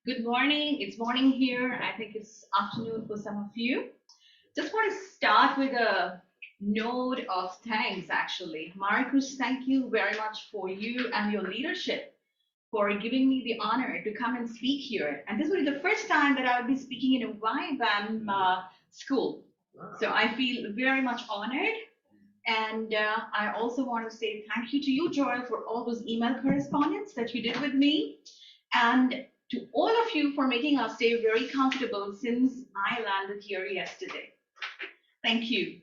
Good morning. It's morning here. I think it's afternoon for some of you. Just want to start with a note of thanks, actually. Marcus, thank you very much for you and your leadership for giving me the honor to come and speak here. And this will be the first time that I will be speaking in a YBAM school. So I feel very much honored. And I also want to say thank you to you, Joel, for all those email correspondence that you did with me. And to all of you for making our stay very comfortable since I landed here yesterday. Thank you.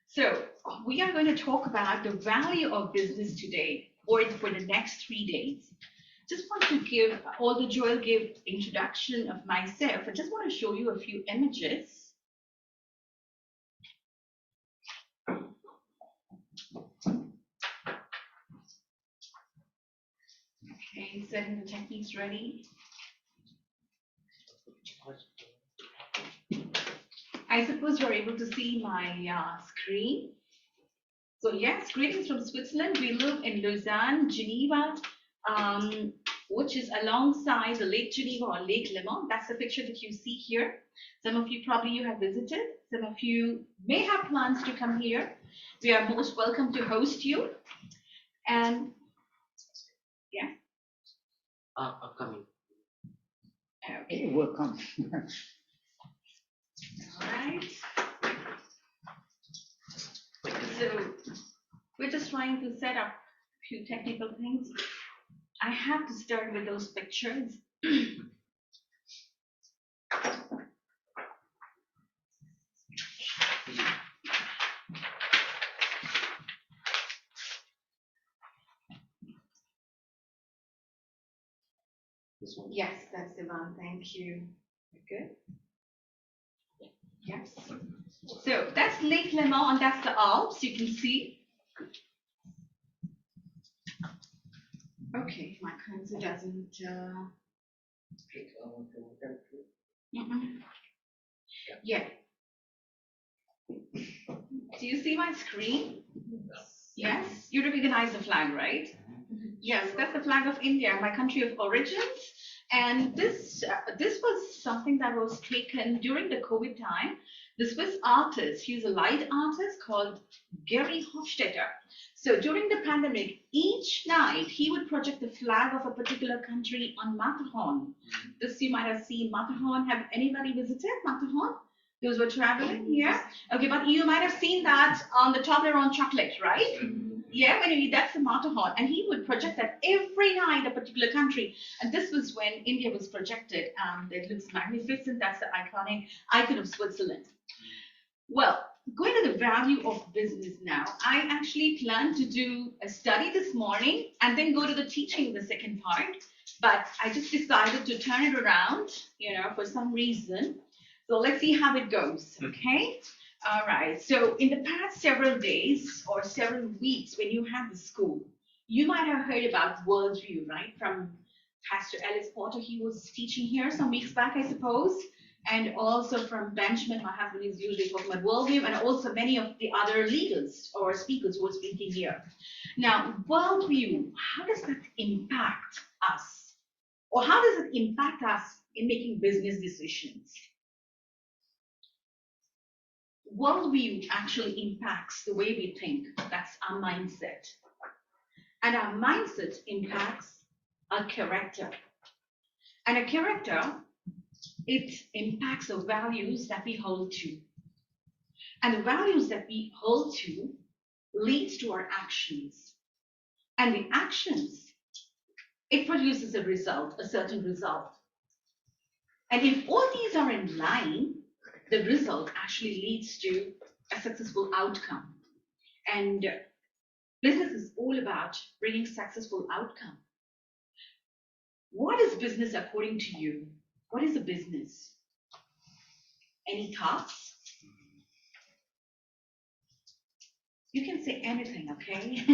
So we are going to talk about the value of business today or for the next 3 days. Just want to give, although Joel gave introduction of myself, I just want to show you a few images. Okay, setting the techniques ready. I suppose you're able to see my screen. So yes, greetings from Switzerland. We live in Lausanne, Geneva, which is alongside the Lake Geneva or Lake Léman. That's the picture that you see here. Some of you probably you have visited. Some of you may have plans to come here. We are most welcome to host you. And yeah. I'm coming. Okay. It will come. All right. So we're just trying to set up a few technical things. I have to start with those pictures. This one. Yes, that's the one. Thank you. Good. Yes. So that's Lake Léman and that's the Alps. You can see. Okay, my cursor doesn't. Yeah. Do you see my screen? Yes. You recognize the flag, right? Yes, that's the flag of India, my country of origins. And this was something that was taken during the COVID time. The Swiss artist, he's a light artist called Gary Hofstetter. So during the pandemic, each night he would project the flag of a particular country on Matterhorn. This you might have seen Matterhorn. Have anybody visited Matterhorn? Those who are traveling here? Okay, but you might have seen that on the Toblerone chocolate, right? Yeah, when you eat, that's the Matterhorn. And he would project that every night, a particular country. And this was when India was projected. It looks magnificent. That's the iconic icon of Switzerland. Well, going to the value of business now. I actually planned to do a study this morning and then go to the teaching the second part. But I just decided to turn it around, for some reason. So let's see how it goes, okay? All right, so in the past several days or several weeks when you had the school, you might have heard about worldview, right? From Pastor Ellis Porter, he was teaching here some weeks back, I suppose. And also from Benjamin, my husband is usually talking about worldview, and also many of the other leaders or speakers who are speaking here. Now, worldview, how does that impact us? Or how does it impact us in making business decisions? Worldview actually impacts the way we think. That's our mindset. And our mindset impacts our character. And a character, it impacts the values that we hold to. And the values that we hold to leads to our actions. And the actions, it produces a result, a certain result. And if all these are in line, the result actually leads to a successful outcome. And business is all about bringing successful outcome. What is business according to you? What is a business? Any thoughts? You can say anything, okay?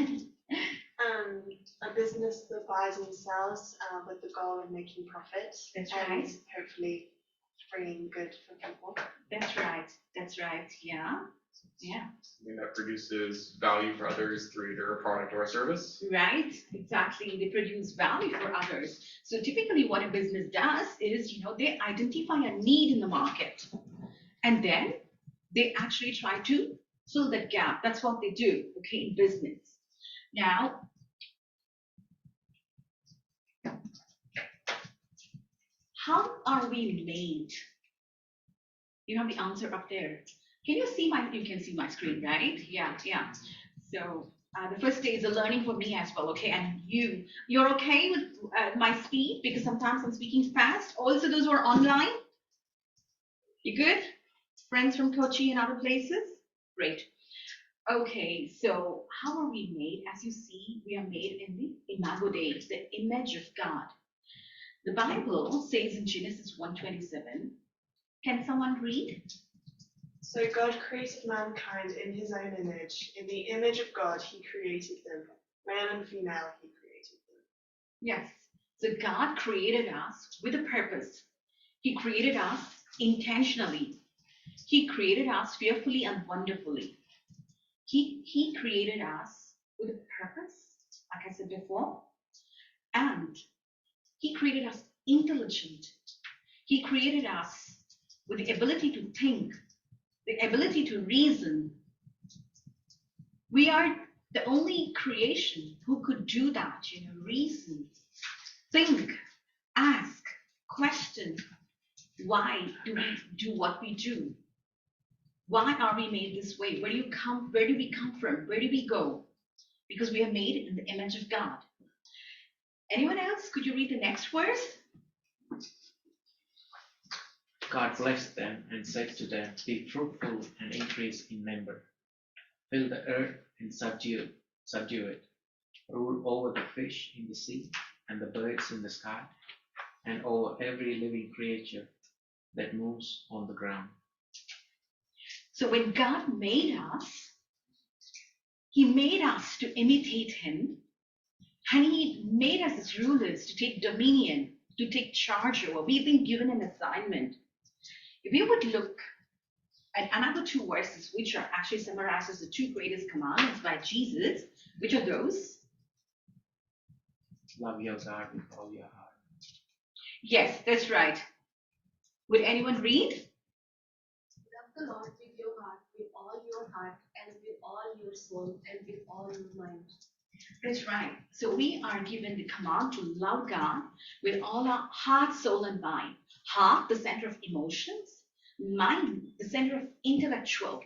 A business that buys and sells with the goal of making profit. That's and right. hopefully bringing good for people. That's right. That's right. Yeah. Yeah. Something that produces value for others through either a product or a service. Right, exactly. They produce value for others. So typically what a business does is, they identify a need in the market and then they actually try to fill that gap. That's what they do, okay, in business. Now, how are we made? You have the answer up there. Can you see you can see my screen, right? Yeah. So the first day is a learning for me as well, okay? And you're okay with my speed because sometimes I'm speaking fast. Also, those who are online, you good? Friends from Kochi and other places? Great. Okay, so how are we made? As you see, we are made in the imago Dei, the image of God. The Bible says in Genesis 1:27. Can someone read? So God created mankind in his own image. In the image of God, he created them. Male and female, he created them. Yes. So God created us with a purpose. He created us intentionally. He created us fearfully and wonderfully. He created us with a purpose, like I said before, and he created us intelligent. He created us with the ability to think, the ability to reason. We are the only creation who could do that, reason, think, ask, question. Why do we do what we do? Why are we made this way? Where do we come from? Where do we go? Because we are made in the image of God. Anyone else? Could you read the next verse? God blessed them and said to them, "Be fruitful and increase in number. Fill the earth and subdue it. Rule over the fish in the sea and the birds in the sky, and over every living creature that moves on the ground." So when God made us, he made us to imitate him, and he made us as rulers to take dominion, to take charge over. We've been given an assignment. If you would look at another two verses, which are actually summarized as the two greatest commandments by Jesus, which are those? Love your God with all your heart. Yes, that's right. Would anyone read? Love the Lord with your heart, with all your heart, and with all your soul, and with all your mind. That's right. So we are given the command to love God with all our heart, soul, and mind. Heart, the center of emotions. Mind, the center of intellectual.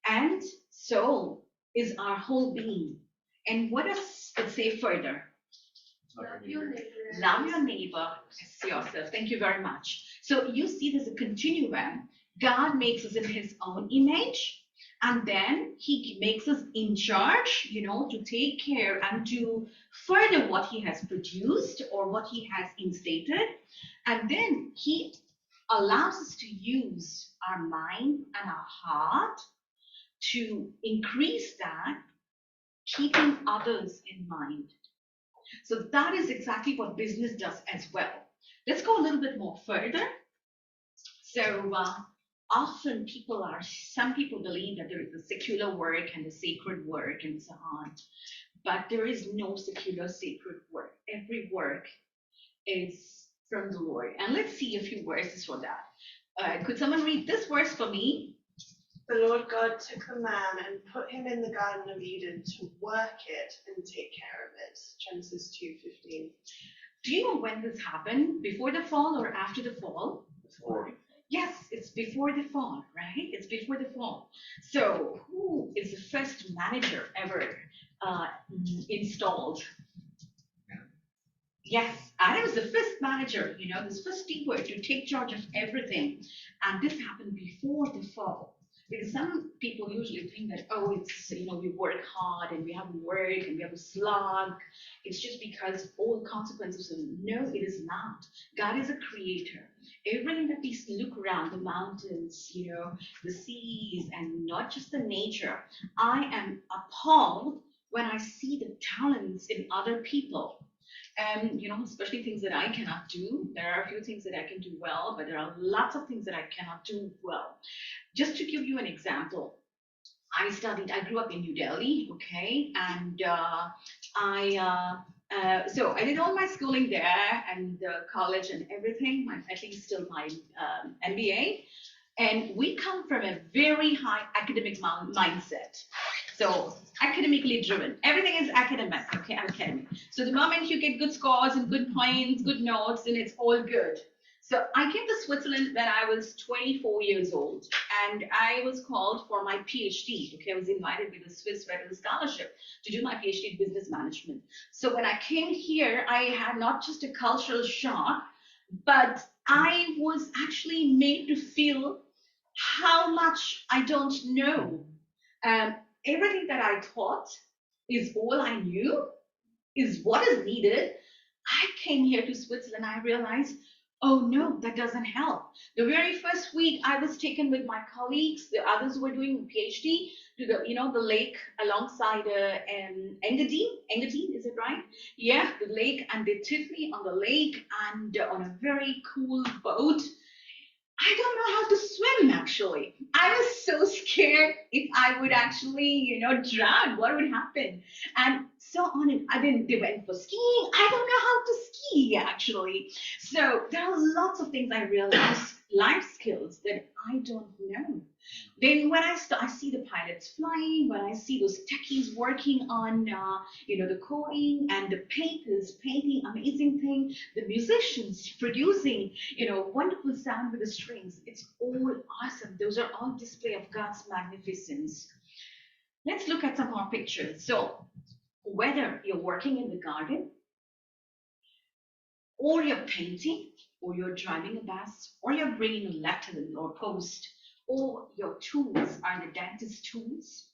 And soul is our whole being. And what does it say further? Love your neighbor. Love your neighbor as yourself. Thank you very much. So you see there's a continuum. God makes us in his own image, and then he makes us in charge, to take care and to further what he has produced or what he has instated. And then he allows us to use our mind and our heart to increase that, keeping others in mind. So that is exactly what business does as well. Let's go a little bit more further. So often some people believe that there is a secular work and a sacred work and so on, but there is no secular sacred work. Every work is from the Lord. And let's see a few verses for that. Could someone read this verse for me? The Lord God took the man and put him in the Garden of Eden to work it and take care of it. Genesis 2:15. Do you know when this happened? Before the fall or after the fall? Before. Yes, it's before the fall, right? It's before the fall. So who is the first manager ever installed? Yes, Adam was the first manager, this first steward to take charge of everything. And this happened before the fall. Because some people usually think that, it's, we work hard and we have to work and we have to slog. It's just because all consequences. No, it is not. God is a creator. Everything that we look around, the mountains, the seas, and not just the nature, I am appalled when I see the talents in other people. especially things that I cannot do. There are a few things that I can do well, but there are lots of things that I cannot do well. Just to give you an example, I grew up in New Delhi, okay, and so I did all my schooling there and college and everything, at least still my MBA. And we come from a very high academic mindset. So academically driven. Everything is academic, okay, academic. So the moment you get good scores and good points, good notes, then it's all good. So I came to Switzerland when I was 24 years old, and I was called for my PhD. Okay, I was invited with a Swiss Federal Scholarship to do my PhD in business management. So when I came here, I had not just a cultural shock, but I was actually made to feel how much I don't know. Everything that I thought is all I knew, is what is needed. I came here to Switzerland, I realized, oh no, that doesn't help. The very first week I was taken with my colleagues, the others who were doing PhD, to the lake alongside Engadine, is it right? Yeah, the lake, and they took me on the lake and on a very cool boat. I don't know how to swim actually. I was so scared if I would actually, drown, what would happen? And so on. And they went for skiing. I don't know how to ski actually. So there are lots of things I realized, life skills that I don't know. Then when I see the pilots flying, when I see those techies working on, the coding, and the painters painting amazing things, the musicians producing, wonderful sound with the strings. It's all awesome. Those are all display of God's magnificence. Let's look at some more pictures. So whether you're working in the garden, or you're painting, or you're driving a bus, or you're bringing a letter or post, or your tools are the dentist tools,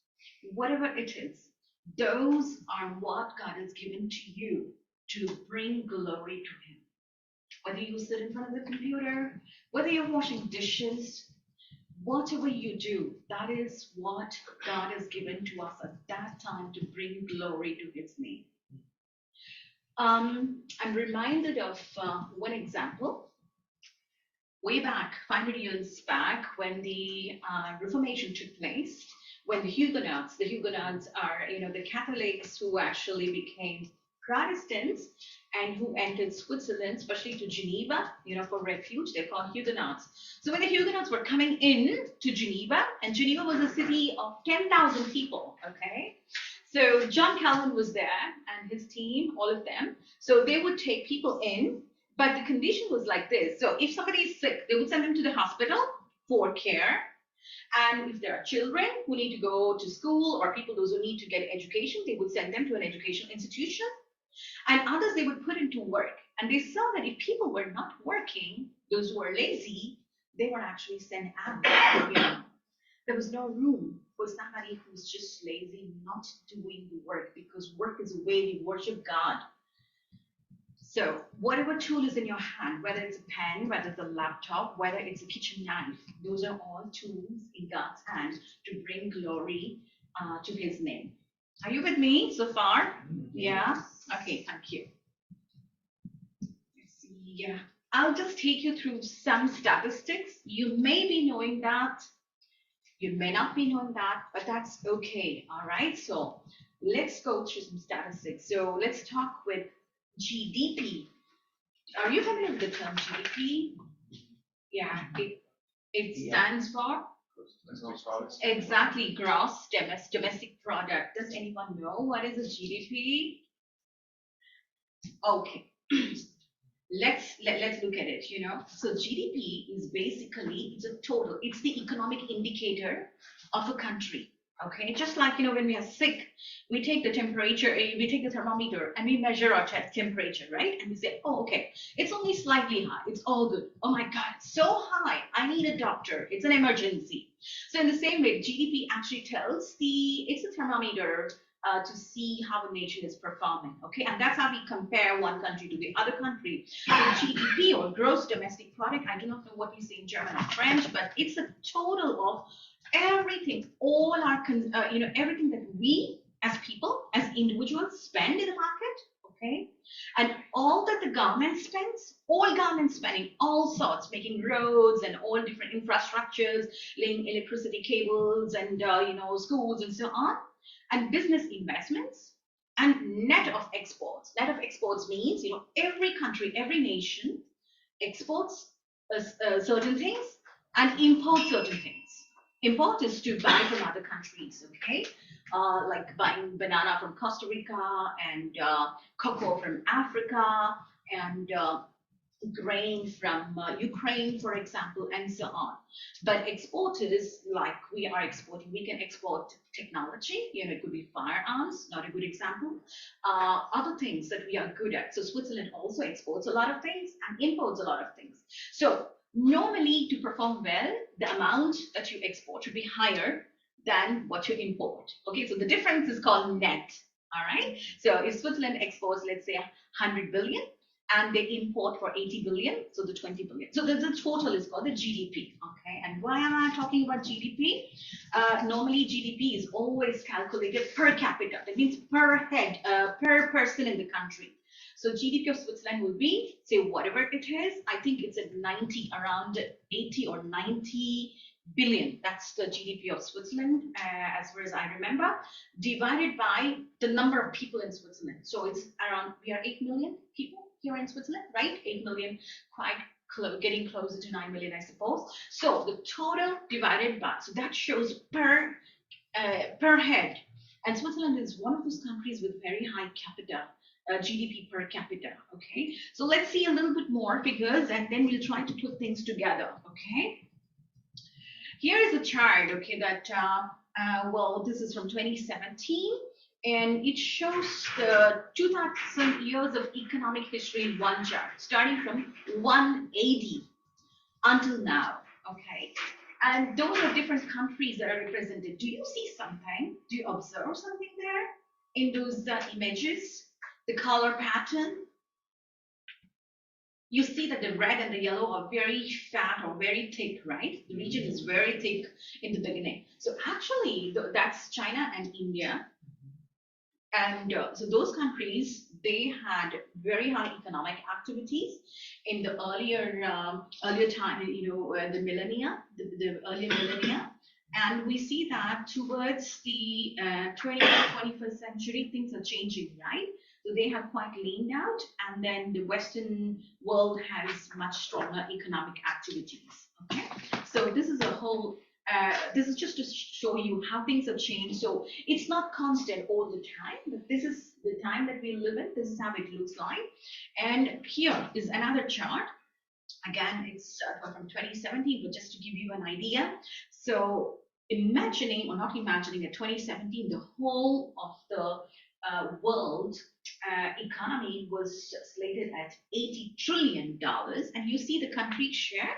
whatever it is, those are what God has given to you to bring glory to Him. Whether you sit in front of the computer, whether you're washing dishes, whatever you do, that is what God has given to us at that time to bring glory to His name. I'm reminded of one example. Way back, 500 years back, when the Reformation took place, when the Huguenots are, the Catholics who actually became Protestants and who entered Switzerland, especially to Geneva, for refuge, they're called Huguenots. So when the Huguenots were coming in to Geneva, and Geneva was a city of 10,000 people, okay? So John Calvin was there and his team, all of them. So they would take people in, but the condition was like this. So if somebody is sick, they would send them to the hospital for care. And if there are children who need to go to school or people, those who need to get education, they would send them to an educational institution. And others they would put into work. And they saw that if people were not working, those who were lazy, they were actually sent out. There was no room for somebody who's just lazy, not doing the work, because work is a way we worship God. So whatever tool is in your hand, whether it's a pen, whether it's a laptop, whether it's a kitchen knife, those are all tools in God's hand to bring glory to His name. Are you with me so far? Yeah? Okay, thank you. Let's see. Yeah. I'll just take you through some statistics. You may be knowing that. You may not be knowing that, but that's okay. All right. So let's go through some statistics. So let's talk with GDP. Are you familiar with the term GDP? Yeah, it stands for? Exactly, gross domestic product. Does anyone know what is a GDP? Okay, let's look at it. So GDP is basically it's a total. It's the economic indicator of a country. Okay, just like when we are sick, we take the temperature, we take the thermometer, and we measure our temperature, right? And we say, oh, okay, it's only slightly high. It's all good. Oh my God, it's so high. I need a doctor. It's an emergency. So in the same way, GDP actually tells it's a thermometer to see how a nation is performing. Okay, and that's how we compare one country to the other country. The GDP or gross domestic product. I do not know what you say in German or French, but it's a total of everything, all our everything that we as people, as individuals spend in the market, okay? And all that the government spends, all government spending, all sorts, making roads and all different infrastructures, laying electricity cables and, schools and so on, and business investments, and net of exports. Net of exports means, every country, every nation exports certain things and imports certain things. Import is to buy from other countries, okay? Like buying banana from Costa Rica and cocoa from Africa and grain from Ukraine, for example, and so on. But export is like we are exporting. We can export technology. It could be firearms, not a good example. Other things that we are good at. So Switzerland also exports a lot of things and imports a lot of things. So normally to perform well, the amount that you export should be higher than what you import. Okay, so the difference is called net. All right. So if Switzerland exports, let's say 100 billion, and they import for 80 billion, so the 20 billion. So the total is called the GDP, okay? And why am I talking about GDP? Normally GDP is always calculated per capita. That means per head, per person in the country. So GDP of Switzerland will be, say, whatever it is, I think it's at 90, around 80 or 90 billion. That's the GDP of Switzerland, as far as I remember, divided by the number of people in Switzerland. So it's around, we are 8 million people here in Switzerland, right? 8 million, quite getting closer to 9 million, I suppose. So the total divided by, so that shows per head. And Switzerland is one of those countries with very high GDP per capita, okay? So let's see a little bit more figures and then we'll try to put things together, okay? Here is a chart, okay, that, this is from 2017, and it shows the 2000 years of economic history in one chart, starting from 180 until now, okay? And those are different countries that are represented. Do you see something? Do you observe something there in those images? The color pattern? You see that the red and the yellow are very fat or very thick, right? The region is very thick in the beginning. So actually, that's China and India. And so those countries, they had very high economic activities in the earlier time, the millennia, the early millennia. And we see that towards the 20th, 21st century, things are changing, right? So they have quite leaned out, and then the Western world has much stronger economic activities. Okay, so this is a whole. This is just to show you how things have changed. So it's not constant all the time, but this is the time that we live in. This is how it looks like. And here is another chart. Again, it's from 2017, but just to give you an idea. So imagining, or not imagining, at 2017, the whole of the world economy was slated at $80 trillion, and you see the country share.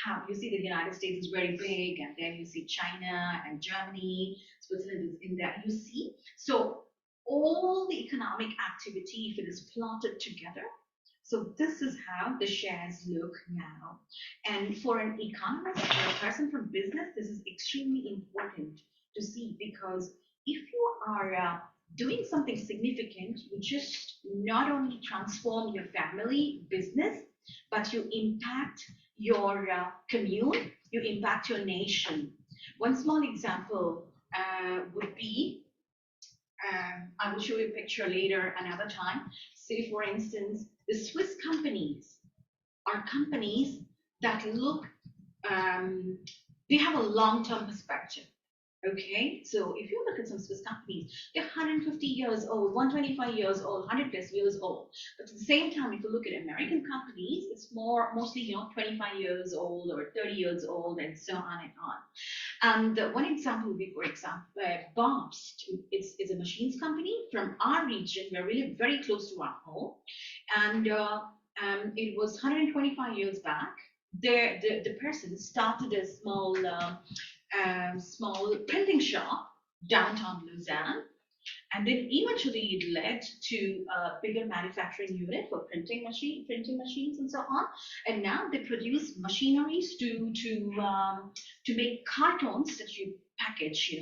How you see the United States is very big, and then you see China and Germany, Switzerland is in there. You see, so all the economic activity, if it is plotted together, so this is how the shares look now. And for an economist or a person from business, this is extremely important to see, because if you are doing something significant, you just not only transform your family business, but you impact your commune, you impact your nation. One small example would be, I will show you a picture later another time. Say, for instance, the Swiss companies are companies that look, they have a long-term perspective. Okay, so if you look at some Swiss companies, they're 150 years old, 125 years old, 100 plus years old. But at the same time, if you look at American companies, it's mostly 25 years old or 30 years old, and so on and on. And one example would be, for example, Bob's. It's a machines company from our region. We're really very close to our home, and it was 125 years back. The person started a small printing shop downtown Lausanne, and then eventually it led to a bigger manufacturing unit for printing machines and so on. And now they produce machineries to make cartons that you package,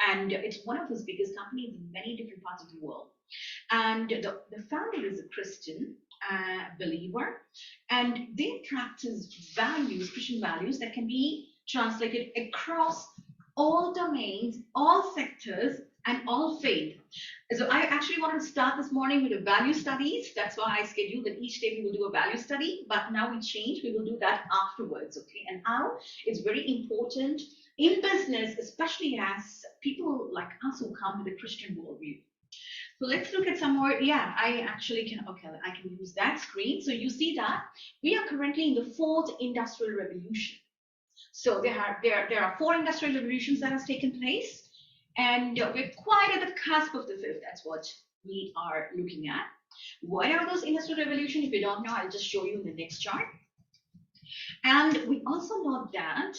and it's one of those biggest companies in many different parts of the world. And the founder is a Christian believer, and they practice values, Christian values that can be translated across all domains, all sectors, and all faith. So I actually wanted to start this morning with the value studies. That's why I scheduled that each day we will do a value study, but now we change. We will do that afterwards, okay? And how it's very important in business, especially as people like us who come with a Christian worldview. So let's look at some more. Yeah, I actually can, okay, I can use that screen. So you see that we are currently in the fourth industrial revolution. So there are four industrial revolutions that has taken place, and we're quite at the cusp of the fifth. That's what we are looking at. What are those industrial revolutions? If you don't know, I'll just show you in the next chart. And we also know that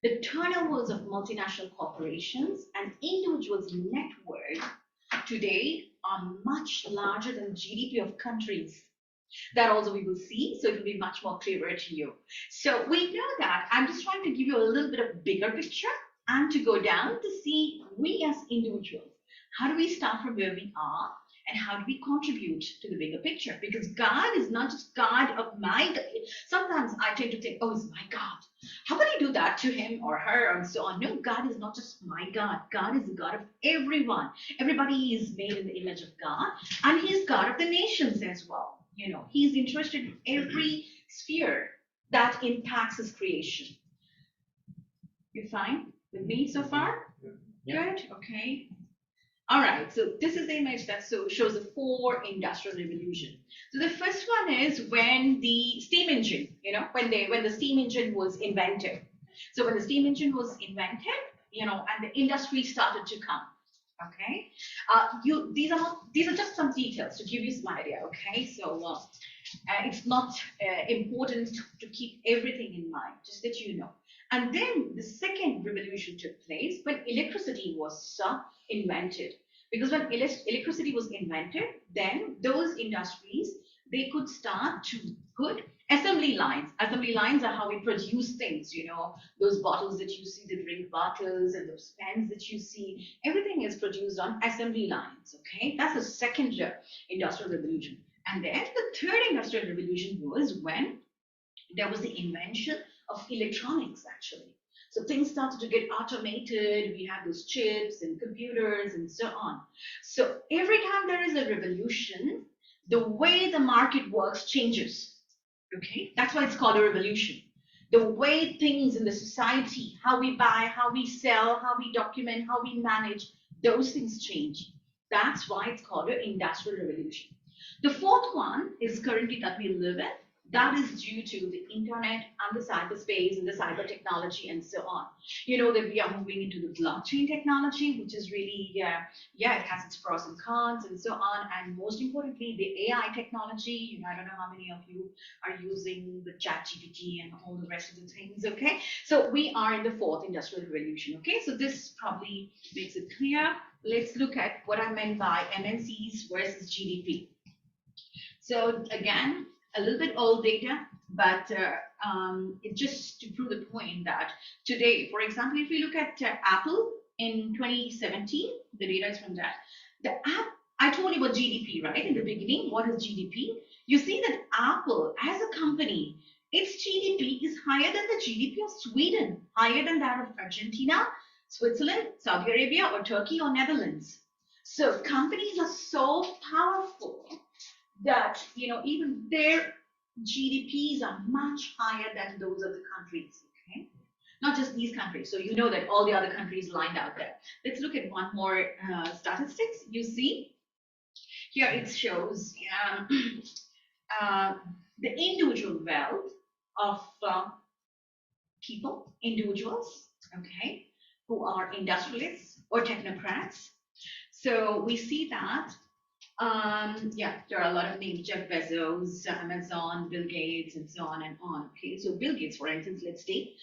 the turnovers of multinational corporations and individuals' net worth today are much larger than GDP of countries. That also we will see, so it will be much more clearer to you. So we know that. I'm just trying to give you a little bit of bigger picture and to go down to see we as individuals, how do we start from where we are and how do we contribute to the bigger picture? Because God is not just God of my, sometimes I tend to think, oh, it's my God. How can I do that to him or her and so on? No, God is not just my God. God is the God of everyone. Everybody is made in the image of God, and he's God of the nations as well. You know, he's interested in every sphere that impacts his creation. You fine with me so far? Yeah. Good, okay. All right, so this is the image that shows the four industrial revolution. So the first one is when the steam engine, you know, when the steam engine was invented. So when the steam engine was invented, you know, and the industry started to come. Okay, these are just some details to give you some idea. Okay, so it's not important to keep everything in mind, just that you know. And then the second revolution took place when electricity was invented. Because when electricity was invented, then those industries, they could start to put assembly lines. Assembly lines are how we produce things, you know, those bottles that you see, the drink bottles and those pens that you see, everything is produced on assembly lines, okay? That's the second industrial revolution. And then the third industrial revolution was when there was the invention of electronics, actually. So things started to get automated. We have those chips and computers and so on. So every time there is a revolution, the way the market works changes. Okay, that's why it's called a revolution. The way things in the society, how we buy, how we sell, how we document, how we manage, those things change. That's why it's called an industrial revolution. The fourth one is currently that we live in. That is due to the internet and the cyberspace and the cyber technology and so on. You know that we are moving into the blockchain technology, which is really, it has its pros and cons and so on. And most importantly, the AI technology. You know, I don't know how many of you are using the ChatGPT and all the rest of the things, okay? So we are in the fourth industrial revolution, okay? So this probably makes it clear. Let's look at what I meant by MNCs versus GDP. So again, a little bit old data, but it's just to prove the point that today, for example, if you look at Apple in 2017, the data is from that. The app, I told you about GDP, right? In the beginning, what is GDP? You see that Apple, as a company, its GDP is higher than the GDP of Sweden, higher than that of Argentina, Switzerland, Saudi Arabia, or Turkey, or Netherlands. So companies are so powerful that, you know, even their GDPs are much higher than those of the countries, okay? Not just these countries. So you know that all the other countries lined out there. Let's look at one more statistics. You see, here it shows the individual wealth of people, individuals, okay, who are industrialists or technocrats. So we see that there are a lot of names: Jeff Bezos, Amazon, Bill Gates, and so on and on. Okay, so Bill Gates, for instance, let's take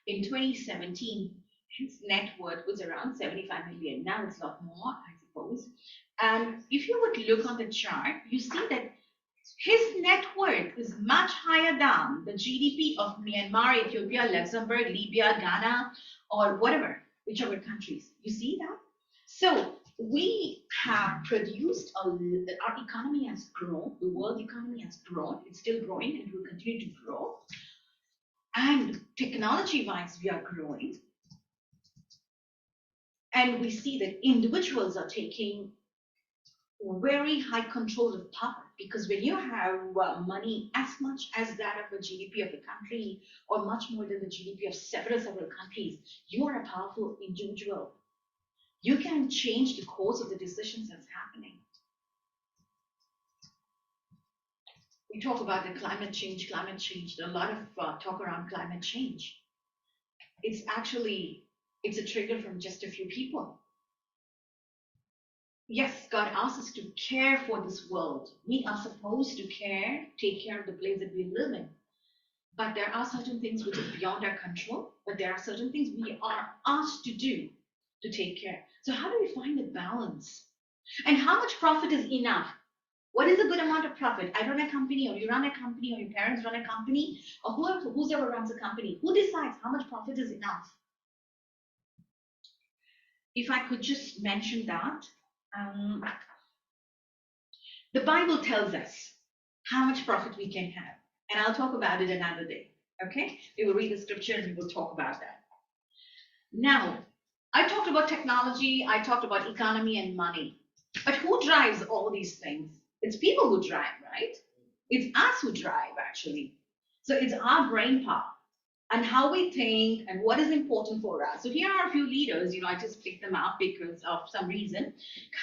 in 2017, his net worth was around 75 million. Now it's a lot more, I suppose. And if you would look on the chart, you see that his net worth is much higher than the GDP of Myanmar, Ethiopia, Luxembourg, Libya, Ghana, or whatever, whichever countries. You see that? So we have produced our economy has grown, the world economy has grown, it's still growing and will continue to grow. And technology-wise, we are growing. And we see that individuals are taking very high control of power, because when you have money as much as that of the GDP of the country, or much more than the GDP of several countries, you are a powerful individual. You can change the course of the decisions that's happening. We talk about the climate change. There's a lot of talk around climate change. It's a trigger from just a few people. Yes, God asks us to care for this world. We are supposed to take care of the place that we live in. But there are certain things which are beyond our control, but there are certain things we are asked to do to take care. So how do we find the balance? And how much profit is enough? What is a good amount of profit? I run a company, or you run a company, or your parents run a company, or whoever runs a company. Who decides how much profit is enough? If I could just mention that, the Bible tells us how much profit we can have. And I'll talk about it another day. Okay? We will read the scripture and we will talk about that. Now, I talked about technology, I talked about economy and money. But who drives all these things? It's people who drive, right? It's us who drive, actually. So it's our brain power and how we think and what is important for us. So here are a few leaders, I just picked them up because of some reason.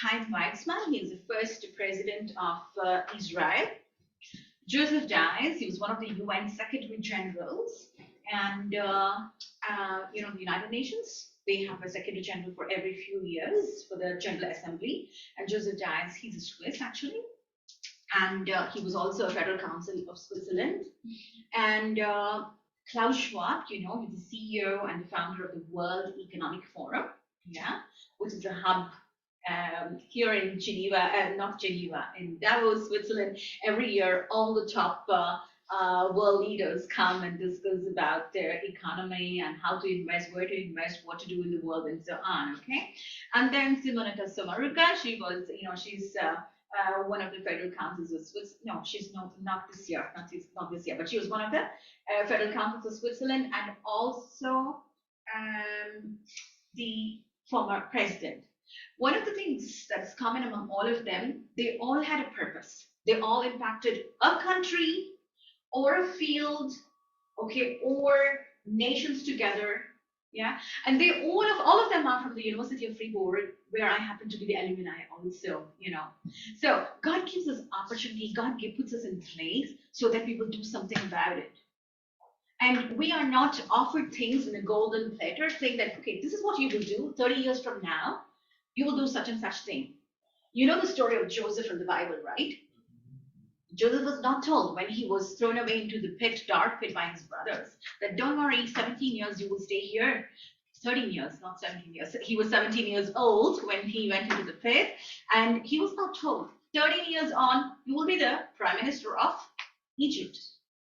Chaim Weizmann, he is the first president of Israel. Joseph Dies, he was one of the UN Secretary Generals. And, the United Nations, they have a Secretary General for every few years for the General Assembly. And Joseph Dies, he's a Swiss, actually. And he was also a Federal Council of Switzerland. And Klaus Schwab, he's the CEO and the founder of the World Economic Forum, which is a hub here in in Davos, Switzerland. Every year, all the top world leaders come and discuss about their economy and how to invest, where to invest, what to do in the world, and so on. Okay, and then Simonetta Sommaruga, she was, she's one of the federal councils of Switzerland. No, she's not this year, not this year, but she was one of the federal councils of Switzerland, and also the former president. One of the things that's common among all of them, they all had a purpose. They all impacted a country or a field, okay, or nations together. Yeah, and all of them are from the University of Fribourg, where I happen to be the alumni also, So God gives us opportunity, God puts us in place so that we will do something about it. And we are not offered things in a golden platter saying that, okay, this is what you will do 30 years from now, you will do such and such thing. You know the story of Joseph in the Bible, right? Joseph was not told when he was thrown away into the dark pit by his brothers, that don't worry, 17 years you will stay here. 13 years, not 17 years. He was 17 years old when he went into the pit, and he was not told, 13 years on, you will be the prime minister of Egypt.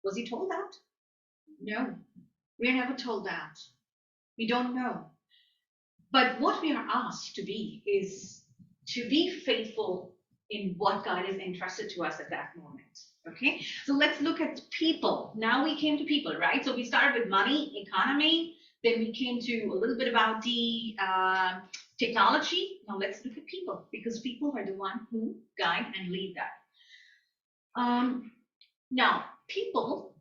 Was he told that? No, we are never told that. We don't know. But what we are asked to be is to be faithful in what God has entrusted to us at that moment. Okay, so let's look at people. Now we came to people, right? So we started with money, economy, then we came to a little bit about the technology. Now let's look at people, because people are the one who guide and lead that. Now, people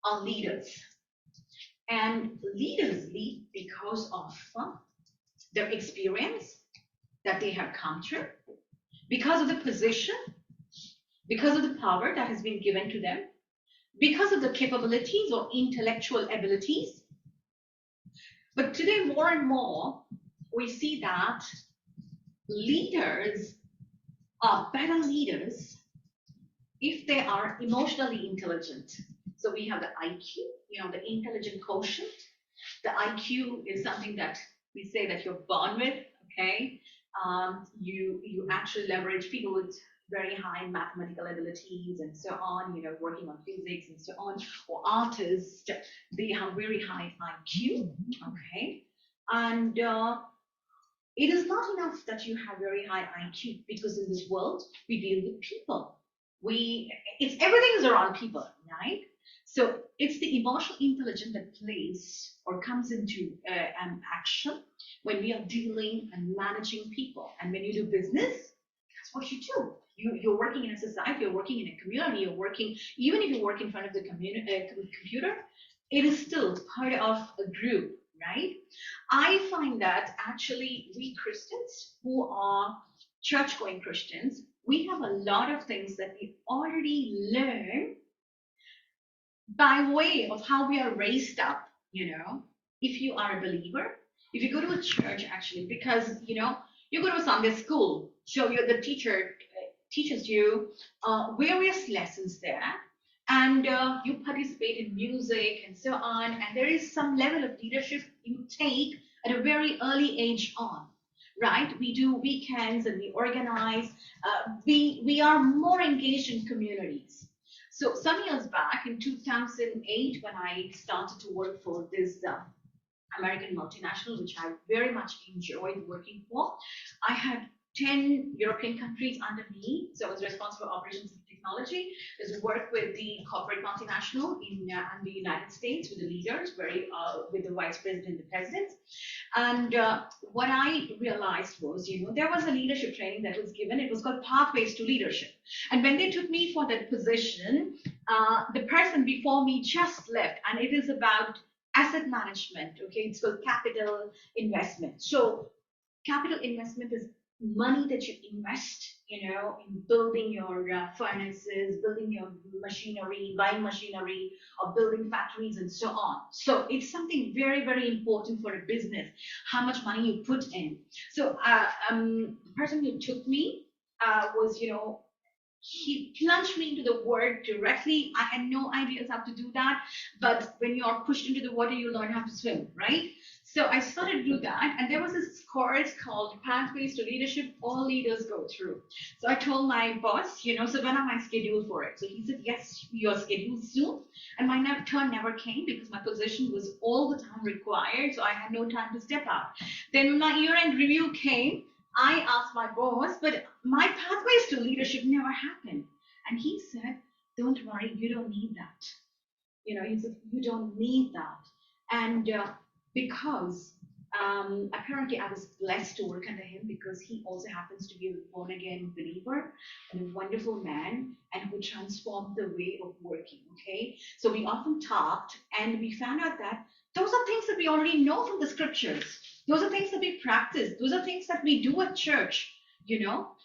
are leaders. And leaders lead because of their experience that they have come through, because of the position, because of the power that has been given to them, because of the capabilities or intellectual abilities. But today, more and more, we see that leaders are better leaders if they are emotionally intelligent. So we have the IQ, the intelligent quotient. The IQ is something that we say that you're born with, okay? You actually leverage people with very high mathematical abilities and so on, working on physics and so on, or artists, they have very high IQ, okay? And It is not enough that you have very high IQ, because in this world we deal with people. It's everything is around people, right? So it's the emotional intelligence that plays or comes into an action when we are dealing and managing people. And when you do business, that's what you do. You're working in a society, you're working in a community, you're working, even if you work in front of the computer, it is still part of a group, right? I find that actually we Christians who are church going Christians, we have a lot of things that we already learn by way of how we are raised up, if you are a believer, if you go to a church actually, because, you go to a Sunday school, so the teacher teaches you various lessons there, and you participate in music and so on, and there is some level of leadership you take at a very early age on. Right, we do weekends and we organize. We are more engaged in communities. So some years back, in 2008, when I started to work for this American multinational, which I very much enjoyed working for, I had 10 European countries under me. So I was responsible for operations and technology. I worked with the corporate multinational in the United States with the leaders, with the vice president, the presidents. And what I realized was, there was a leadership training that was given. It was called Pathways to Leadership. And when they took me for that position, the person before me just left, and it is about asset management. Okay, it's called capital investment. So capital investment is money that you invest, in building your furnaces, building your machinery, buying machinery, or building factories and so on. So it's something very, very important for a business, how much money you put in. So the person who took me was, he plunged me into the water directly. I had no ideas how to do that. But when you are pushed into the water, you learn how to swim, right? So I started to do that. And there was this course called Pathways to Leadership, all leaders go through. So I told my boss, so when am I scheduled for it? So he said, yes, you're scheduled soon. And my turn never came because my position was all the time required. So I had no time to step up. Then my year-end review came. I asked my boss, but my pathways to leadership never happened. And he said, don't worry, you don't need that. He said, you don't need that. And because apparently I was blessed to work under him, because he also happens to be a born again believer and a wonderful man, and who transformed the way of working. Okay. So we often talked, and we found out that those are things that we already know from the scriptures. Those are things that we practice. Those are things that we do at church,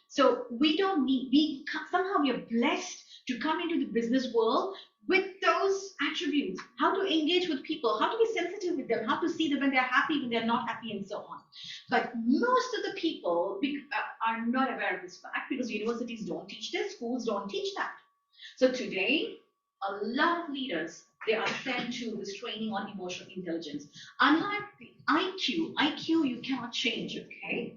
So we don't need, somehow we are blessed to come into the business world with those attributes, how to engage with people, how to be sensitive with them, how to see them when they're happy, when they're not happy, and so on. But most of the people are not aware of this fact, because universities don't teach this, schools don't teach that. So today, a lot of leaders, they are sent to this training on emotional intelligence. Unlike the IQ you cannot change, okay?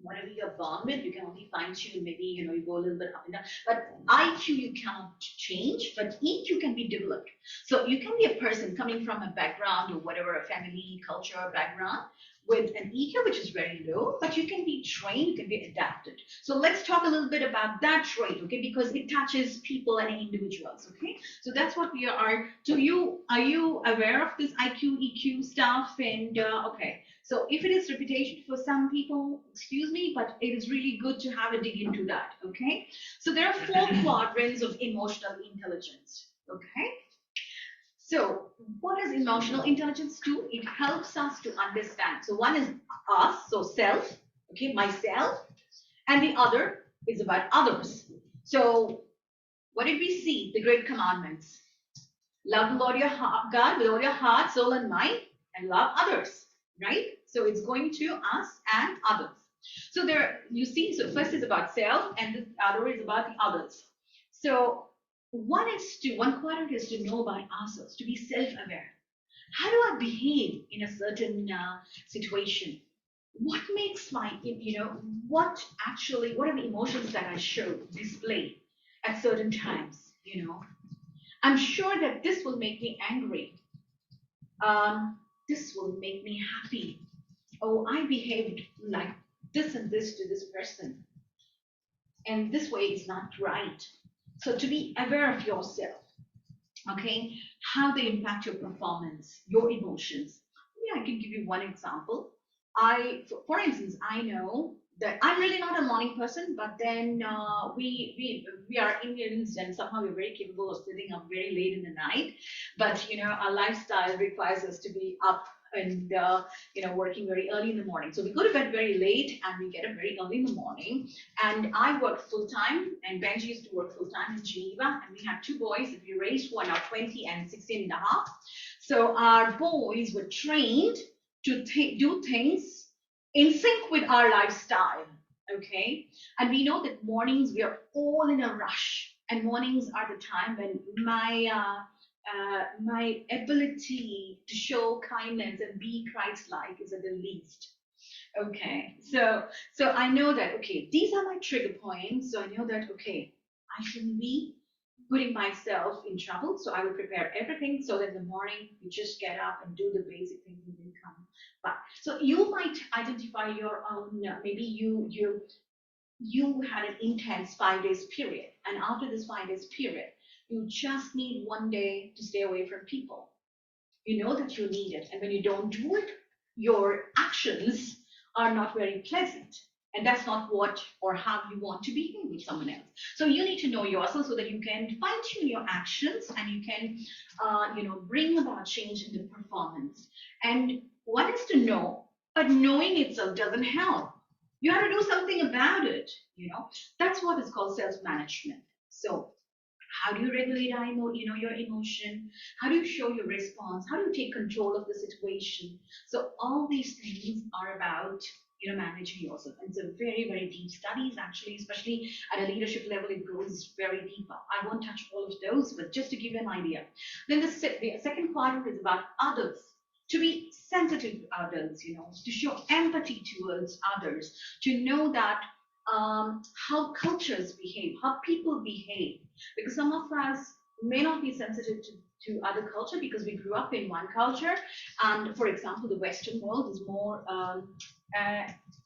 Whatever you're born with, you can only fine tune. Maybe you go a little bit up and down. But IQ you cannot change, but EQ can be developed. So you can be a person coming from a background or whatever, a family, culture, background, with an EQ which is very low, but you can be trained, you can be adapted. So let's talk a little bit about that trait, okay? Because it touches people and individuals, okay? So that's what we are. So are you aware of this IQ, EQ stuff? And okay. So if it is reputation for some people, excuse me, but it is really good to have a dig into that, okay? So there are 4 quadrants of emotional intelligence, okay? So what does emotional intelligence do? It helps us to understand. So one is us, so self, okay, myself, and the other is about others. So what did we see? The great commandments. Love the Lord your God with all your heart, soul, and mind, and love others, right? So it's going to us and others. So there, you see, so first is about self, and the other is about the others. So one quadrant is to know about ourselves, to be self-aware. How do I behave in a certain situation? What makes what are the emotions that I display at certain times? I'm sure that this will make me angry. This will make me happy. oh, I behaved like this and this to this person, and this way is not right. So to be aware of yourself, okay, how they impact your performance, your emotions. Yeah, I can give you one example. For instance, I know that I'm really not a morning person, but then we are Indians, and somehow we're very capable of sitting up very late in the night. But our lifestyle requires us to be up and working very early in the morning. So we go to bed very late and we get up very early in the morning. And I work full time, and Benji used to work full time in Geneva. And we had two boys that we raised who are now 20 and 16 and a half. So our boys were trained to do things in sync with our lifestyle. Okay. And we know that mornings we are all in a rush. And mornings are the time when my ability to show kindness and be Christ-like is at the least. Okay, so I know that, okay, these are my trigger points. So I know that, okay, I shouldn't be putting myself in trouble. So I will prepare everything so that in the morning you just get up and do the basic things and then come back. So you might identify your own. Maybe you had an intense 5 days period, and after this 5 days period, you just need one day to stay away from people. You know that you need it, and when you don't do it, your actions are not very pleasant, and that's not what or how you want to behave with someone else. So you need to know yourself so that you can fine tune your actions, and you can bring about change in the performance. And one is to know, but knowing itself doesn't help. You have to do something about it. That's what is called self-management. So how do you regulate your emotion? How do you show your response? How do you take control of the situation? So all these things are about managing yourself. And so very, very deep studies, actually, especially at a leadership level, it goes very deep. I won't touch all of those, but just to give you an idea. Then the second quadrant is about others. To be sensitive to others, to show empathy towards others, to know that how cultures behave, how people behave, because some of us may not be sensitive to other culture because we grew up in one culture. And for example, the Western world is more,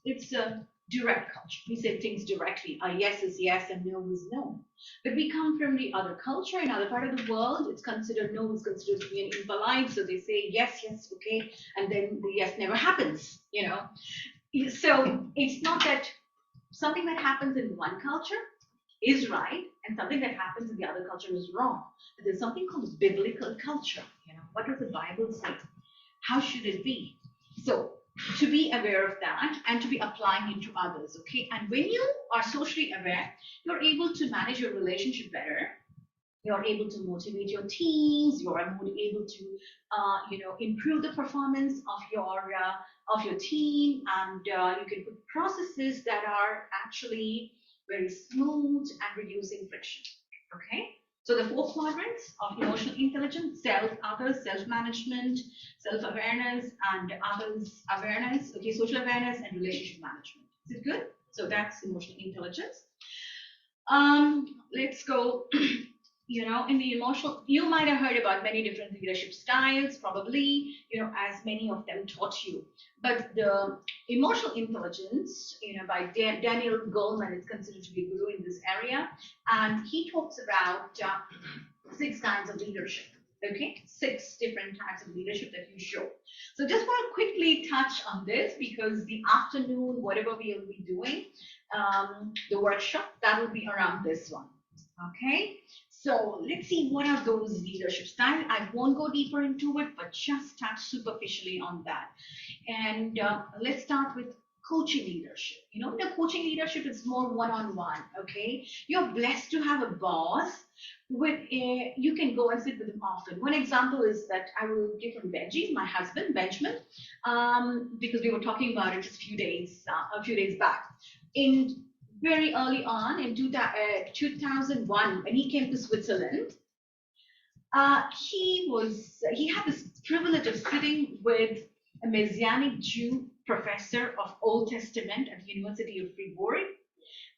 it's a direct culture. We say things directly. Yes is yes and no is no. But we come from the other culture, in other part of the world, it's considered no is considered to be an impolite. So they say yes, yes, okay, and then the yes never happens. So it's not that something that happens in one culture is right and something that happens in the other culture is wrong. But there's something called biblical culture. What does the Bible say? How should it be? So to be aware of that and to be applying it to others, okay? And when you are socially aware, you're able to manage your relationship better. You're able to motivate your teams. You're able to, improve the performance of your team, and you can put processes that are actually very smooth and reducing friction. Okay. So the four quadrants of emotional intelligence: self, others, self-management, self-awareness, and others awareness. Okay, social awareness and relationship management. Is it good? So that's emotional intelligence. Let's go. In the emotional, you might have heard about many different leadership styles, probably, as many of them taught you. But the emotional intelligence, by Daniel Goleman is considered to be a guru in this area. And he talks about 6 kinds of leadership. Okay, 6 different types of leadership that you show. So just want to quickly touch on this because the afternoon, whatever we will be doing, the workshop, that will be around this one. Okay, so let's see what are those leadership styles. I won't go deeper into it, but just touch superficially on that. And let's start with coaching leadership. The coaching leadership is more one-on-one. Okay, you're blessed to have a boss you can go and sit with him often. One example is that I will give from Benji, my husband, Benjamin, because we were talking about it just a few days back. In very early on in 2001, when he came to Switzerland, he had this privilege of sitting with a Messianic Jew professor of Old Testament at the University of Fribourg.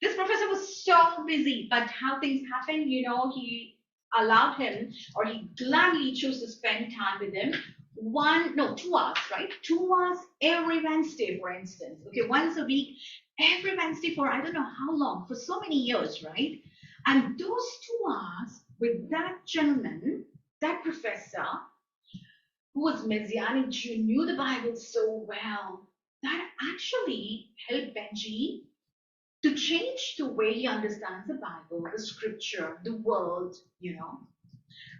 This professor was so busy, but how things happened, he allowed him, or he gladly chose to spend time with him 2 hours, right? 2 hours every Wednesday, for instance. Okay, once a week, every Wednesday for I don't know how long, for so many years, right? And those 2 hours with that gentleman, that professor, who was Messianic Jew, knew the Bible so well, that actually helped Benji to change the way he understands the Bible, the scripture, the world,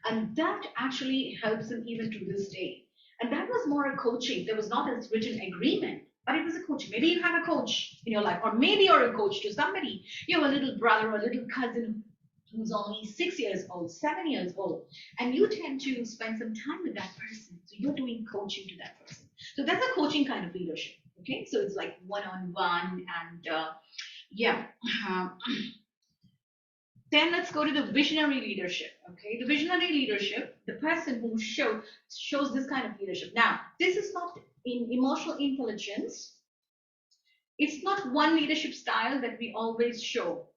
and that actually helps him even to this day. And that was more a coaching. There was not a written agreement, but it was a coaching. Maybe you have a coach in your life, or maybe you're a coach to somebody. You have a little brother or a little cousin who's only 6 years old, 7 years old, and you tend to spend some time with that person. So you're doing coaching to that person. So that's a coaching kind of leadership. Okay, so it's like one-on-one, and yeah. Then let's go to the visionary leadership. Okay, the visionary leadership, the person who shows this kind of leadership. Now, this is not in emotional intelligence. It's not one leadership style that we always show.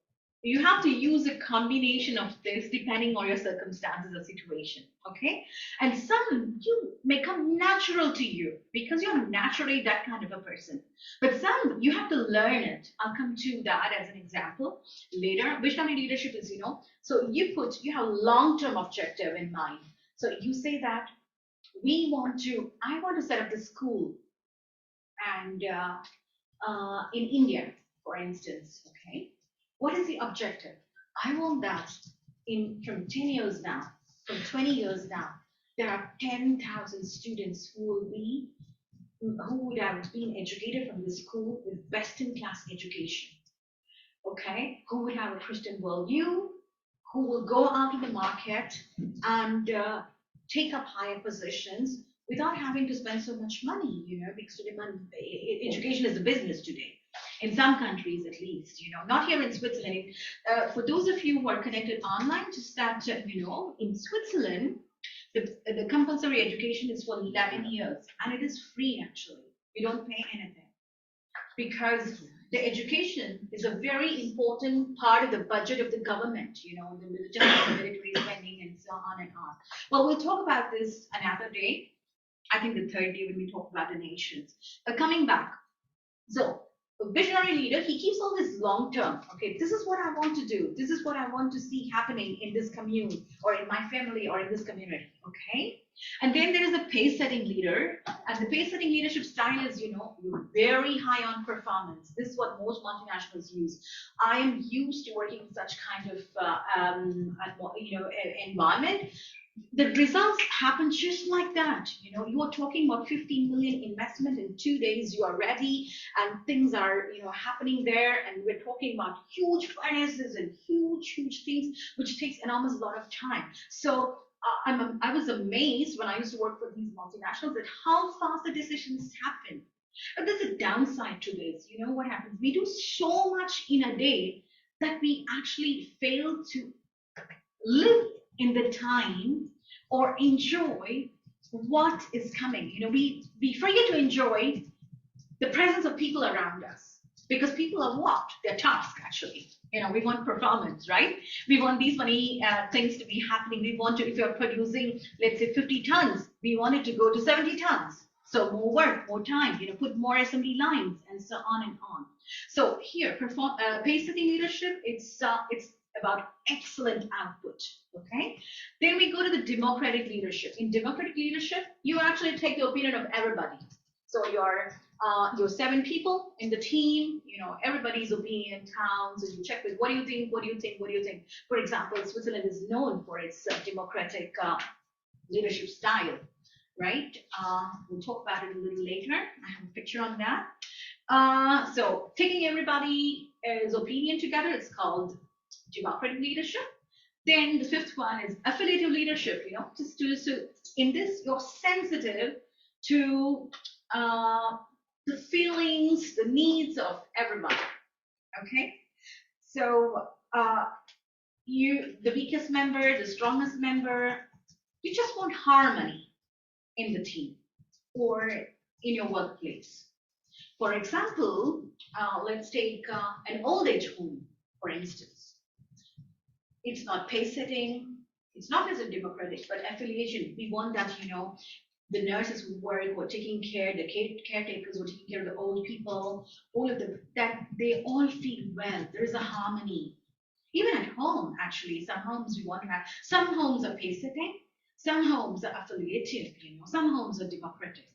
You have to use a combination of this depending on your circumstances or situation. Okay, and some you may come natural to you because you're naturally that kind of a person. But some you have to learn it. I'll come to that as an example later. Visionary leadership is, so you have long-term objective in mind. So you say that I want to set up the school, and in India, for instance. Okay, what is the objective? I want that from 10 years now, from 20 years now, there are 10,000 students who would have been educated from this school with best-in-class education. Okay, who would have a Christian worldview, who will go out in the market and take up higher positions without having to spend so much money, because education is a business today. In some countries, at least, not here in Switzerland. For those of you who are connected online, just that, in Switzerland, the compulsory education is for 11 years, and it is free, actually. You don't pay anything, because the education is a very important part of the budget of the government, the military spending, and so on and on. Well, we'll talk about this another day. I think the third day when we talk about the nations. But coming back, so a visionary leader, he keeps all this long term. Okay, this is what I want to do. This is what I want to see happening in this commune, or in my family, or in this community. Okay, and then there is a pace setting leader, and the pace setting leadership style is, very high on performance. This is what most multinationals use. I am used to working in such kind of environment. The results happen just like that. You are talking about 15 million investment in 2 days. You are ready, and things are, happening there. And we're talking about huge finances and huge things, which takes enormous lot of time. So I was amazed when I used to work for these multinationals at how fast the decisions happen. But there's a downside to this. You know what happens? We do so much in a day that we actually fail to live in the time or enjoy what is coming. We forget to enjoy the presence of people around us, because people are what? They're tasks, actually. We want performance, right? We want these many things to be happening. We want to, if you're producing, let's say 50 tons, we want it to go to 70 tons. So more work, more time, put more assembly lines, and so on and on. So here, pace setting leadership, it's about excellent output. Okay, then we go to the democratic leadership. In democratic leadership, you actually take the opinion of everybody. So your 7 people in the team, everybody's opinion counts, and you check with what do you think, what do you think, what do you think. For example, Switzerland is known for its democratic leadership style, right? We'll talk about it a little later. I have a picture on that. So taking everybody's opinion together, it's called democratic leadership. Then the 5th one is affiliative leadership. Just in this, you're sensitive to the feelings, the needs of everybody. Okay, so the weakest member, the strongest member, you just want harmony in the team or in your workplace. For example, let's take an old age home, for instance. It's not pace setting. It's not as a democratic, but affiliation. We want that, the nurses who work, who are taking care, the caretakers who are taking care of the old people, all of them, that they all feel well. There is a harmony. Even at home, actually, some homes we want to have, some homes are pace-setting, some homes are affiliative, some homes are democratic.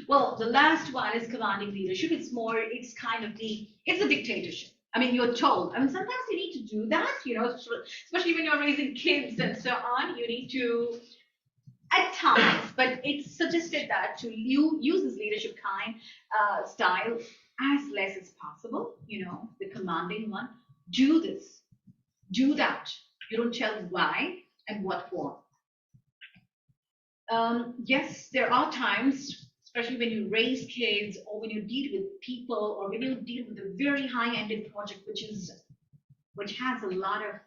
Well, the last one is commanding leadership. It's kind of it's a dictatorship. I mean, you're told. I mean, sometimes you need to do that, especially when you're raising kids and so on. You need to, at times, but it's suggested that to use this leadership style as less as possible. The commanding one. Do this, do that. You don't tell why and what for. Yes, there are times, especially when you raise kids or when you deal with people or when you deal with a very high-ended project, which has a lot of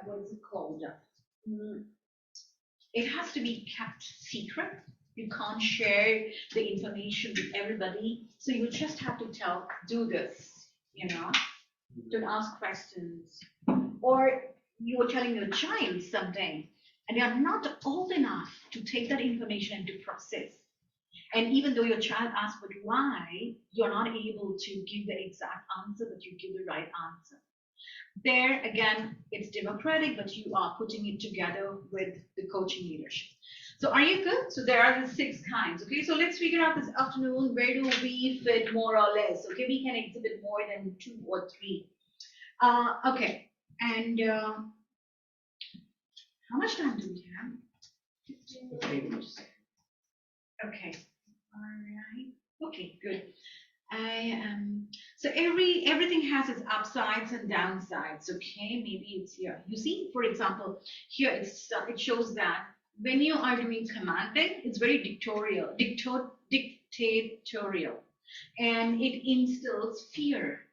what is it called? Mm, It has to be kept secret. You can't share the information with everybody, so you just have to do this. Don't ask questions, or you're telling your child something and they are not old enough to take that information and to process. And even though your child asks, but why, you're not able to give the exact answer, but you give the right answer. There, again, it's democratic, but you are putting it together with the coaching leadership. So are you good? So there are the 6 kinds. Okay, so let's figure out this afternoon, where do we fit more or less? Okay, we can exhibit more than 2 or 3. Okay, and how much time do we have? 15 minutes. Okay, all right. Okay, good. So everything has its upsides and downsides. Okay, maybe it's here. You see, for example, here it shows that when you are doing commanding, it's very dictatorial, and it instills fear.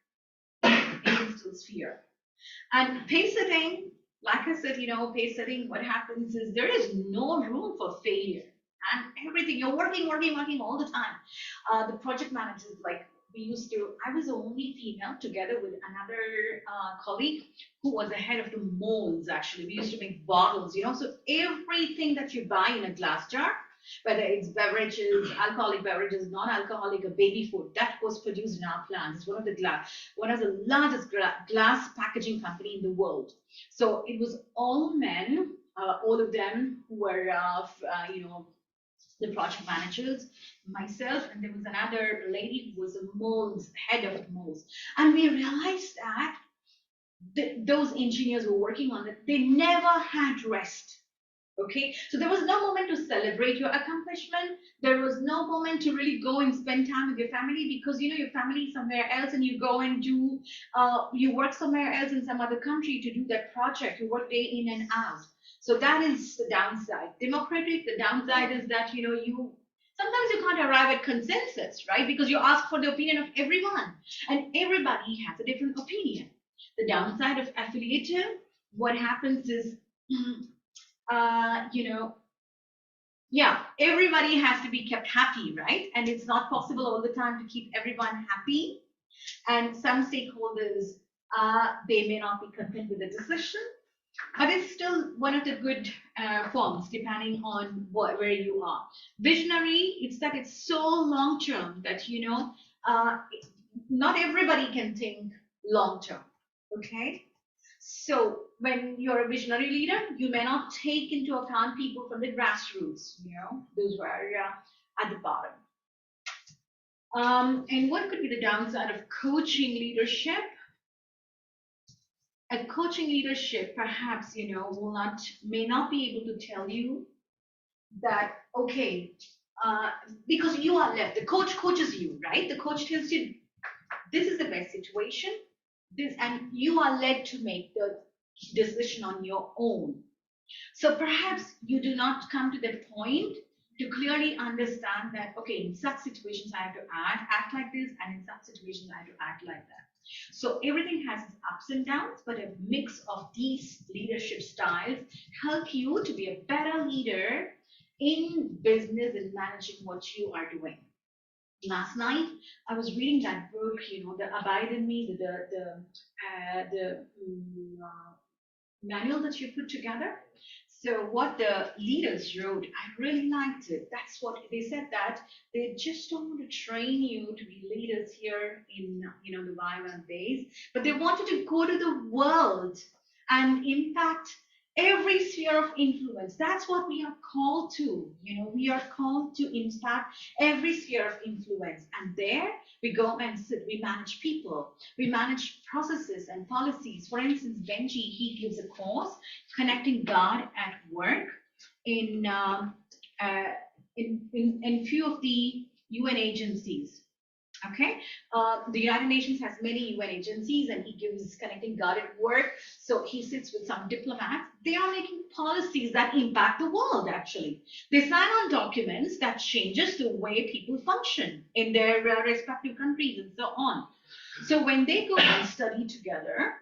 And pace setting, like I said, pace setting, what happens is there is no room for failure. And everything, you're working all the time. The project managers, like I was the only female together with another colleague who was the head of the molds, actually. We used to make bottles, so everything that you buy in a glass jar, whether it's beverages, alcoholic beverages, non-alcoholic, or baby food, that was produced in our plants. It's one of the largest glass packaging company in the world. So it was all men, all of them who were, the project managers, myself, and there was another lady who was head of molds. And we realized that those engineers who were working on it, they never had rest. Okay, so there was no moment to celebrate your accomplishment. There was no moment to really go and spend time with your family, because your family is somewhere else, and you go and you work somewhere else in some other country to do that project. You work day in and out. So that is the downside. Democratic, the downside is that sometimes you can't arrive at consensus, right? Because you ask for the opinion of everyone, and everybody has a different opinion. The downside of affiliative, what happens is, everybody has to be kept happy, right? And it's not possible all the time to keep everyone happy. And some stakeholders, they may not be content with the decision, but it's still one of the good forms, depending on where you are. Visionary, it's so long term that not everybody can think long term. Okay. So when you're a visionary leader, you may not take into account people from the grassroots, those who are at the bottom. And what could be the downside of coaching leadership? A coaching leadership, perhaps, may not be able to tell you that, okay, because you are left. The coach coaches you, right? The coach tells you, this is the best situation, and you are led to make the decision on your own. So perhaps you do not come to that point to clearly understand that, okay, in such situations I have to act like this, and in such situations I have to act like that. So everything has its ups and downs, but a mix of these leadership styles help you to be a better leader in business and managing what you are doing. Last night, I was reading that book, the Abide in Me, the manual that you put together. So what the leaders wrote, I really liked it. That's what they said, that they just don't want to train you to be leaders here in the Violent base, but they wanted to go to the world and impact every sphere of influence. That's what we are called to. We are called to impact every sphere of influence. And there we go and sit. We manage people. We manage processes and policies. For instance, Benji, he gives a course, Connecting God at Work, in few of the UN agencies. Okay, the United Nations has many UN agencies, and he gives Connecting God at Work. So he sits with some diplomats. They are making policies that impact the world. Actually, they sign on documents that changes the way people function in their respective countries and so on. So when they go and study together,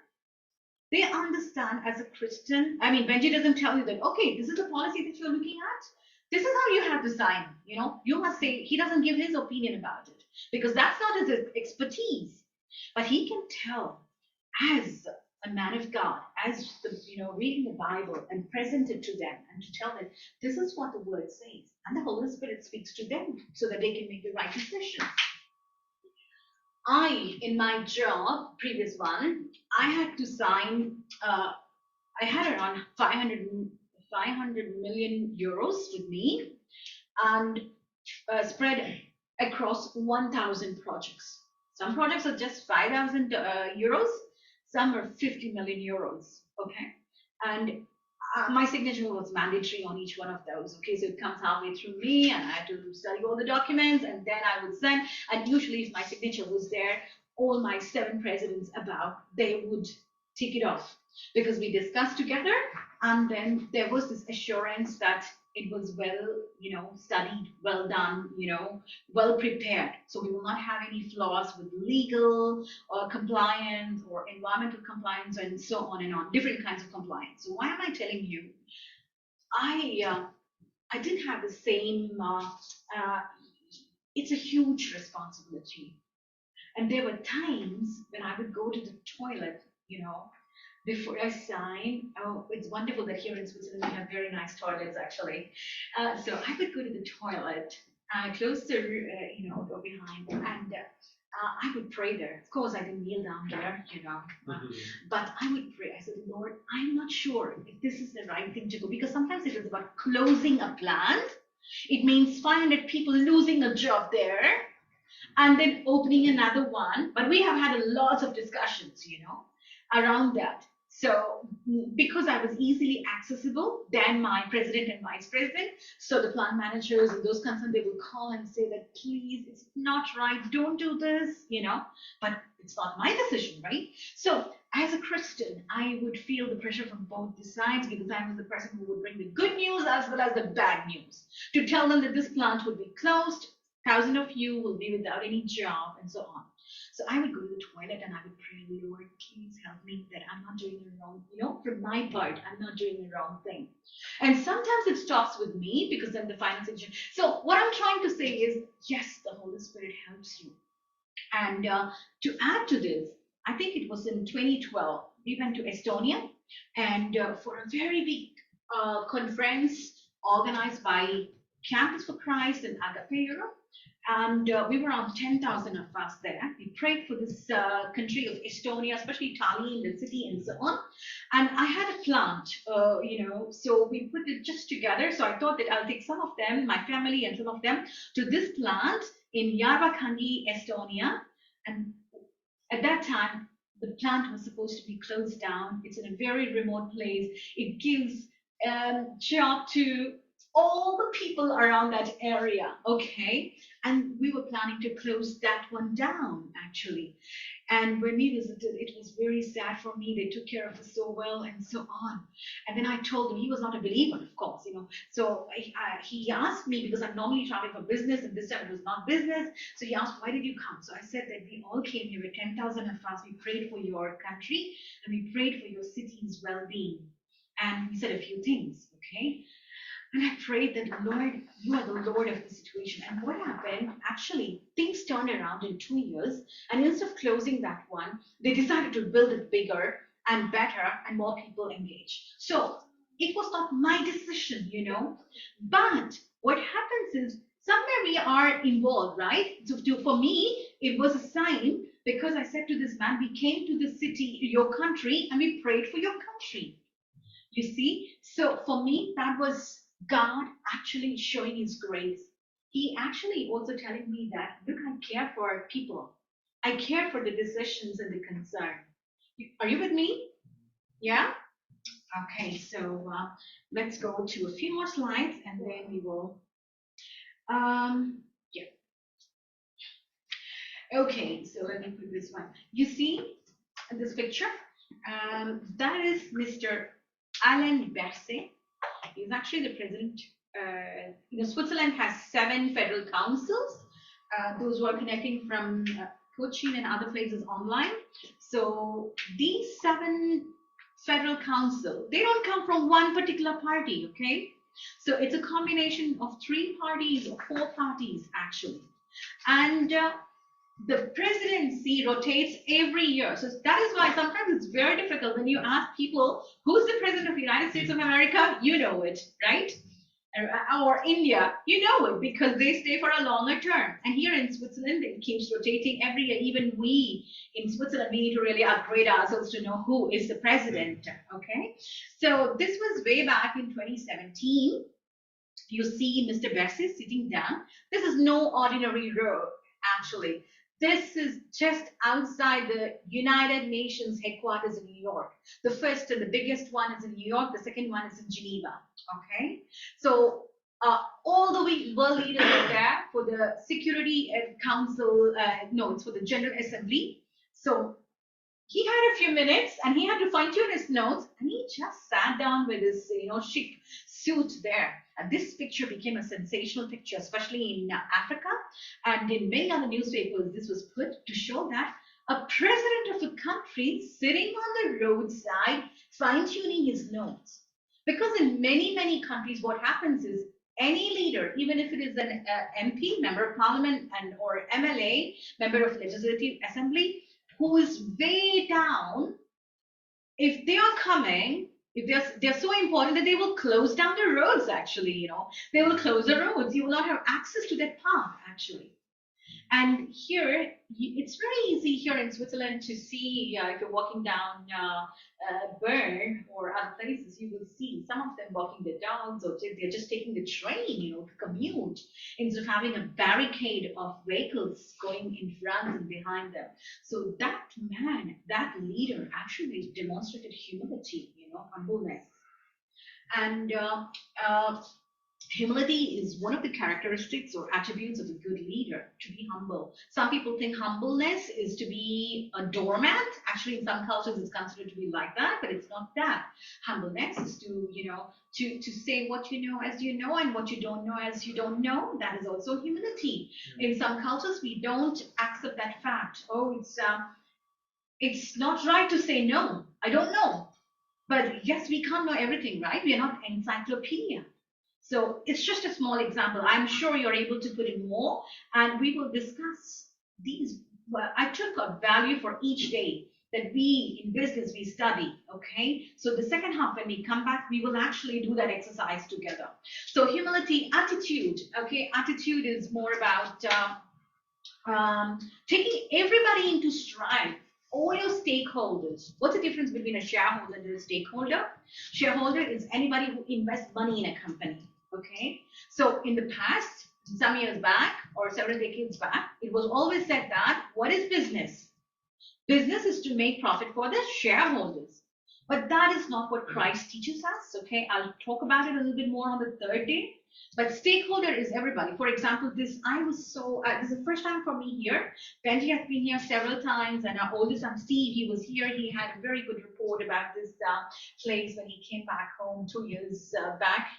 they understand as a Christian. I mean, Benji doesn't tell you that, okay, this is the policy that you're looking at. This is how you have to sign. You must say, he doesn't give his opinion about it because that's not his expertise. But he can tell as a man of God, as reading the Bible and present it to them and to tell them, this is what the word says. And the Holy Spirit speaks to them so that they can make the right decision. In my job, previous one, I had to sign, I had around 500 million euros with me and spread across 1,000 projects. Some projects are just 5,000 euros, some are 50 million euros, okay? And my signature was mandatory on each one of those, okay? So it comes halfway through me, and I had to study all the documents, and then I would send. And usually, if my signature was there, all my 7 presidents above, they would tick it off because we discussed together, and then there was this assurance that it was well, studied, well done, well prepared. So we will not have any flaws with legal or compliance or environmental compliance and so on and on, different kinds of compliance. So why am I telling you? I didn't have the same, it's a huge responsibility. And there were times when I would go to the toilet, before I sign. Oh, it's wonderful that here in Switzerland we have very nice toilets, actually. So I would go to the toilet, close the door behind, and I would pray there. Of course, I didn't kneel down there, but I would pray. I said, Lord, I'm not sure if this is the right thing to go, because sometimes it is about closing a plant. It means 500 people losing a job there, and then opening another one. But we have had lots of discussions, around that. So because I was easily accessible than my president and vice president, so the plant managers and those concerned, they will call and say that, please, it's not right, don't do this, but it's not my decision, right? So as a Christian, I would feel the pressure from both the sides, because I was the person who would bring the good news as well as the bad news, to tell them that this plant would be closed, 1,000 of you will be without any job, and so on. So I would go to the toilet and I would pray, Lord, please help me that I'm not doing the wrong, from my part, I'm not doing the wrong thing. And sometimes it stops with me, because then the final situation. So what I'm trying to say is, yes, the Holy Spirit helps you. And to add to this, I think it was in 2012, we went to Estonia, and for a very big conference organized by Campus for Christ and Agape Europe. And we were around 10,000 of us there. We prayed for this country of Estonia, especially Tallinn, the city, and so on. And I had a plant, so we put it just together. So I thought that I'll take some of them, my family and some of them, to this plant in Järvakangi, Estonia. And at that time, the plant was supposed to be closed down. It's in a very remote place. It gives job to all the people around that area, okay? And we were planning to close that one down, actually. And when we visited, it was very sad for me. They took care of us so well and so on. And then I told him, he was not a believer, of course, So he asked me, because I'm normally traveling for business, and this time it was not business. So he asked, why did you come? So I said that we all came here with 10,000 of us. We prayed for your country, and we prayed for your city's well-being. And we said a few things, okay? And I prayed that, Lord, you are the Lord of the situation. And what happened? Actually, things turned around in 2 years. And instead of closing that one, they decided to build it bigger and better and more people engaged. So It was not my decision, But what happens is somewhere we are involved, right? So for me, it was a sign because I said to this man, we came to the city, your country, and we prayed for your country. You see? So for me, that was God actually showing his grace. He actually also telling me that, look, I care for people. I care for the decisions and the concern. Are you with me? Yeah? Okay, so let's go to a few more slides and then we will. Yeah. Okay, so let me put this one. You see this picture? That is Mr. Alain Berset. He's actually the president. Switzerland has 7 federal councils. Those who are connecting from Cochin and other places online. So these 7 federal council, they don't come from one particular party, okay? So it's a combination of 3 parties or 4 parties actually. And the presidency rotates every year. So that is why sometimes it's very difficult when you ask people, who's the president of the United States of America? You know it, right? Or India, you know it because they stay for a longer term. And here in Switzerland, it keeps rotating every year. Even we in Switzerland, we need to really upgrade ourselves to know who is the president, okay? So this was way back in 2017. You see Mr. Berset sitting down. This is no ordinary road, actually. This is just outside the United Nations headquarters in New York. The first and the biggest one is in New York. The second one is in Geneva. Okay, so all the world leaders are there for the Security Council. No, it's for the General Assembly. So he had a few minutes and he had to fine tune his notes and he just sat down with his chic suit there. And this picture became a sensational picture, especially in Africa and in many other newspapers. This was put to show that a president of a country sitting on the roadside fine tuning his notes. Because in many countries, what happens is any leader, even if it is an MP, member of parliament, and or MLA, member of legislative assembly, who is way down, if they are coming, if they're so important that they will close down the roads, actually, they will close the roads. You will not have access to that path, actually. And here, it's very easy here in Switzerland to see, if you're walking down Bern or other places, you will see some of them walking their dogs or they're just taking the train, to commute instead of having a barricade of vehicles going in front and behind them. So that man, that leader actually demonstrated humility, humbleness. And humility is one of the characteristics or attributes of a good leader, to be humble. Some people think humbleness is to be a doormat. Actually, in some cultures, it's considered to be like that, but it's not that. Humbleness is to, to say what you know as you know and what you don't know as you don't know. That is also humility. In some cultures, we don't accept that fact. Oh, it's not right to say no. I don't know. But yes, we can't know everything, right? We are not encyclopedia. So it's just a small example. I'm sure you're able to put in more and we will discuss these. Well, I took a value for each day that we in business we study, okay? So the second half when we come back, we will actually do that exercise together. So humility, attitude, okay? Attitude is more about taking everybody into stride. All your stakeholders. What's the difference between a shareholder and a stakeholder? Shareholder is anybody who invests money in a company. Okay, so in the past, some years back or several decades back, it was always said that what is business? Business is to make profit for the shareholders. But that is not what Christ teaches us. Okay, I'll talk about it a little bit more on the third day. But stakeholder is everybody. For example, this is the first time for me here. Benji has been here several times, and our oldest son Steve, he was here. He had a very good report about this place when he came back home 2 years back.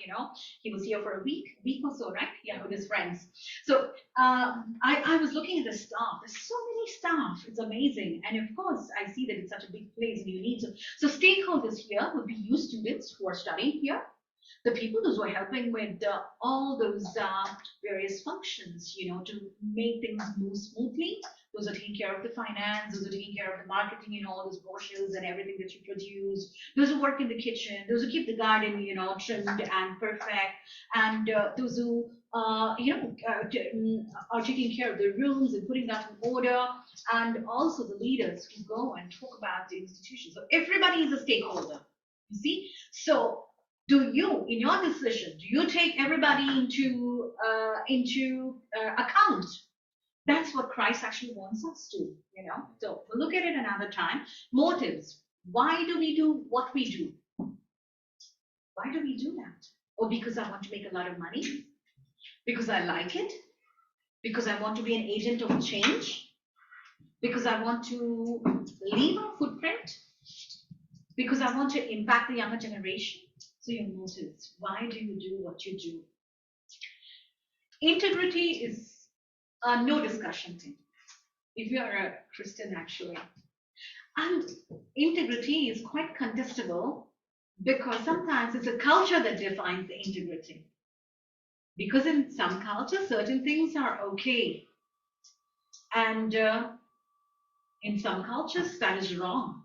He was here for a week or so, right? Yeah, with his friends. So I was looking at the staff. There's so many staff. It's amazing. And of course, I see that it's such a big place, and you need so stakeholders here would be you students who are studying here. The people those who are helping with all those various functions, to make things move smoothly. Those are taking care of the finance, those are taking care of the marketing, all those brochures and everything that you produce. Those who work in the kitchen, those who keep the garden, trimmed and perfect, and those who, are taking care of the rooms and putting that in order, and also the leaders who go and talk about the institution. So everybody is a stakeholder. You see? So do you, in your decision, do you take everybody into account? That's what Christ actually wants us to, So we'll look at it another time. Motives. Why do we do what we do? Why do we do that? Oh, because I want to make a lot of money? Because I like it? Because I want to be an agent of change? Because I want to leave a footprint? Because I want to impact the younger generation? So your motives. Why do you do what you do? Integrity is no discussion thing. If you are a Christian, actually. And integrity is quite contestable because sometimes it's a culture that defines the integrity. Because in some cultures, certain things are okay. And in some cultures, that is wrong.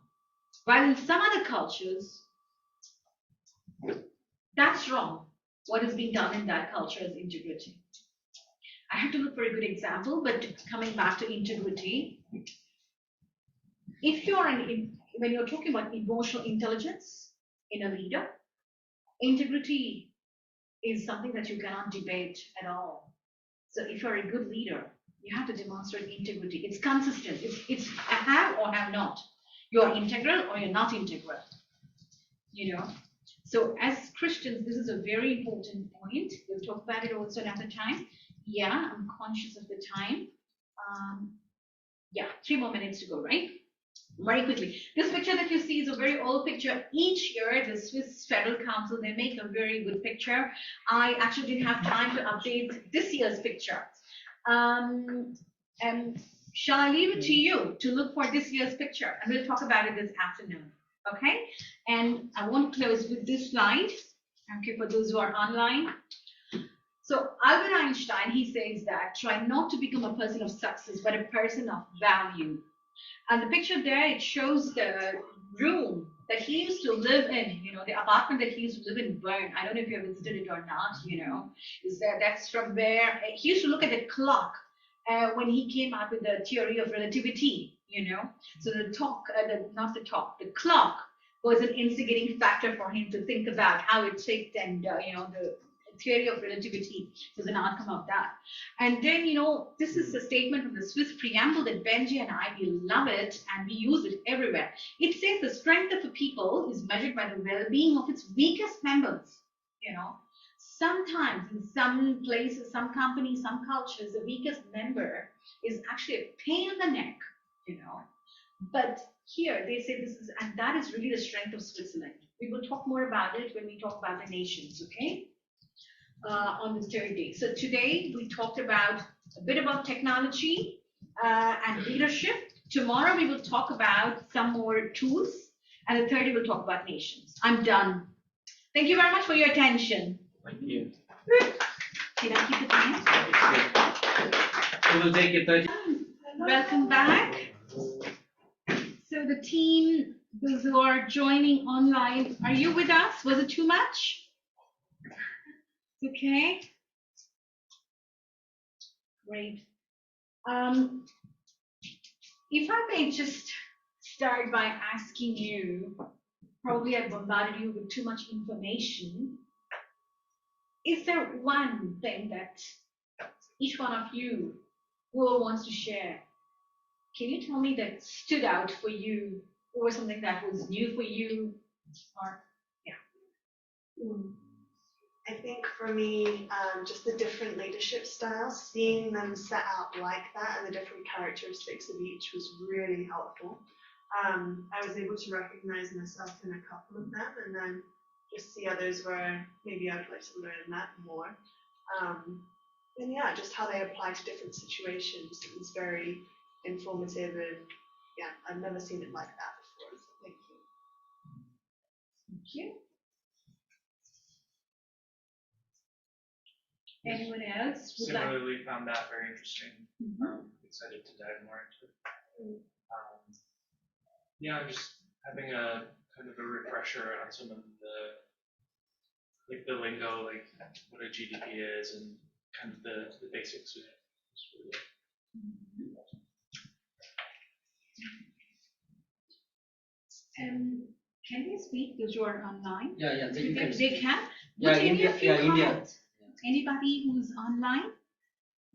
While in some other cultures, that's wrong. What is being done in that culture is integrity. I have to look for a good example, but coming back to integrity, if you're when you're talking about emotional intelligence in a leader, integrity is something that you cannot debate at all. So if you're a good leader, you have to demonstrate integrity. It's consistent. It's a have or have not. You're integral or you're not integral. So as Christians, this is a very important point. We'll talk about it also another time. Yeah, I'm conscious of the time. 3 more minutes to go, right? Very quickly. This picture that you see is a very old picture. Each year, the Swiss Federal Council, they make a very good picture. I actually didn't have time to update this year's picture. And shall I leave it to you to look for this year's picture? And we'll talk about it this afternoon. Okay? And I want to close with this slide. Okay, for those who are online. So Albert Einstein, he says that try not to become a person of success, but a person of value. And the picture there, it shows the room that he used to live in, the apartment that he used to live in Bern. I don't know if you have visited it or not, that's from where he used to look at the clock when he came out with the theory of relativity, So the clock was an instigating factor for him to think about how it ticked and, the theory of relativity was an outcome of that. And then, this is a statement from the Swiss preamble that Benji and I, we love it and we use it everywhere. It says the strength of a people is measured by the well-being of its weakest members. Sometimes in some places, some companies, some cultures, the weakest member is actually a pain in the neck, But here they say this is, and that is really the strength of Switzerland. We will talk more about it when we talk about the nations, okay? On the third day. So today we talked about a bit about technology and leadership. Tomorrow we will talk about some more tools, and the third day we'll talk about nations. I'm done. Thank you very much for your attention. Thank you. Did I keep the time? We will take it 30. Welcome back. So the team, those who are joining online, are you with us? Was it too much? Okay. Great. If I may just start by asking you, probably I bombarded you with too much information. Is there one thing that each one of you who wants to share? Can you tell me that stood out for you, or something that was new for you? Or I think for me, just the different leadership styles, seeing them set out like that and the different characteristics of each was really helpful. I was able to recognize myself in a couple of them and then just see others where maybe I would like to learn that more. And yeah, just how they apply to different situations is very informative, and yeah, I've never seen it like that before, so thank you. Thank you. Anyone else would like? Similarly, found that very interesting. excited to dive more into it. Yeah, just having a kind of a refresher on some of the lingo, like what a GDP is and kind of the basics of it. Can they speak those who are online? Yeah, They can. Yeah, Would any India, of you yeah, India. comment? Anybody who's online?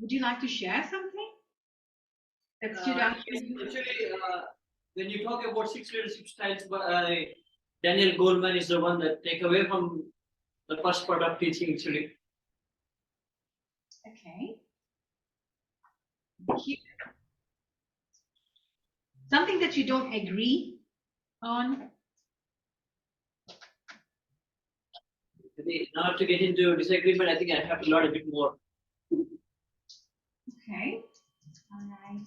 Would you like to share something that stood out to you? Actually, when you talk about 6 leadership styles, Daniel Goleman is the one that take away from the first part of teaching actually. Okay. Something that you don't agree on? Not to get into disagreement, I think I have to learn a bit more. Okay. All right.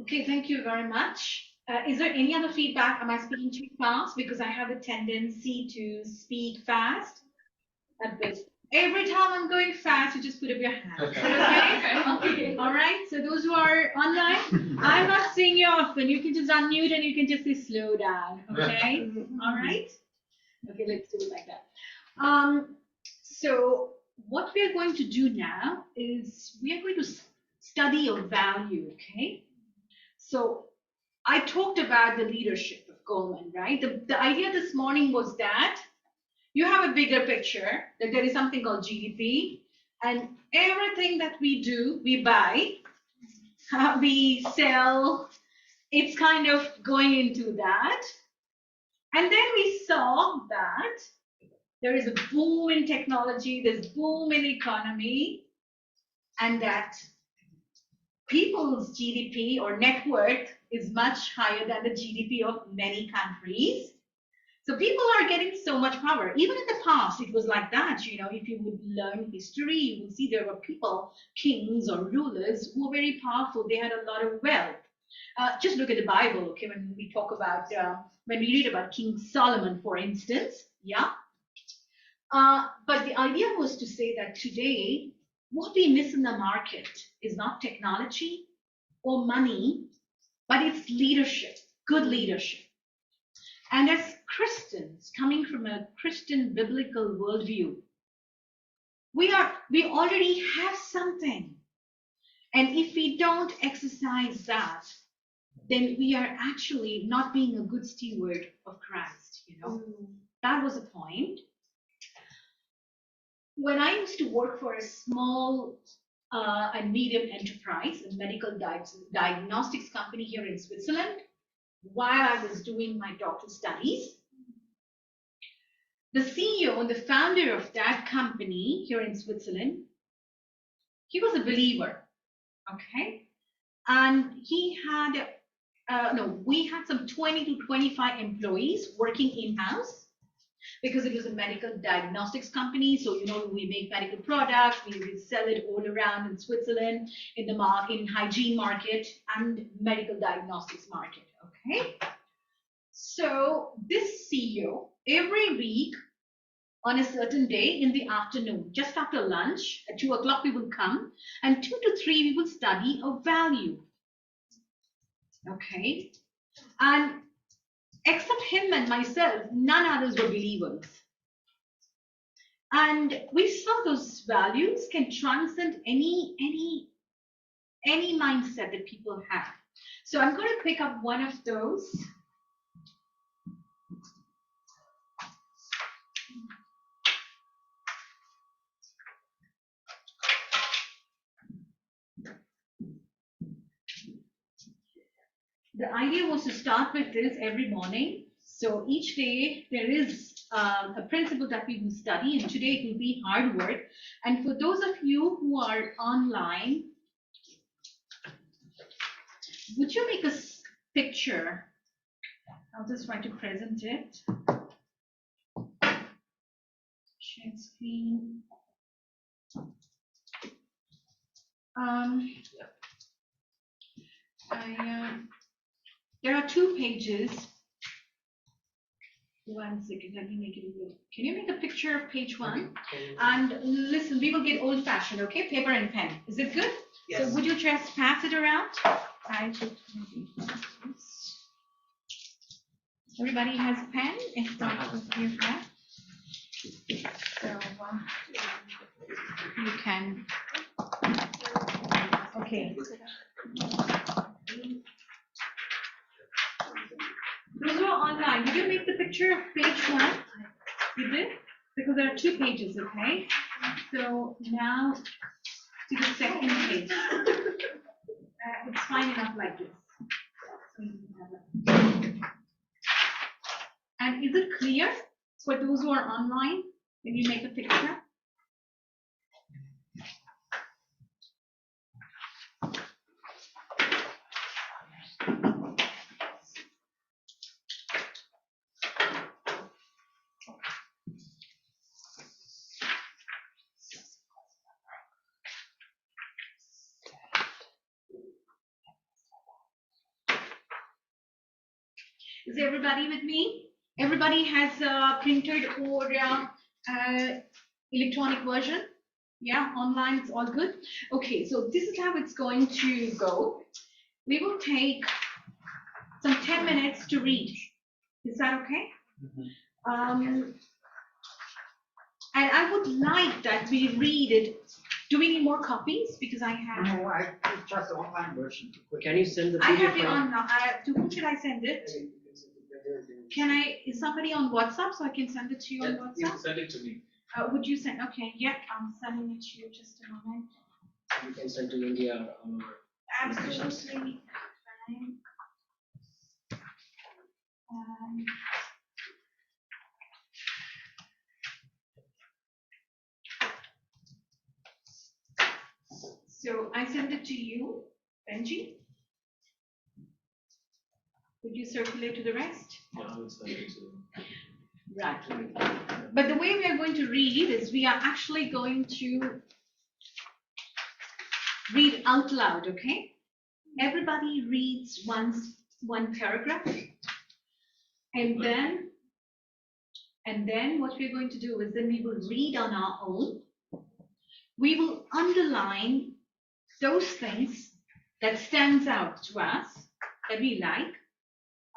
Okay, thank you very much. Is there any other feedback? Am I speaking too fast? Because I have a tendency to speak fast. Every time I'm going fast, you just put up your hand. Okay? All right. So those who are online, I'm not seeing you often. You can just unmute and you can just say slow down. Okay? All right. Okay, let's do it like that. So what we are going to do now is we are going to study your value. Okay. So I talked about the leadership of Goleman, right? The idea this morning was that you have a bigger picture, that there is something called GDP, and everything that we do, we buy, we sell, it's kind of going into that. And then we saw that there is a boom in technology, there's boom in economy, and that people's GDP or net worth is much higher than the GDP of many countries. So people are getting so much power. Even in the past, it was like that. You know, if you would learn history, you would see there were people, kings or rulers, who were very powerful. They had a lot of wealth. Just look at the Bible, okay? When we talk about, when we read about King Solomon, for instance, yeah. But the idea was to say that today, what we miss in the market is not technology or money, but it's leadership, good leadership. And as Christians, coming from a Christian biblical worldview, we already have something. And if we don't exercise that, then we are actually not being a good steward of Christ, you know. That was the point. When I used to work for a small and medium enterprise, a medical diagnostics company here in Switzerland, while I was doing my doctoral studies, the CEO and the founder of that company here in Switzerland, he was a believer, okay? And he had, we had some 20 to 25 employees working in-house because it was a medical diagnostics company. So, you know, we make medical products, we sell it all around in Switzerland, in the in hygiene market and medical diagnostics market, okay? So this CEO, every week on a certain day in the afternoon, just after lunch, at 2 o'clock, we will come, and 2 to 3, we will study a value. Okay? And except him and myself, none others were believers. And we saw those values can transcend any mindset that people have. So I'm going to pick up one of those. The idea was to start with this every morning. So each day there is a principle that we will study, and today it will be hard work. And for those of you who are online, would you make a picture? I'll just try to present it. Share screen. There are 2 pages. 1 second, let me make it a little. Can you make a picture of page 1? And listen, we will get old fashioned, okay? Paper and pen. Is it good? Yes. So would you just pass it around? Everybody has a pen? If not, you have. So you can. Okay. Those are online. Did you make the picture of page 1? You did? Because there are 2 pages, okay? So now to the second page. It's fine enough like this. And is it clear for those who are online when you make a picture? Is everybody with me? Everybody has a printed or electronic version? Yeah, online, it's all good. Okay, so this is how it's going to go. We will take some 10 minutes to read. Is that okay? And I would like that we read it. Do we need more copies? Because I have. No, it's just the online version. Can you send the I PDF have it file? on. To whom should I send it? Can I? Is somebody on WhatsApp so I can send it to you on You WhatsApp? send it to me. Would you send? Okay, yeah, I'm sending it to you. Just a moment. You can send to India or. Absolutely fine. So I send it to you, Benji. Would you circulate to the rest? Yeah, I will send it to you. Right. But the way we are going to read is we are actually going to read out loud, okay? Everybody reads one paragraph. And then what we're going to do is then we will read on our own. We will underline those things that stands out to us that we like,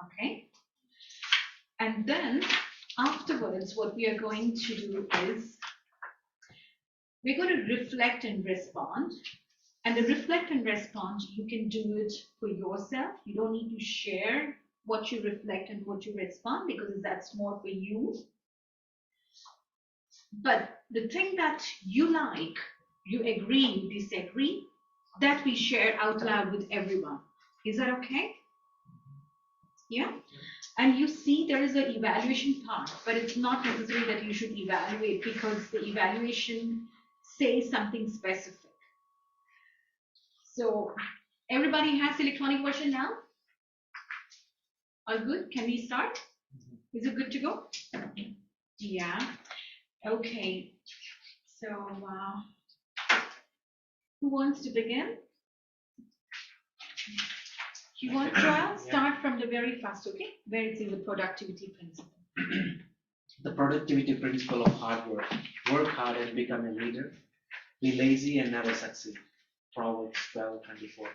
okay? And then afterwards, what we are going to do is we're going to reflect and respond. And the reflect and respond, you can do it for yourself. You don't need to share what you reflect and what you respond because that's more for you. But the thing that you like, you agree, you disagree, that we share out loud with everyone. Is that okay? Yeah? And you see there is an evaluation part, but it's not necessary that you should evaluate because the evaluation says something specific. So everybody has electronic version now? All good? Can we start? Is it good to go? Yeah. Okay. So who wants to begin? You want to start from the very first, okay? Where it's in the productivity principle. The productivity principle of hard work. Work hard and become a leader. Be lazy and never succeed. Proverbs 12:24.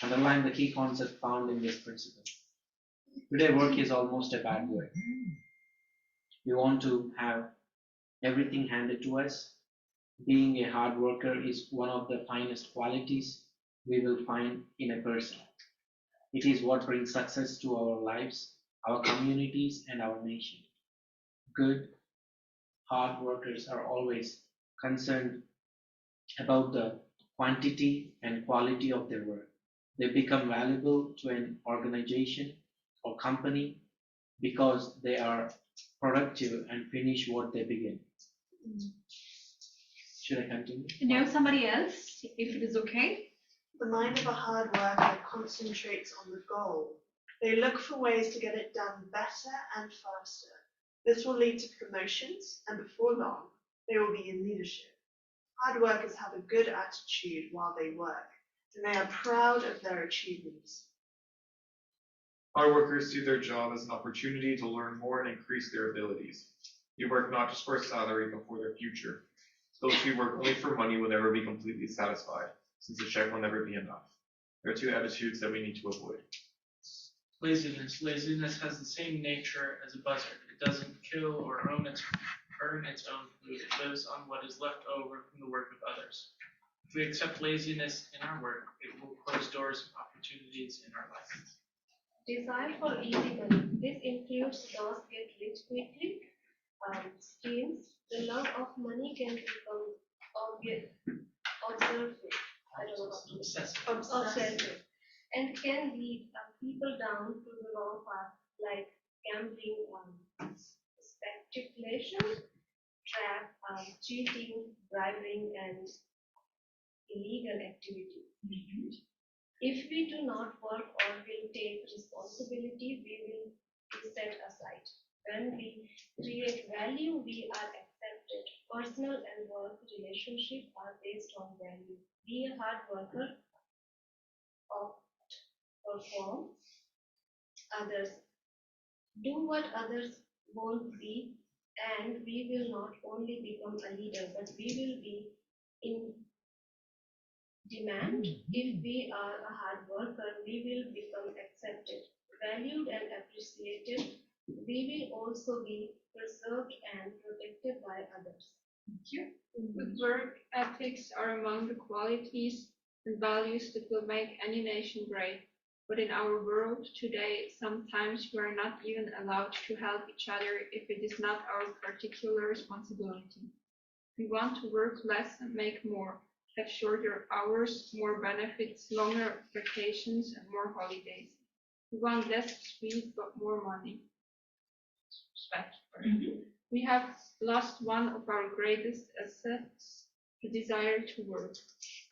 Underline the key concept found in this principle. Today, work is almost a bad word. We want to have everything handed to us. Being a hard worker is one of the finest qualities we will find in a person. It is what brings success to our lives, our communities, and our nation. Good, hard workers are always concerned about the quantity and quality of their work. They become valuable to an organization or company because they are productive and finish what they begin. Should I continue? No, somebody else, if it is okay. The mind of a hard worker concentrates on the goal. They look for ways to get it done better and faster. This will lead to promotions, and before long, they will be in leadership. Hard workers have a good attitude while they work, and they are proud of their achievements. Our workers see their job as an opportunity to learn more and increase their abilities. We work not just for a salary, but for their future. Those who work only for money will never be completely satisfied, since the check will never be enough. There are two attitudes that we need to avoid. Laziness. Laziness has the same nature as a buzzard. It doesn't kill or earn its own food. It lives on what is left over from the work of others. If we accept laziness in our work, it will close doors of opportunities in our life. Desire for easy money. This includes those get rich quickly schemes. The love of money can become obsessive. I don't know what to say. Obsessive. And can lead people down to the wrong path, like gambling, speculation, trap, cheating, bribery, and illegal activity. If we do not work or will take responsibility, we will be set aside. When we create value, we are accepted. Personal and work relationships are based on value. Be a hard worker, perform others, do what others won't be, and we will not only become a leader, but we will be in demand. If we are a hard worker, we will become accepted, valued, and appreciated. We will also be preserved and protected by others. Thank you. Good work ethics are among the qualities and values that will make any nation great. But in our world today, sometimes we are not even allowed to help each other if it is not our particular responsibility. We want to work less and make more, have shorter hours, more benefits, longer vacations, and more holidays. We want less sweet but more money. We have lost one of our greatest assets, the desire to work.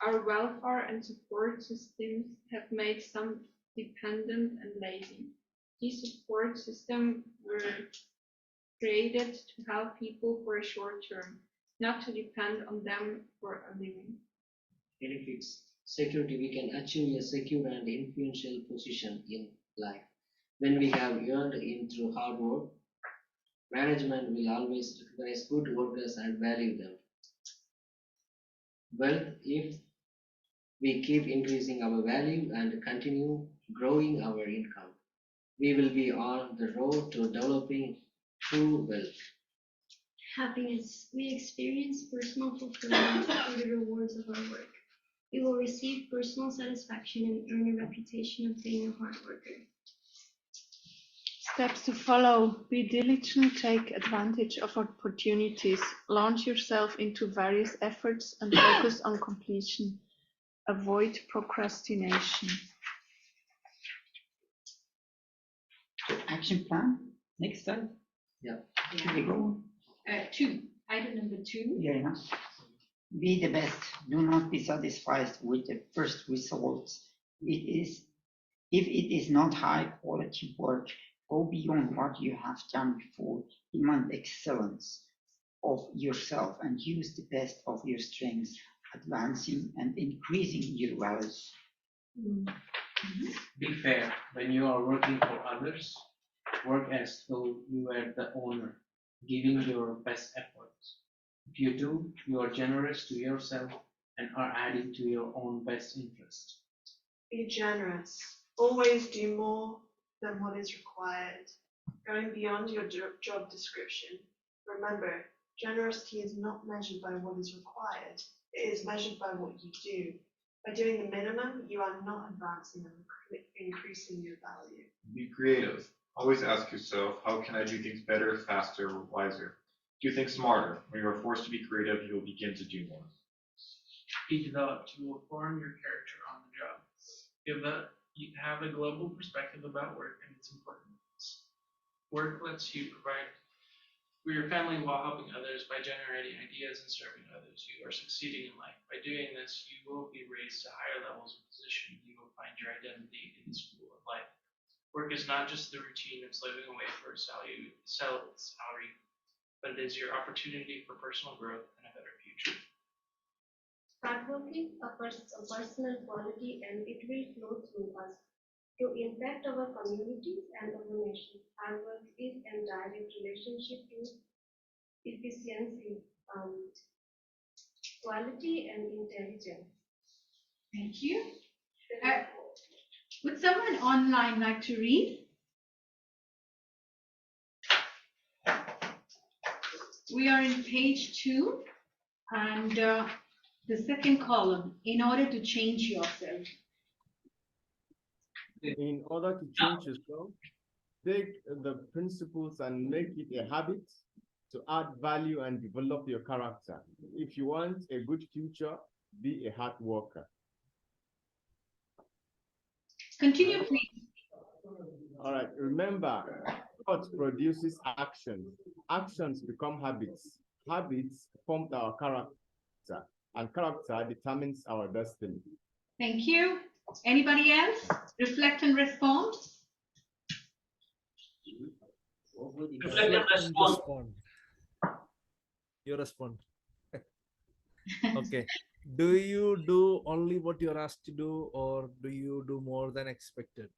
Our welfare and support systems have made some dependent and lazy. These support systems were created to help people for a short term, not to depend on them for a living. Benefits. Security. We can achieve a secure and influential position in life. When we have earned it through hard work, management will always recognize good workers and value them. Wealth. If we keep increasing our value and continue growing our income, we will be on the road to developing true wealth. Happiness. We experience personal fulfillment through the rewards of our work. We will receive personal satisfaction and earn a reputation of being a hard worker. Steps to follow. Be diligent, take advantage of opportunities, launch yourself into various efforts and focus on completion. Avoid procrastination. Action plan. Next slide. Yeah. Here we go. 2. Item number 2. Yeah. Be the best. Do not be satisfied with the first results. If it is not high quality work, go beyond what you have done before. Demand excellence of yourself and use the best of your strengths, advancing and increasing your values. Be fair. When you are working for others, work as though you were the owner, giving your best efforts. If you do, you are generous to yourself and are adding to your own best interest. Be generous. Always do more than what is required, going beyond your job description. Remember, generosity is not measured by what is required, it is measured by what you do. By doing the minimum, you are not advancing and increasing your value. Be creative. Always ask yourself, how can I do things better, faster, wiser? Do things smarter. When you are forced to be creative, you will begin to do more. Be developed. You will form your character on the job. You have a global perspective about work and its importance. Work lets you provide for your family while helping others by generating ideas and serving others. You are succeeding in life. By doing this, you will be raised to higher levels of position. You will find your identity in the school of life. Work is not just the routine of slaving away for a salary, but it is your opportunity for personal growth and a better future. Start working a personal quality and it will flow through us. to impact our communities and our nation. Hard work is in direct relationship to efficiency, quality, and intelligence. Thank you. Would someone online like to read? We are in page 2 and the second column, in order to change yourself. In order to change yourself, take the principles and make it a habit to add value and develop your character. If you want a good future, be a hard worker. Continue, please. All right, remember, thought produces action. Actions become habits. Habits form our character, and character determines our destiny. Thank you. Anybody else? Reflect and respond. Reflect and respond. You respond. Okay. Do you do only what you're asked to do, or do you do more than expected?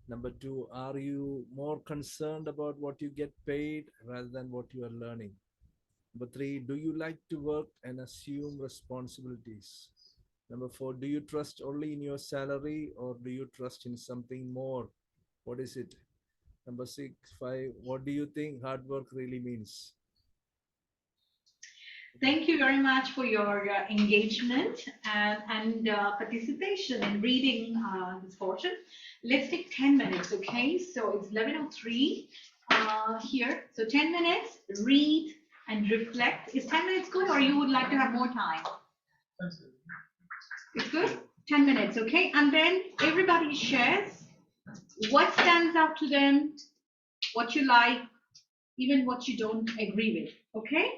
Number 2, are you more concerned about what you get paid rather than what you are learning? Number 3, do you like to work and assume responsibilities? Number 4, do you trust only in your salary, or do you trust in something more? What is it? Number 5, what do you think hard work really means? Thank you very much for your engagement and participation in reading this portion. Let's take 10 minutes, okay? So it's 11:03 here. So 10 minutes, read and reflect. Is 10 minutes good, or you would like to have more time? It's good? 10 minutes, okay? And then everybody shares what stands out to them, what you like, even what you don't agree with, okay?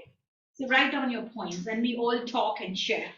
So write down your points and we all talk and share.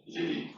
We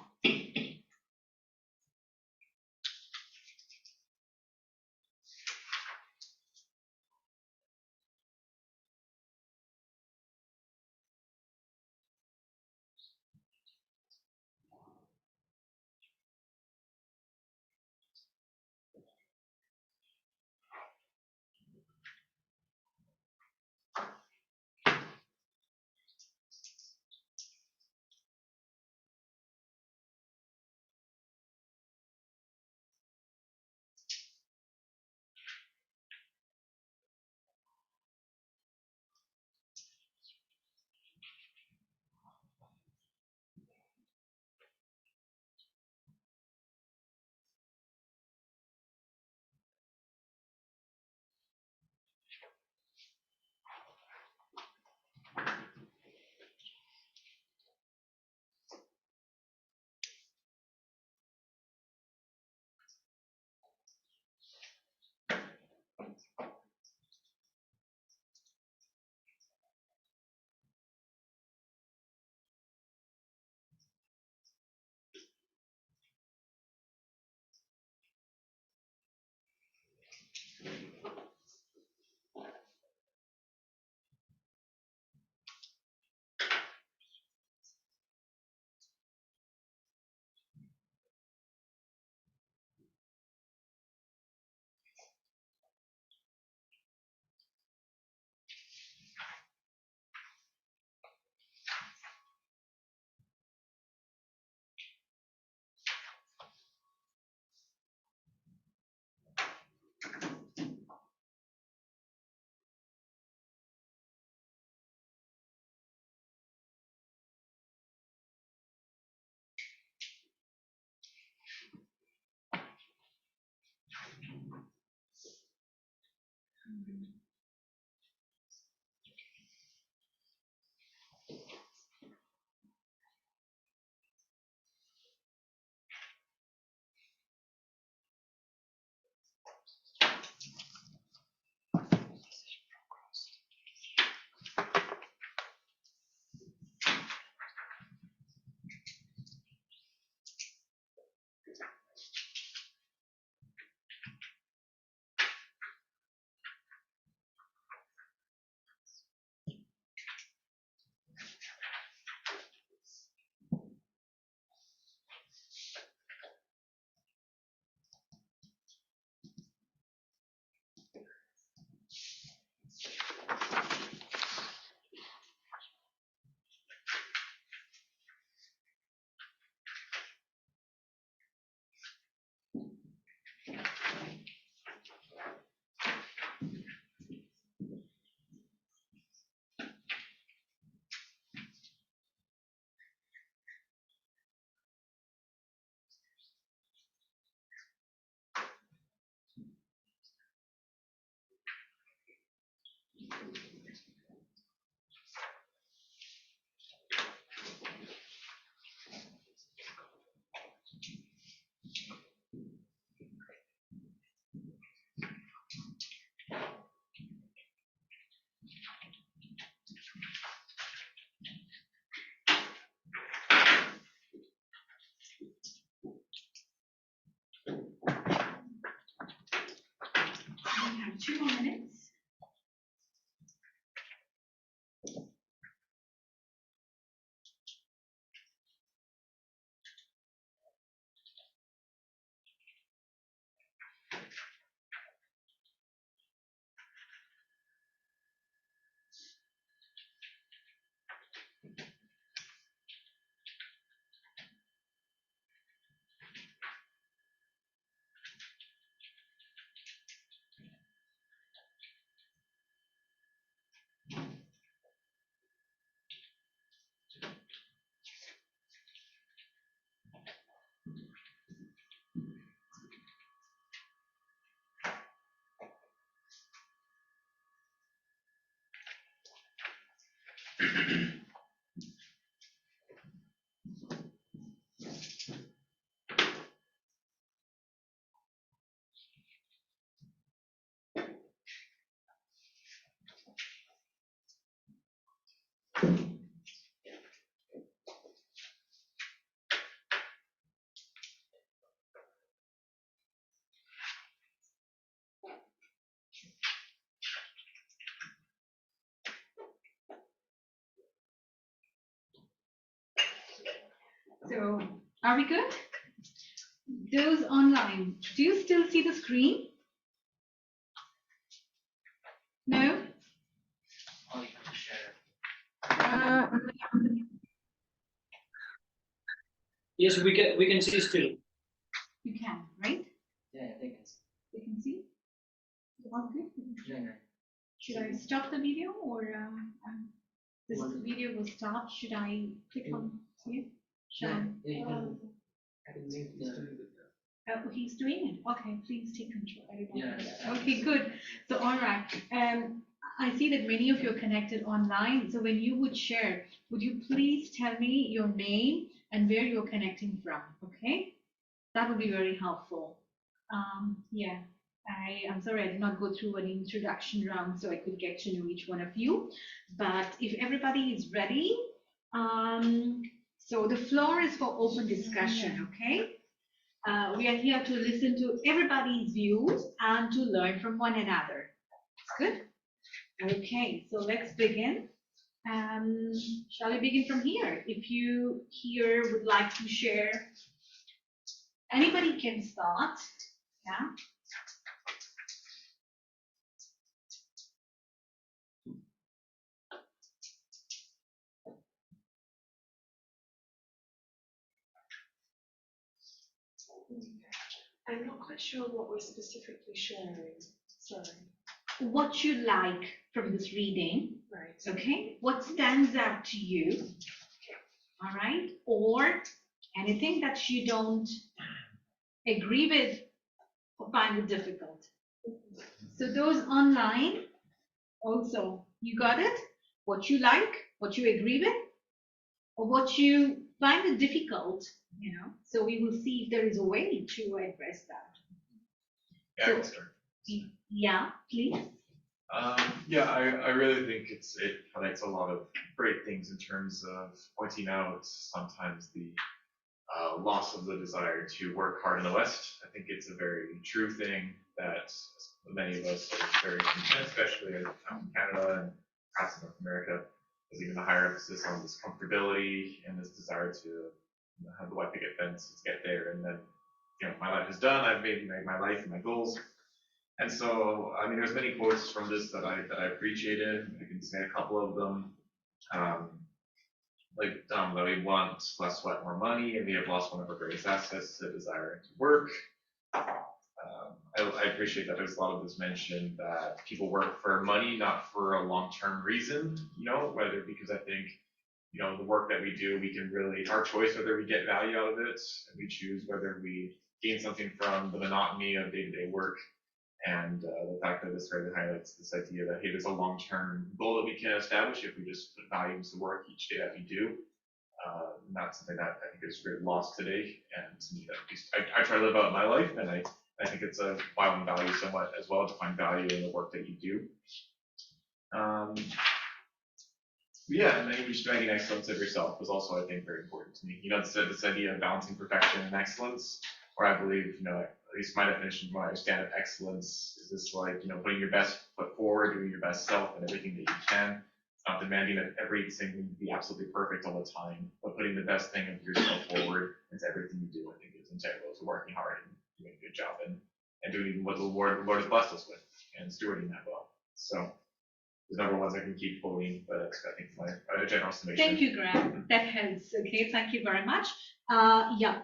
have 2 more minutes. So, are we good? Those online, do you still see the screen? No? Oh, you have to share. Yes, we can see still. You can, right? Yeah, they can see. You can see? All good? Yeah. Should I stop the video or this video will stop? Should I click on here? Shall I? I can make this doing it. Oh, he's doing it. Okay, please take control. I don't know Yeah. that. Okay, good. So, all right. I see that many of you are connected online. So, when you would share, would you please tell me your name and where you're connecting from? Okay, that would be very helpful. Yeah. I'm sorry I did not go through an introduction round so I could get to know each one of you. But if everybody is ready, so the floor is for open discussion, okay? We are here to listen to everybody's views and to learn from one another. Good? Okay, so let's begin. Shall we begin from here? If you here would like to share, anybody can start. Yeah. I'm not quite sure what we're specifically sharing. Sorry. What you like from this reading, Right. okay? What stands out to you, all right? Or anything that you don't agree with or find it difficult. So those online, also, you got it? What you like, what you agree with, or what you find it difficult, you know? So we will see if there is a way to address that. Yeah, I can start. Yeah, please. Yeah, I really think it highlights a lot of great things in terms of pointing out sometimes the loss of the desire to work hard in the West. I think it's a very true thing that many of us are very content, especially in Canada and perhaps in North America. There's even a higher emphasis on this comfortability and this desire to have the white picket fence, to get there, and then my life is done. I've made my life and my goals. And so, I mean, there's many quotes from this that I appreciated. I can say a couple of them. That we want less sweat, more money, and we have lost one of our greatest assets, the desire to work. I appreciate that there's a lot of this mention that people work for money, not for a long-term reason, whether because I think, the work that we do, we can really, it's our choice whether we get value out of it, and we choose whether we gain something from the monotony of day-to-day work. And the fact that this really highlights this idea that, hey, there's a long-term goal that we can establish if we just put value into the work each day that we do. Not something that I think is really lost today, and something that at least I try to live out my life, and I think it's a why I value somewhat as well, to find value in the work that you do. Yeah, and then just driving excellence of yourself was also, I think, very important to me. This idea of balancing perfection and excellence, where I believe, at least my definition, what I understand of excellence is this putting your best foot forward, doing your best self and everything that you can. It's not demanding that everything be absolutely perfect all the time, but putting the best thing of yourself forward into everything you do, I think is integral to working hard and doing a good job and doing what the Lord has blessed us with and stewarding that well. So there's number ones I can keep pulling, but that's, I think, my general summation. Thank you, Graham. That helps. Okay, thank you very much. Yeah,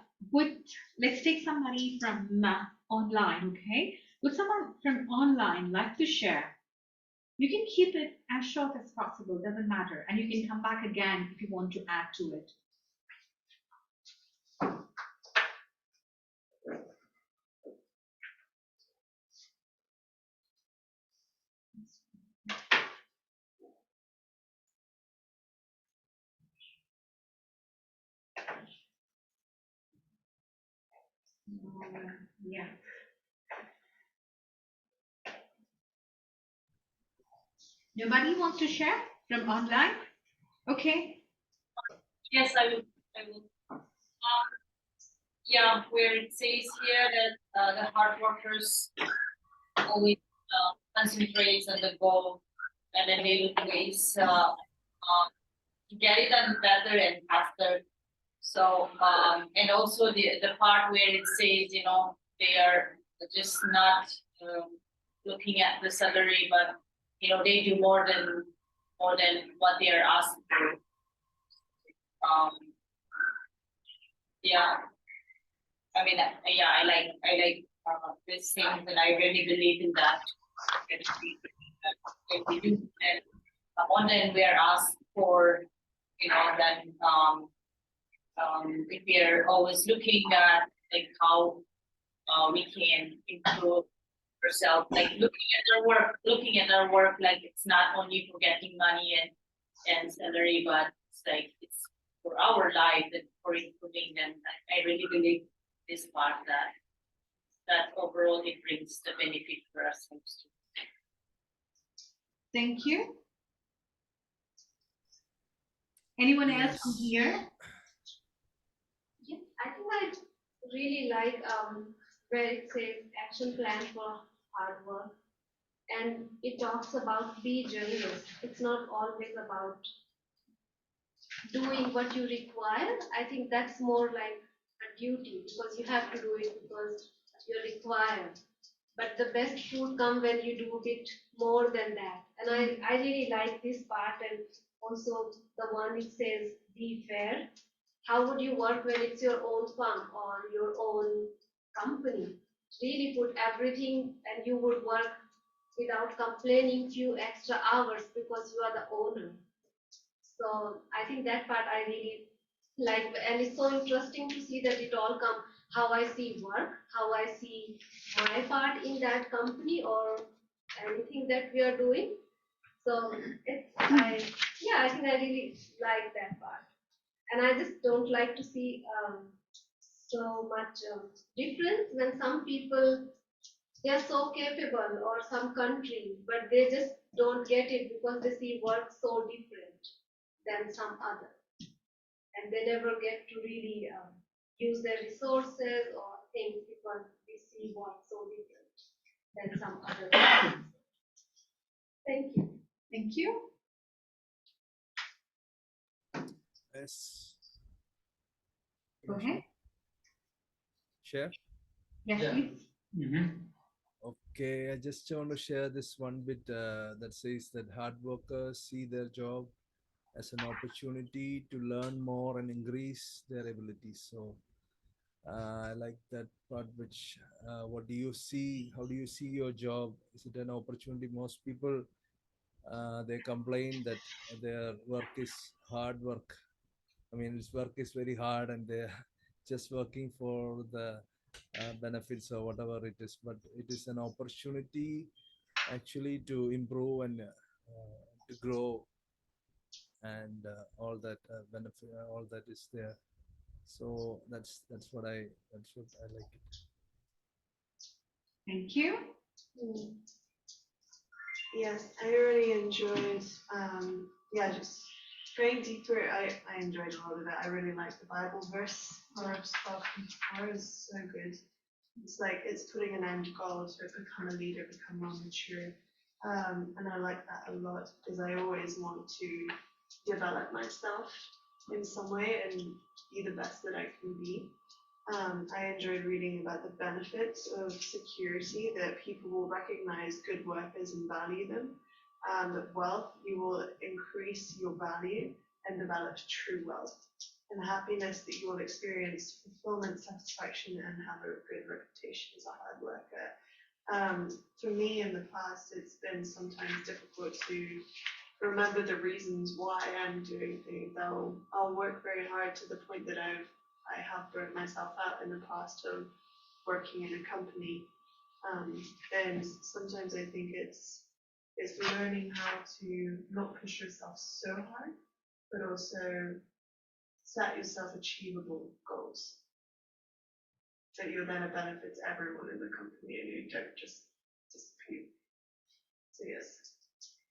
let's take somebody from online, okay? Would someone from online like to share? You can keep it as short as possible, doesn't matter. And you can come back again if you want to add to it. Yeah. Nobody wants to share from online? Okay. Yes, I will. Yeah, where it says here that the hard workers always concentrate on the goal and then they look ways to get it done better and faster. So, and also the part where it says, they are just not looking at the salary, but they do more than what they are asked for. Yeah, I mean, yeah, I like these things, and I really believe in that. If we do more than we are asked for, then if we are always looking at like how we can improve ourselves, like looking at our work like it's not only for getting money and salary, but it's like it's for our life and for improving them. I really believe this part that overall it brings the benefit for us. Thank you. Anyone else from here? Yeah, I think I really like where it says action plan for hard work, and it talks about be generous. It's not always about doing what you require. I think that's more like a duty because you have to do it because you're required. But the best fruit come when you do a bit more than that. And I really like this part, and also the one it says be fair. How would you work when it's your own farm or your own company? Really put everything and you would work without complaining few extra hours because you are the owner. So I think that part I really like, and it's so interesting to see that it all come how I see work, how I see my part in that company or anything that we are doing. So I think I really like that part, and I just don't like to see so much difference when some people they are so capable or some country, but they just don't get it because they see work so different than some other, and they never get to really use their resources or things because we see work so different than some other countries. Thank you. Thank you. Yes. Go ahead. Share? Yes, please. Okay, I just want to share this one bit that says that hard workers see their job as an opportunity to learn more and increase their abilities. So I like that part. Which what do you see? How do you see your job? Is it an opportunity? Most people they complain that their work is hard work. I mean, this work is very hard, and they're just working for the benefits or whatever it is. But it is an opportunity actually to improve and to grow, and all that benefit, all that is there. So that's what I like it. Thank you. Yes, I really enjoyed, just going deeper. I enjoyed a lot of it. I really liked the Bible verse, Proverbs 12:24 is so good. It's like it's putting an end goal to become a leader, become more mature. And I like that a lot because I always want to develop myself in some way and be the best that I can be. I enjoyed reading about the benefits of security, that people will recognize good workers and value them. That wealth, you will increase your value and develop true wealth. And happiness, that you will experience fulfillment, satisfaction, and have a good reputation as a hard worker. For me in the past, it's been sometimes difficult to remember the reasons why I'm doing things. I'll work very hard to the point that I have burnt myself out in the past of working in a company. And sometimes I think it's learning how to not push yourself so hard, but also set yourself achievable goals that you're then a benefit to everyone in the company and you don't just disappear. So yes.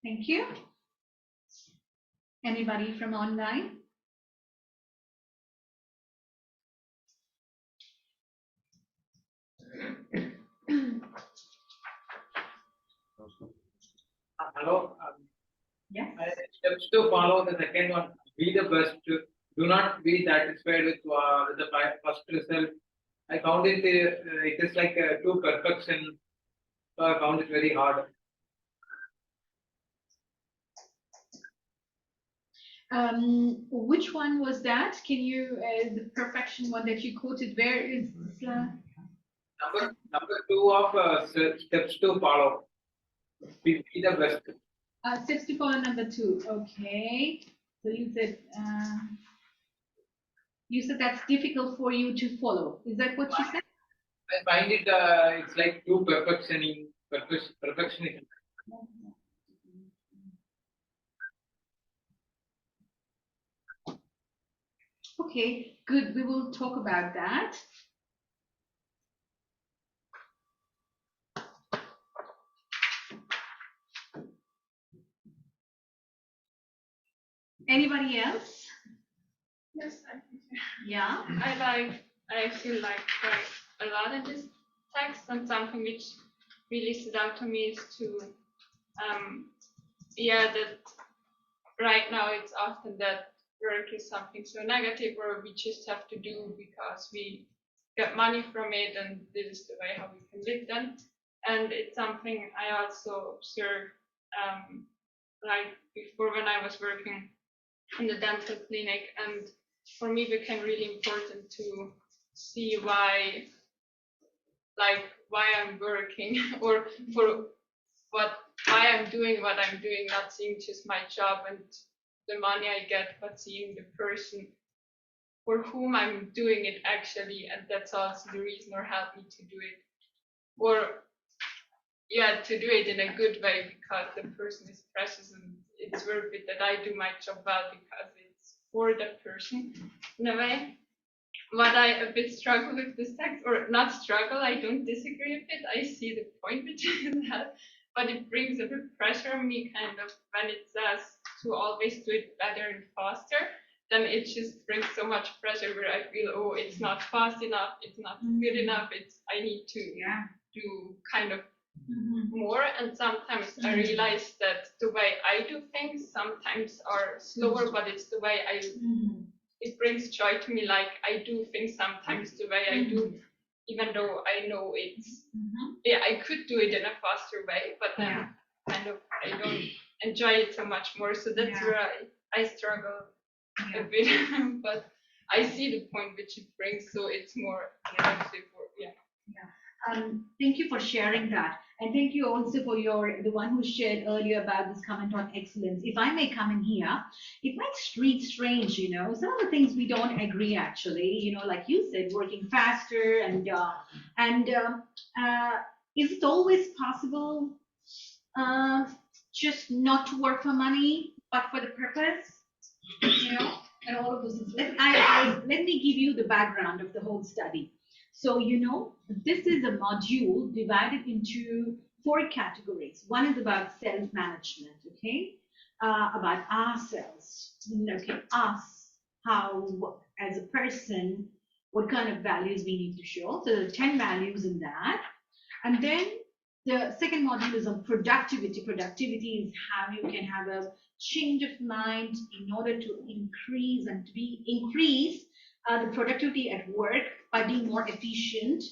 Thank you. Anybody from online? Hello. Yes. Steps to follow the second one. Be the best do not be satisfied with the first result. I found it is like too perfection, so I found it very hard. Which one was that? Can you, the perfection one that you quoted, where is Number two of steps to follow. Be the best. steps to follow number 2? Okay. So you said that's difficult for you to follow. Is that what you said? I find it it's like too perfectionism. Okay, good. We will talk about that. Anybody else? Yes, Yeah. I feel like quite a lot in this text, and something which really stood out to me is that right now it's often that work is something so negative, or we just have to do because we get money from it, and this is the way how we can live then. And it's something I also observed, like before when I was working in the dental clinic, and for me it became really important to see why I'm working or for why I'm doing what I'm doing, not seeing just my job and the money I get, but seeing the person for whom I'm doing it actually, and that's also the reason or help me to do it, or to do it in a good way, because the person is precious and it's worth it that I do my job well because it's for that person in a way. What I a bit struggle with this text, or not struggle, I don't disagree with it. I see the point which is that, but it brings a bit pressure on me kind of when it says to always do it better and faster. Then it just brings so much pressure where I feel, oh, it's not fast enough, it's not good enough, I need to do kind of more. And sometimes I realize that the way I do things sometimes are slower, but it's the way it brings joy to me. Like I do things sometimes the way I do, even though I know it's, I could do it in a faster way, but then kind of I don't enjoy it so much more. So that's where I struggle a bit, but I see the point which it brings, so it's more effective. Thank you for sharing that. And thank you also for the one who shared earlier about this comment on excellence. If I may come in here, it might read strange, some of the things we don't agree actually, like you said, working faster and is it always possible just not to work for money, but for the purpose, and all of those things. Let me give you the background of the whole study. So, this is a module divided into 4 categories. One is about self-management, okay? About ourselves, okay, us, how, as a person, what kind of values we need to show. So there are 10 values in that. And then the second module is on productivity. Productivity is how you can have a change of mind in order to increase the productivity at work by being more efficient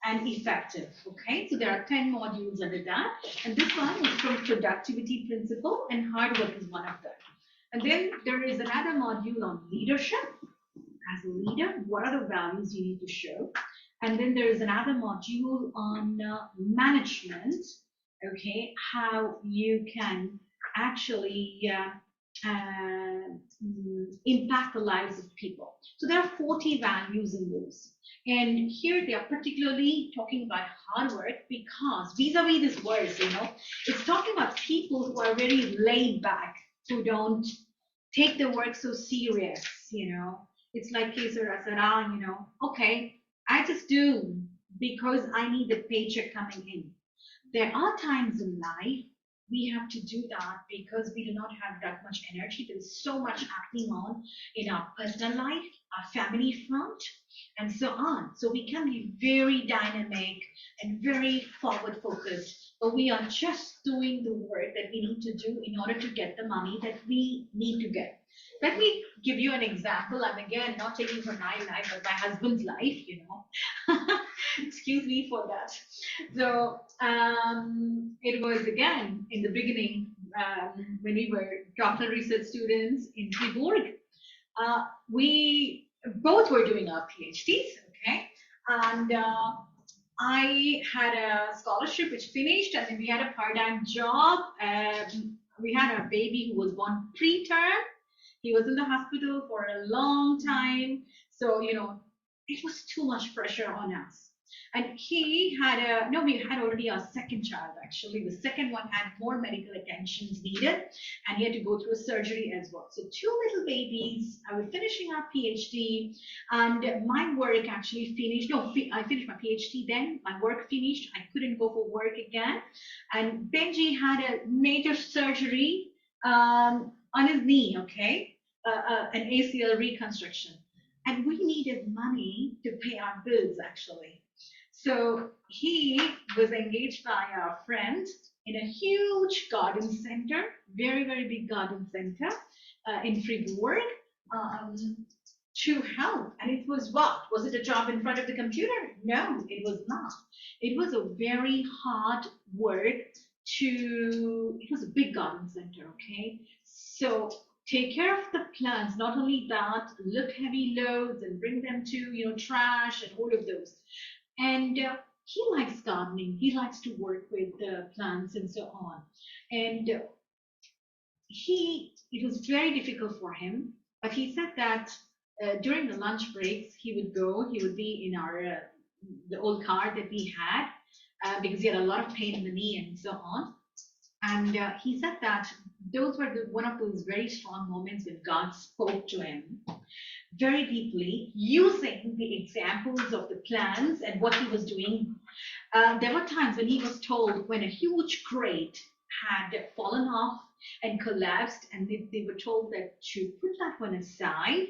and effective. Okay, so there are 10 modules under that, and this one is from productivity principle, and hard work is one of them. And then there is another module on leadership. As a leader, what are the values you need to show? And then there is another module on management. Okay, how you can actually impact the lives of people. So there are 40 values in those. And here they are particularly talking about hard work because vis-a-vis this verse, it's talking about people who are very laid back, who don't take their work so serious, It's like Kesara said, okay, I just do because I need the paycheck coming in. There are times in life we have to do that because we do not have that much energy. There's so much happening on in our personal life, our family front, and so on. So we can be very dynamic and very forward focused. but we are just doing the work that we need to do in order to get the money that we need to get. Let me give you an example. I'm again not taking for my life, but my husband's life, Excuse me for that. So it was again in the beginning when we were doctoral research students in Fribourg. We both were doing our PhDs, okay? And I had a scholarship which finished, and then we had a part-time job. We had a baby who was born preterm. He was in the hospital for a long time. So, it was too much pressure on us. And we had already our second child, actually. The second one had more medical attentions needed, and he had to go through a surgery as well. So 2 little babies. I was finishing our PhD, and my work actually finished. No, I finished my PhD then. My work finished. I couldn't go for work again. And Benji had a major surgery on his knee, okay? An ACL reconstruction. And we needed money to pay our bills, actually. So he was engaged by our friend in a huge garden center, very, very big garden center in Fribourg to help. And it was what? Was it a job in front of the computer? No, it was not. It was a very hard work it was a big garden center, okay? So take care of the plants, not only that, lift heavy loads and bring them to, trash and all of those. And he likes gardening. He likes to work with the plants and so on. And it was very difficult for him, but he said that during the lunch breaks, he would be in the old car that we had because he had a lot of pain in the knee and so on. And he said that those were one of those very strong moments when God spoke to him very deeply, using the examples of the plants and what he was doing. There were times when he was told when a huge crate had fallen off and collapsed, and they were told that to put that one aside.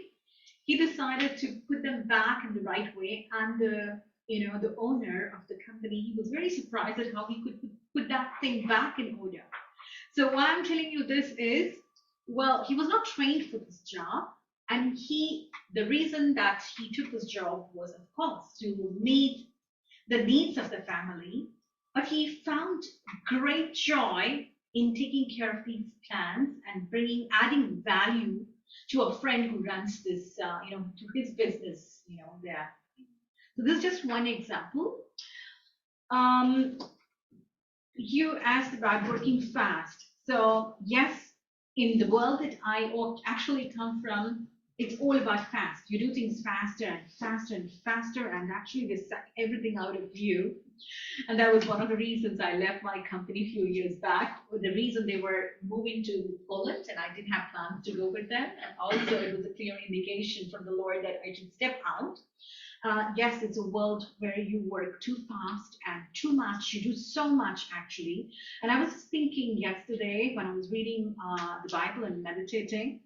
He decided to put them back in the right way, and the owner of the company, he was very surprised at how he could put that thing back in order. So why I'm telling you this is, well, he was not trained for this job, and the reason that he took this job was, of course, to meet the needs of the family, but he found great joy in taking care of these plants and adding value to a friend who runs this, to his business, there. So this is just one example. You asked about working fast. So yes, in the world that I actually come from, it's all about fast. You do things faster and faster and faster, and actually they suck everything out of you. And that was one of the reasons I left my company a few years back. The reason they were moving to Poland, and I didn't have plans to go with them. And also it was a clear indication from the Lord that I should step out. Yes, it's a world where you work too fast and too much. You do so much, actually. And I was thinking yesterday when I was reading the Bible and meditating,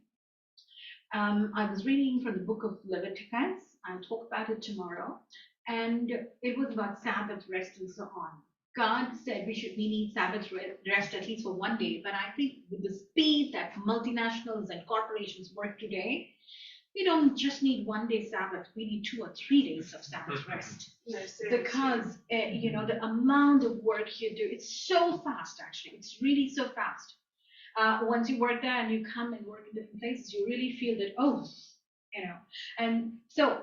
I was reading from the book of Leviticus. I'll talk about it tomorrow. And it was about Sabbath rest and so on. God said we need Sabbath rest at least for one day. But I think with the speed that multinationals and corporations work today, we don't just need one day Sabbath. We need 2 or 3 days of Sabbath rest. Because, the amount of work you do, it's so fast, actually. It's really so fast. Once you work there and you come and work in different places, you really feel that, And so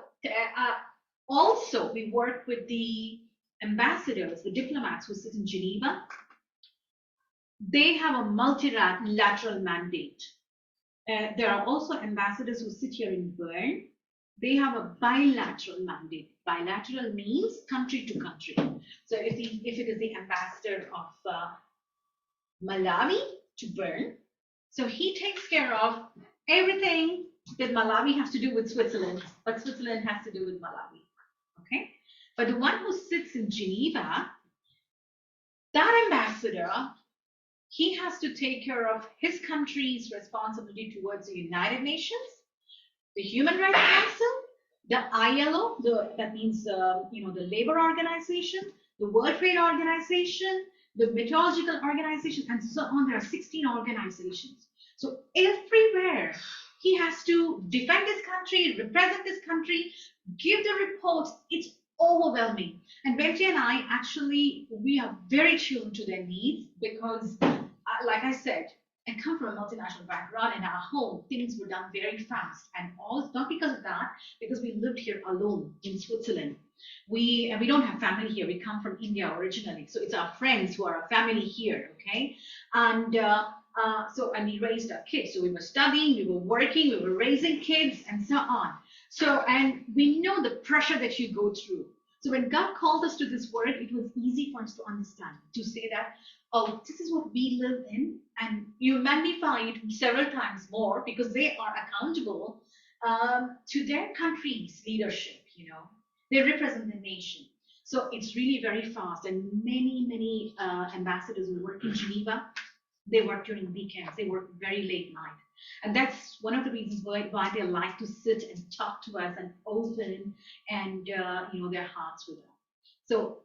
also we work with the ambassadors, the diplomats who sit in Geneva. They have a multilateral mandate. There are also ambassadors who sit here in Bern. They have a bilateral mandate. Bilateral means country to country. So if it is the ambassador of Malawi to Bern, so he takes care of everything that Malawi has to do with Switzerland, but Switzerland has to do with Malawi. Okay? But the one who sits in Geneva, that ambassador, he has to take care of his country's responsibility towards the United Nations, the Human Rights Council, the ILO, that means the Labor Organization, the World Trade Organization, the meteorological organization, and so on. There are 16 organizations. So everywhere he has to defend his country, represent his country, give the reports. It's overwhelming. And Betty and I actually, we are very tuned to their needs because, like I said, I come from a multinational background. In our home, things were done very fast, and all not because of that, because we lived here alone in Switzerland. We don't have family here. We come from India originally, so it's our friends who are our family here. Okay, and and we raised our kids. So we were studying, we were working, we were raising kids, and so on. So and we know the pressure that you go through. So when God called us to this work, it was easy for us to understand, to say that, oh, this is what we live in, and you magnify it several times more because they are accountable to their country's leadership. They represent the nation. So it's really very fast, and many ambassadors who work in Geneva, they work during weekends, they work very late night. And that's one of the reasons why they like to sit and talk to us and open and their hearts with us. So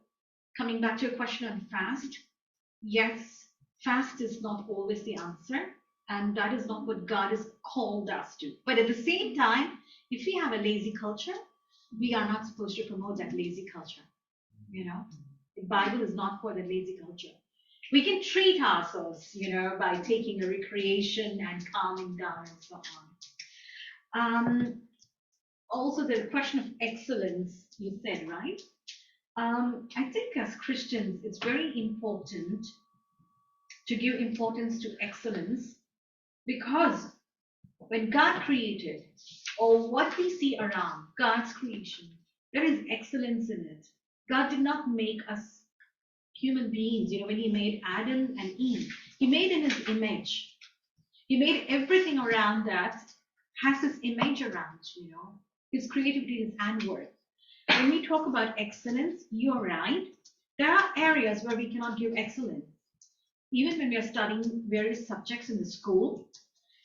coming back to your question on fast, yes, fast is not always the answer, and that is not what God has called us to. But at the same time, if we have a lazy culture, we are not supposed to promote that lazy culture. The Bible is not for the lazy culture. We can treat ourselves, by taking a recreation and calming down and so on. Also, the question of excellence, you said, right? I think as Christians, it's very important to give importance to excellence because when God created, or what we see around God's creation, there is excellence in it. God did not make us human beings, when he made Adam and Eve, he made in his image. He made everything around that has his image around, his creativity, his handwork. When we talk about excellence, you're right. There are areas where we cannot give excellence. Even when we are studying various subjects in the school,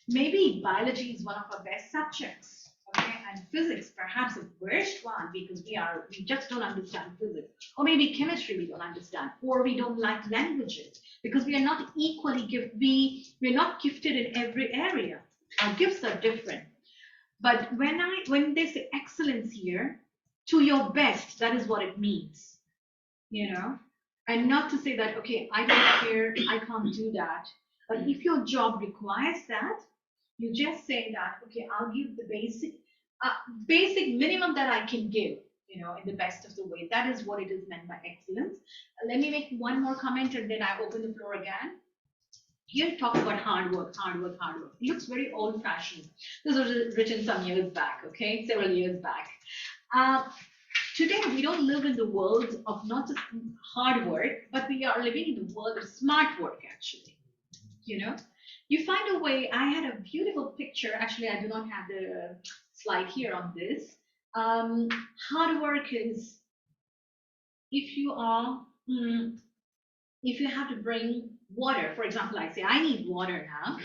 maybe biology is one of our best subjects, okay, and physics perhaps the worst one because we just don't understand physics, or maybe chemistry we don't understand, or we don't like languages because we are not equally we're not gifted in every area. Our gifts are different. But when they say excellence here, to your best, that is what it means, and not to say that, okay, I don't care, I can't do that. But if your job requires that, you just say that, okay, I'll give the basic minimum that I can give, in the best of the way. That is what it is meant by excellence. Let me make one more comment and then I open the floor again. Here talk about hard work. It looks very old fashioned. This was written some years back, okay, several years back. Today, we don't live in the world of not just hard work, but we are living in the world of smart work, actually. You find a way. I had a beautiful picture. Actually, I do not have the slide here on this. Hard work is if you have to bring water. For example, I say, I need water now.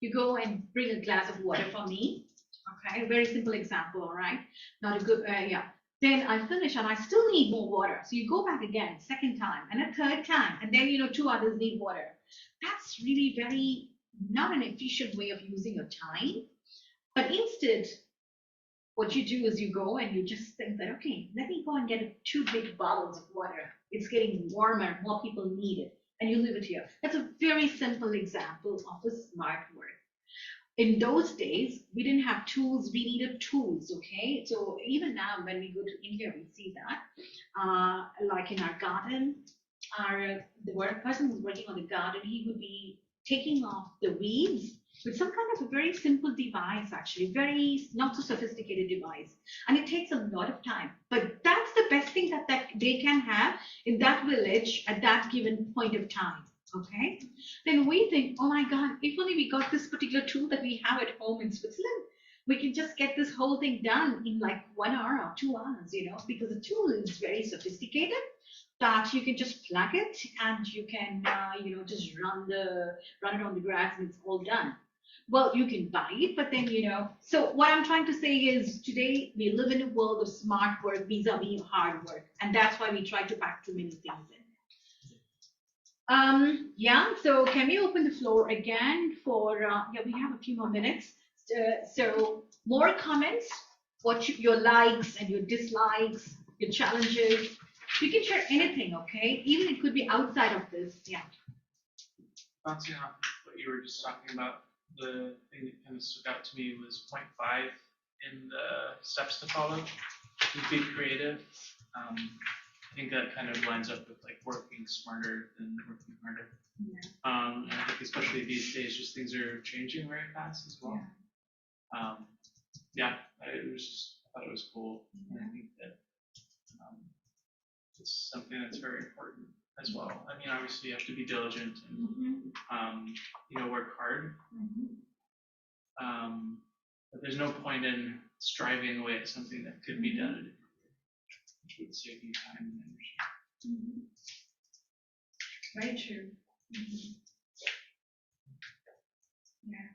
You go and bring a glass of water for me. Okay, a very simple example, all right? Not a good, yeah. Then I finish and I still need more water. So you go back again, second time, and a third time, and then, two others need water. That's really very not an efficient way of using your time. But instead, what you do is you go and you just think that, okay, let me go and get 2 big bottles of water. It's getting warmer, more people need it, and you leave it here. That's a very simple example of a smart work. In those days, we didn't have tools, we needed tools, okay? So even now, when we go to India, we see that. Like in our garden, the person who's working on the garden, he would be taking off the weeds with some kind of a very simple device, actually, very not so sophisticated device. And it takes a lot of time. But that's the best thing that they can have in that village at that given point of time. Okay, then we think, oh my God, if only we got this particular tool that we have at home in Switzerland, we can just get this whole thing done in like 1 hour or 2 hours, because the tool is very sophisticated that you can just plug it and you can, just run it on the grass and it's all done. Well, you can buy it, but then, so what I'm trying to say is today we live in a world of smart work vis-a-vis hard work. And that's why we try to pack too many things in. Yeah, so can we open the floor again for, yeah, we have a few more minutes. So more comments, your likes and your dislikes, your challenges. You can share anything, okay? Even it could be outside of this, yeah. Bouncing off what you were just talking about, the thing that kind of stuck out to me was point 5 in the steps to follow. Be creative. I think that kind of lines up with like working smarter than working harder. Yeah. And I think especially these days, just things are changing very fast as well. Yeah, I thought it was cool, and I think that it's something that's very important as well. I mean, obviously you have to be diligent and work hard. But there's no point in striving away at something that could be done, which would save you time and energy. Very true. Yeah.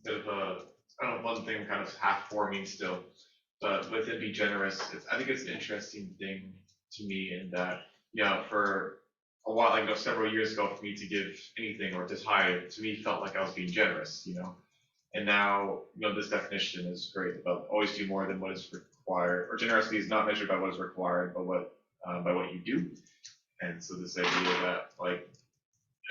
Bit of a, I don't know, one thing kind of half forming still, but with it be generous, I think it's an interesting thing to me in that, for a while, like, several years ago, for me to give anything or to tithe, to me felt like I was being generous, and now, this definition is great about always do more than what is required, or generosity is not measured by what is required, but by what you do. And so this idea that, like,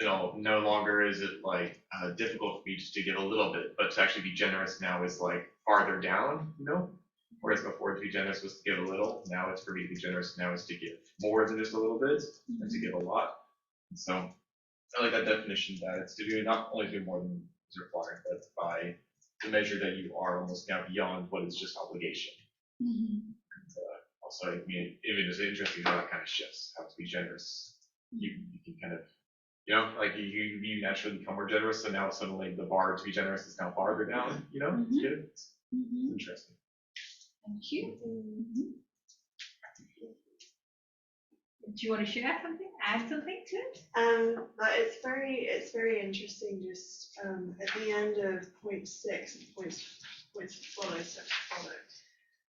no longer is it like difficult for me just to give a little bit, but to actually be generous now is like farther down, Whereas before to be generous was to give a little, now it's for me to be generous now is to give more than just a little bit, and to give a lot. And so I like that definition that it's to do not only do more than is required, but by the measure that you are almost now beyond what is just obligation. And, also, I mean, even it's interesting how that kind of shifts, how to be generous. You can kind of like you naturally become more generous, so now suddenly the bar to be generous is now farther down, It's good. It's interesting. Thank you. Do you want to share something, add something to it? It's very interesting, just at the end of point 6, points to follow, steps to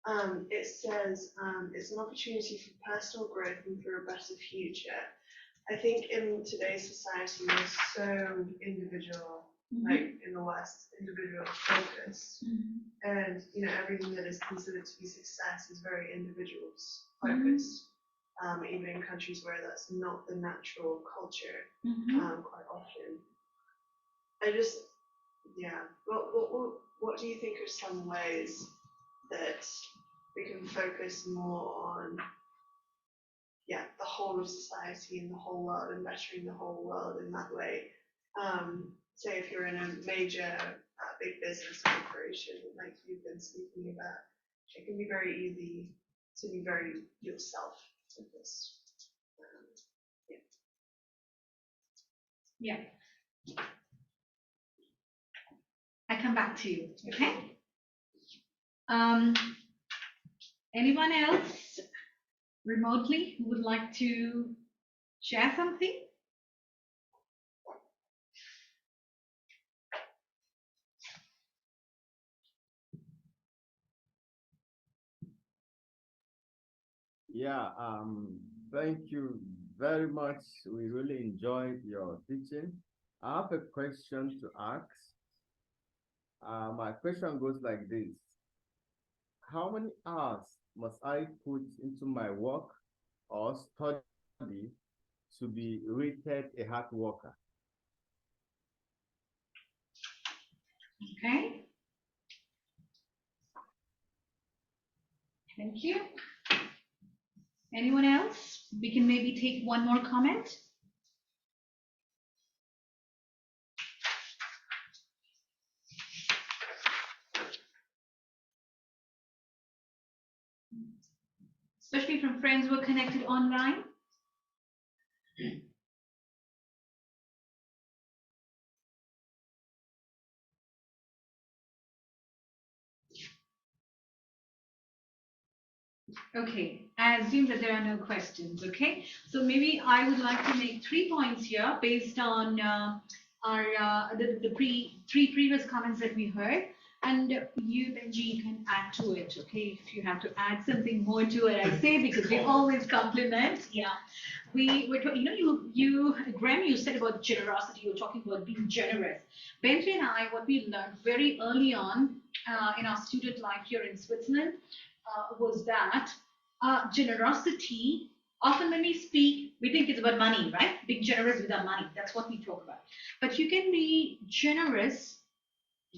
follow, it says it's an opportunity for personal growth and for a better future. I think in today's society, we're so individual, like in the West, individual focused. And, everything that is considered to be success is very individual focused. Even in countries where that's not the natural culture, quite often. What do you think are some ways that we can focus more on the whole of society and the whole world and bettering the whole world in that way? Say if you're in a major big business operation, like you've been speaking about, it can be very easy to be very yourself with this. Yeah. I come back to you, okay? Anyone else remotely who would like to share something? Yeah, thank you very much. We really enjoyed your teaching. I have a question to ask. My question goes like this. How many hours must I put into my work or study to be rated a hard worker? Okay. Thank you. Anyone else? We can maybe take one more comment. Especially from friends who are connected online. Okay, I assume that there are no questions, okay? So maybe I would like to make 3 points here based on the three previous comments that we heard. And you, Benji, you can add to it, okay? If you have to add something more to it, I say, because we always compliment. Yeah. Graham, you said about generosity, you were talking about being generous. Benji and I, what we learned very early on in our student life here in Switzerland was that generosity, often when we speak, we think it's about money, right? Being generous with our money. That's what we talk about. But you can be generous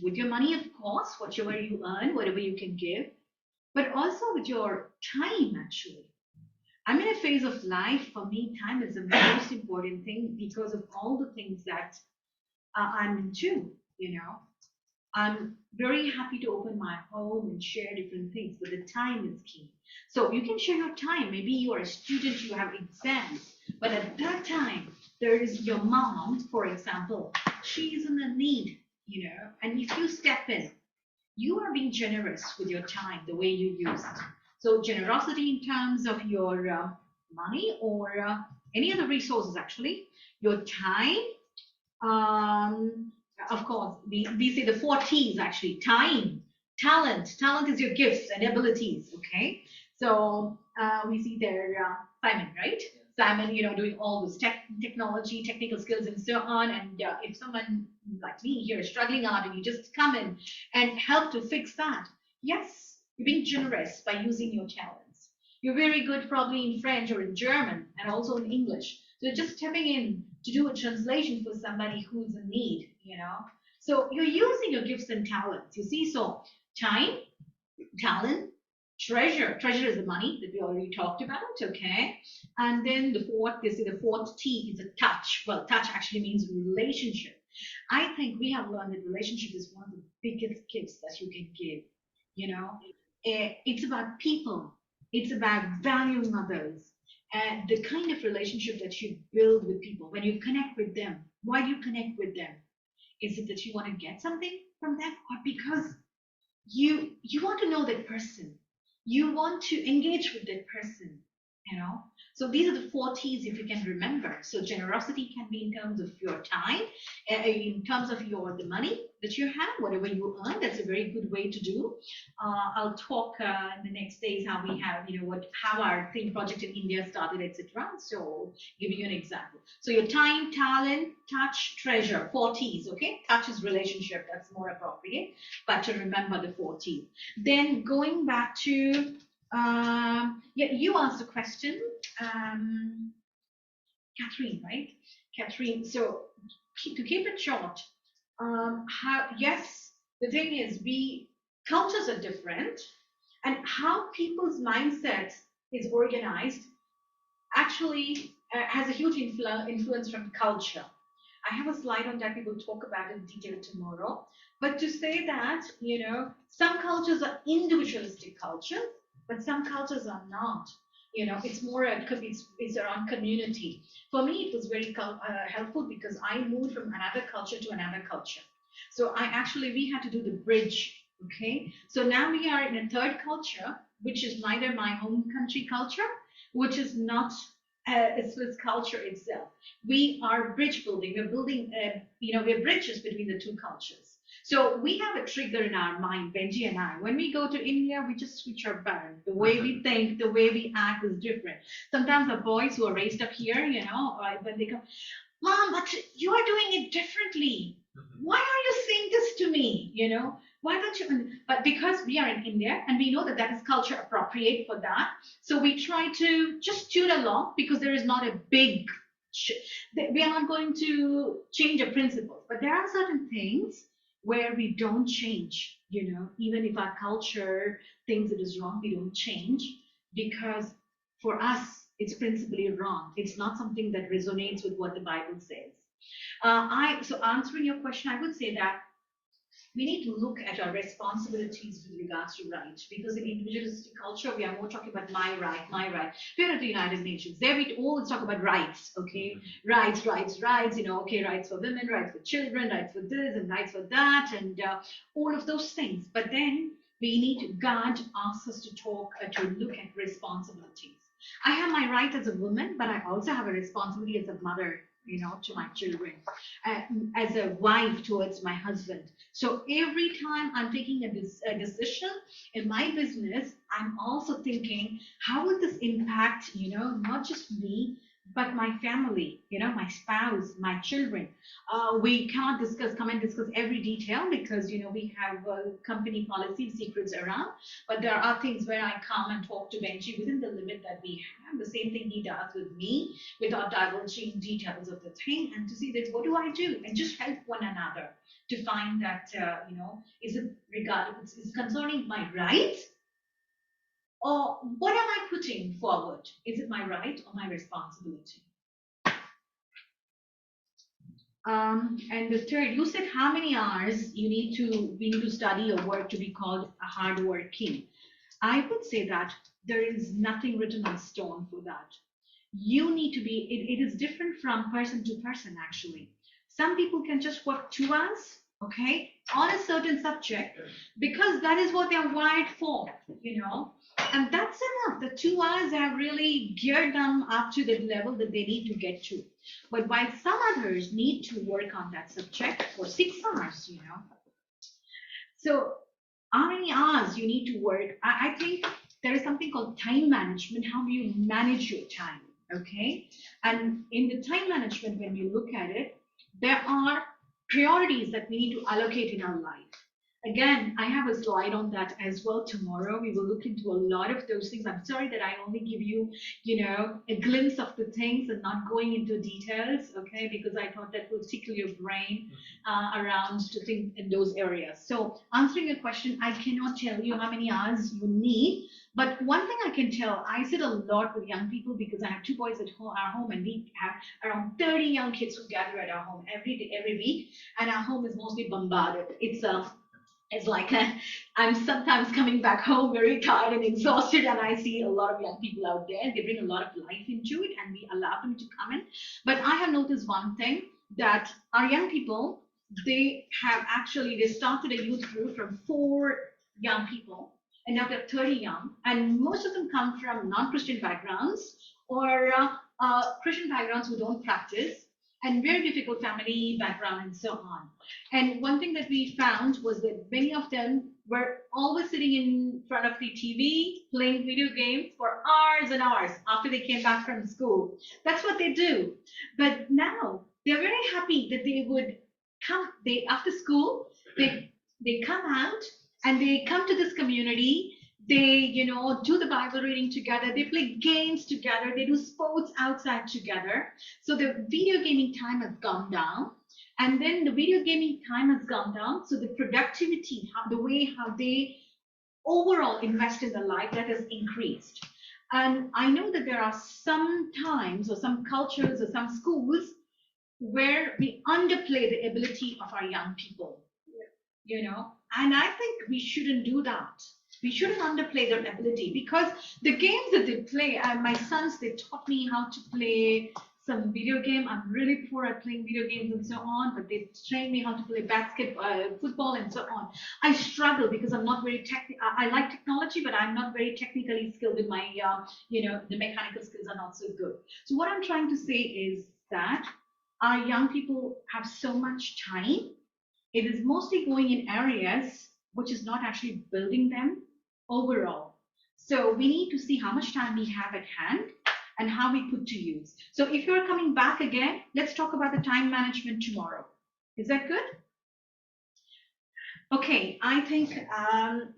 with your money, of course, whatever you earn, whatever you can give, but also with your time, actually. I'm in a phase of life, for me, time is the most important thing because of all the things that I'm into, you know. I'm very happy to open my home and share different things, but the time is key. So you can share your time. Maybe you are a student, you have exams, but at that time, there is your mom, for example, she's in a need, you know, and if you step in, you are being generous with your time, the way you use it. So generosity in terms of your money or any other resources, actually, your time, of course, we say the 4 T's actually: time, talent. Talent is your gifts and abilities. Okay, so we see there Simon, right? Simon, you know, doing all this technology, technical skills, and so on. And if someone like me here is struggling out, and you just come in and help to fix that, yes, you're being generous by using your talents. You're very good probably in French or in German and also in English. So just stepping in to do a translation for somebody who's in need, you know. So you're using your gifts and talents, you see. So time, talent, treasure. Treasure is the money that we already talked about, okay? And then the fourth T is a touch. Well, touch actually means relationship. I think we have learned that relationship is one of the biggest gifts that you can give, you know. It's about people. It's about valuing others and the kind of relationship that you build with people when you connect with them. Why do you connect with them? Is it that you want to get something from them, or because you want to know that person, you want to engage with that person, you know? So these are the 4 T's, if you can remember. So generosity can be in terms of your time, in terms of the money that you have, whatever you earn. That's a very good way to do. I'll talk in the next days how we have, you know, how our theme project in India started, etc. So giving you an example. So your time, talent, touch, treasure, 4 T's. Okay, touch is relationship. That's more appropriate. But to remember the 4 T's. Then going back to yeah, you asked a question, Catherine, right? Catherine. So to keep it short, yes, the thing is, cultures are different, and how people's mindset is organized actually has a huge influence from culture. I have a slide on that. We will talk about in detail tomorrow. But to say that, you know, some cultures are individualistic cultures, but some cultures are not. You know, it's more it's around community. For me, it was very helpful because I moved from another culture to another culture. So we had to do the bridge. Okay, so now we are in a third culture, which is neither my home country culture, which is not a Swiss culture itself. We are bridge building. We're building, we're bridges between the two cultures. So we have a trigger in our mind, Benji and I. When we go to India, we just switch our band. The way we think, the way we act is different. Sometimes the boys who are raised up here, you know, when they come, Mom, but you are doing it differently. Why are you saying this to me? You know, why don't you? But because we are in India and we know that that is culture appropriate for that, so we try to just tune along because there is not a big. We are not going to change a principle, but there are certain things where we don't change. You know, even if our culture thinks it is wrong, we don't change because for us it's principally wrong. It's not something that resonates with what the Bible says. So answering your question, I would say that we need to look at our responsibilities with regards to rights, because in individualistic culture, we are more talking about my right, my right. We're at the United Nations. There we always talk about rights, okay? Rights, you know, okay, rights for women, rights for children, rights for this and rights for that, and all of those things. But then we need, God asks us to look at responsibilities. I have my right as a woman, but I also have a responsibility as a mother, to my children, as a wife towards my husband. So every time I'm taking a decision in my business, I'm also thinking, how would this impact, not just me, but my family, my spouse, my children. We cannot come and discuss every detail because, we have company policy secrets around. But there are things where I come and talk to Benji within the limit that we have. The same thing he does with me without divulging details of the thing, and to see that what do I do and just help one another to find that, is it is concerning my rights, or what am I putting forward? Is it my right or my responsibility? And the third, you said how many hours we need to study or work to be called a hardworking. I would say that there is nothing written on stone for that. You need to be, it is different from person to person actually. Some people can just work 2 hours, okay, on a certain subject because that is what they're wired for, and that's enough. The 2 hours have really geared them up to the level that they need to get to. But while some others need to work on that subject for 6 hours, So how many hours you need to work? I think there is something called time management. How do you manage your time? Okay. And in the time management, when we look at it, there are priorities that we need to allocate in our life. Again, I have a slide on that as well tomorrow. We will look into a lot of those things. I'm sorry that I only give you, a glimpse of the things and not going into details, okay? Because I thought that would tickle your brain around to think in those areas. So answering your question, I cannot tell you how many hours you need. But one thing I can tell, I sit a lot with young people because I have 2 boys at our home, and we have around 30 young kids who gather at our home every day, every week, and our home is mostly bombarded. It's like I'm sometimes coming back home very tired and exhausted, and I see a lot of young people out there. They bring a lot of life into it, and we allow them to come in. But I have noticed one thing, that our young people, they started a youth group from 4 young people, and now they're 30 young, and most of them come from non-Christian backgrounds or Christian backgrounds who don't practice, and very difficult family background and so on. And one thing that we found was that many of them were always sitting in front of the TV, playing video games for hours and hours after they came back from school. That's what they do. But now they're very happy that they would come, after school, they come out and they come to this community. They, do the Bible reading together. They play games together. They do sports outside together. So the video gaming time has gone down. And then the video gaming time has gone down. So the productivity, how they overall invest in their life, that has increased. And I know that there are some times or some cultures or some schools where we underplay the ability of our young people, and I think we shouldn't do that. We shouldn't underplay their ability, because the games that they play, my sons, they taught me how to play some video game. I'm really poor at playing video games and so on, but they trained me how to play football and so on. I struggle because I'm not very technical. I like technology, but I'm not very technically skilled in my, the mechanical skills are not so good. So what I'm trying to say is that our young people have so much time. It is mostly going in areas which is not actually building them overall. So we need to see how much time we have at hand and how we put to use. So if you're coming back again, let's talk about the time management tomorrow. Is that good? Okay, I think,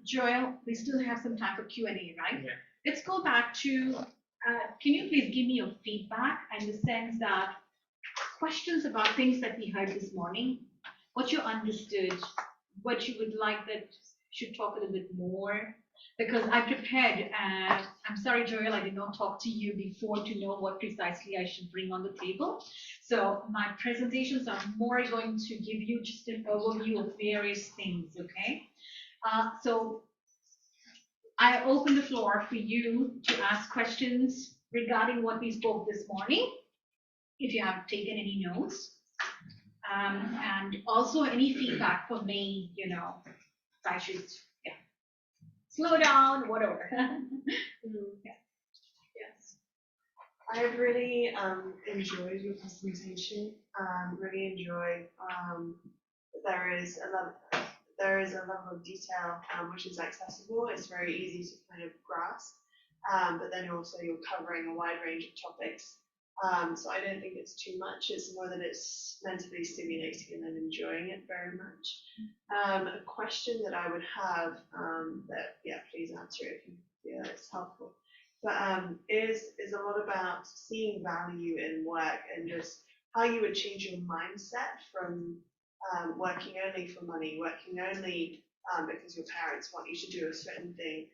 Joel, we still have some time for Q&A, right? Yeah. Let's go back to, can you please give me your feedback in the sense that questions about things that we heard this morning, what you understood, what you would like that should talk a little bit more, because I prepared, I'm sorry, Joel, I did not talk to you before to know what precisely I should bring on the table. So my presentations are more going to give you just an overview of various things, okay? So I open the floor for you to ask questions regarding what we spoke this morning, if you have taken any notes. And also any feedback for me, if I should, slow down, whatever. Yeah. Yes. I really enjoyed your presentation. Really enjoyed there is a level of detail which is accessible. It's very easy to kind of grasp, but then also you're covering a wide range of topics. So I don't think it's too much. It's more that it's mentally stimulating and I'm enjoying it very much. A question that I would have that please answer if you feel it's helpful. But is a lot about seeing value in work and just how you would change your mindset from working only for money, working only because your parents want you to do a certain thing,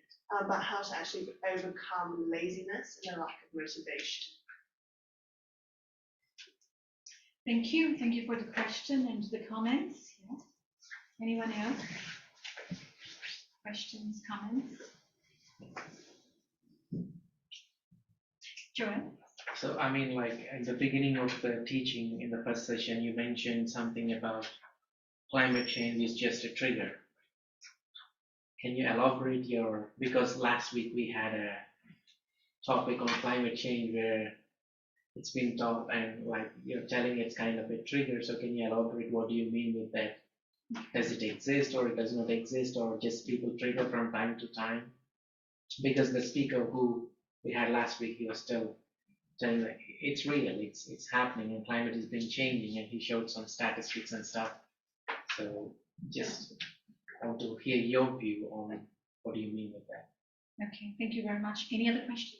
but how to actually overcome laziness and a lack of motivation. Thank you. Thank you for the question and the comments. Yeah. Anyone else? Questions, comments? Joanne? So, I mean, like in the beginning of the teaching in the first session, you mentioned something about climate change is just a trigger. Can you elaborate because last week we had a topic on climate change where it's been taught and like you're telling it's kind of a trigger. So can you elaborate what do you mean with that? Does it exist or it does not exist or just people trigger from time to time? Because the speaker who we had last week, he was still telling like it's real, it's happening and climate has been changing and he showed some statistics and stuff. So just want to hear your view on what do you mean with that. Okay, thank you very much. Any other questions?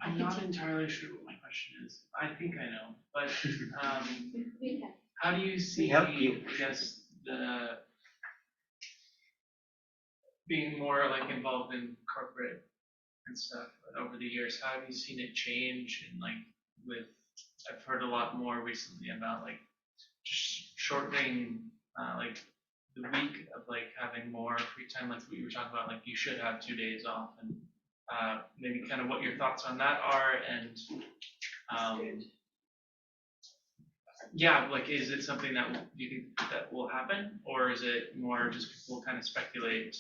I'm not entirely sure what my question is. I think I know, but how do you see, I guess, the being more like involved in corporate and stuff over the years? How have you seen it change? And like with, I've heard a lot more recently about like shortening like the week of like having more free time, like what you were talking about, like you should have 2 days off, and maybe kind of what your thoughts on that are, and yeah, like is it something that you think that will happen, or is it more just people kind of speculate?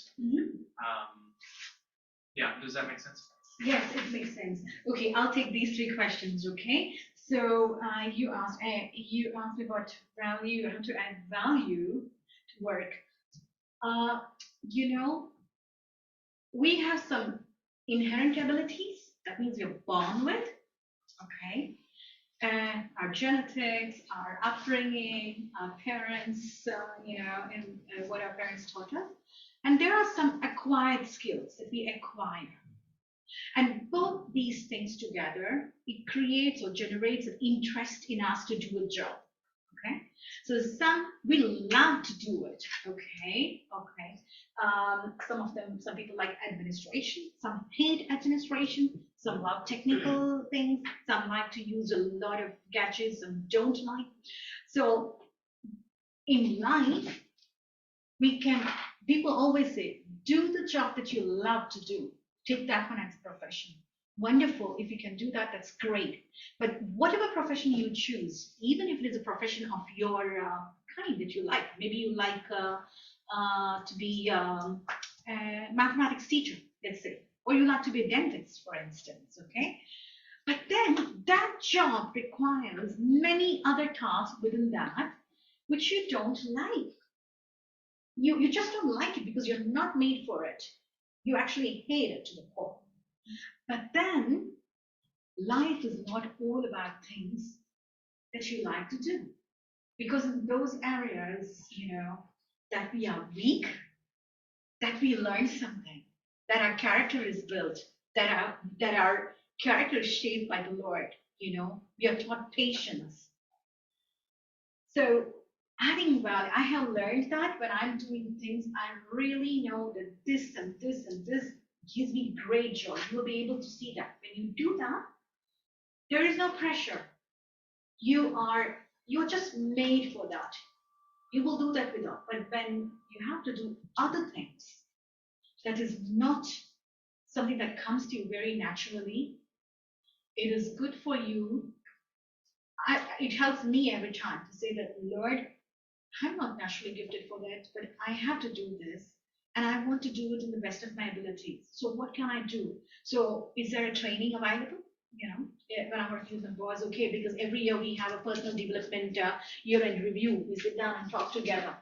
Yeah, does that make sense? Yes, it makes sense. Okay, I'll take these 3 questions. Okay, so you asked about value, how to add value to work. You know, we have some inherent abilities. That means we're born with. Okay, and our genetics, our upbringing, our parents, and what our parents taught us. And there are some acquired skills that we acquire. And both these things together, it creates or generates an interest in us to do a job. Okay, so some we love to do it. Okay. Some people like administration, some hate administration, some love technical things, some like to use a lot of gadgets, some don't like. So in life, people always say, do the job that you love to do. Take that one as a profession. Wonderful. If you can do that, that's great. But whatever profession you choose, even if it is a profession of your kind that you like, maybe you like to be a mathematics teacher, let's say, or you like to be a dentist, for instance, okay? But then that job requires many other tasks within that which you don't like. You just don't like it because you're not made for it. You actually hate it to the core. But then life is not all about things that you like to do. Because in those areas, that we are weak, that we learn something, that our character is built, that our character is shaped by the Lord, we are taught patience. So adding value, I have learned that when I'm doing things, I really know that this and this and this gives me great joy. You'll be able to see that. When you do that, there is no pressure. You're just made for that. You will do that without. But when you have to do other things, that is not something that comes to you very naturally, it is good for you. It helps me every time to say that, Lord, I'm not naturally gifted for that, but I have to do this. and I want to do it in the best of my abilities. So what can I do? So is there a training available? When I'm working with my boys, okay, because every year we have a personal development year-end review. We sit down and talk together.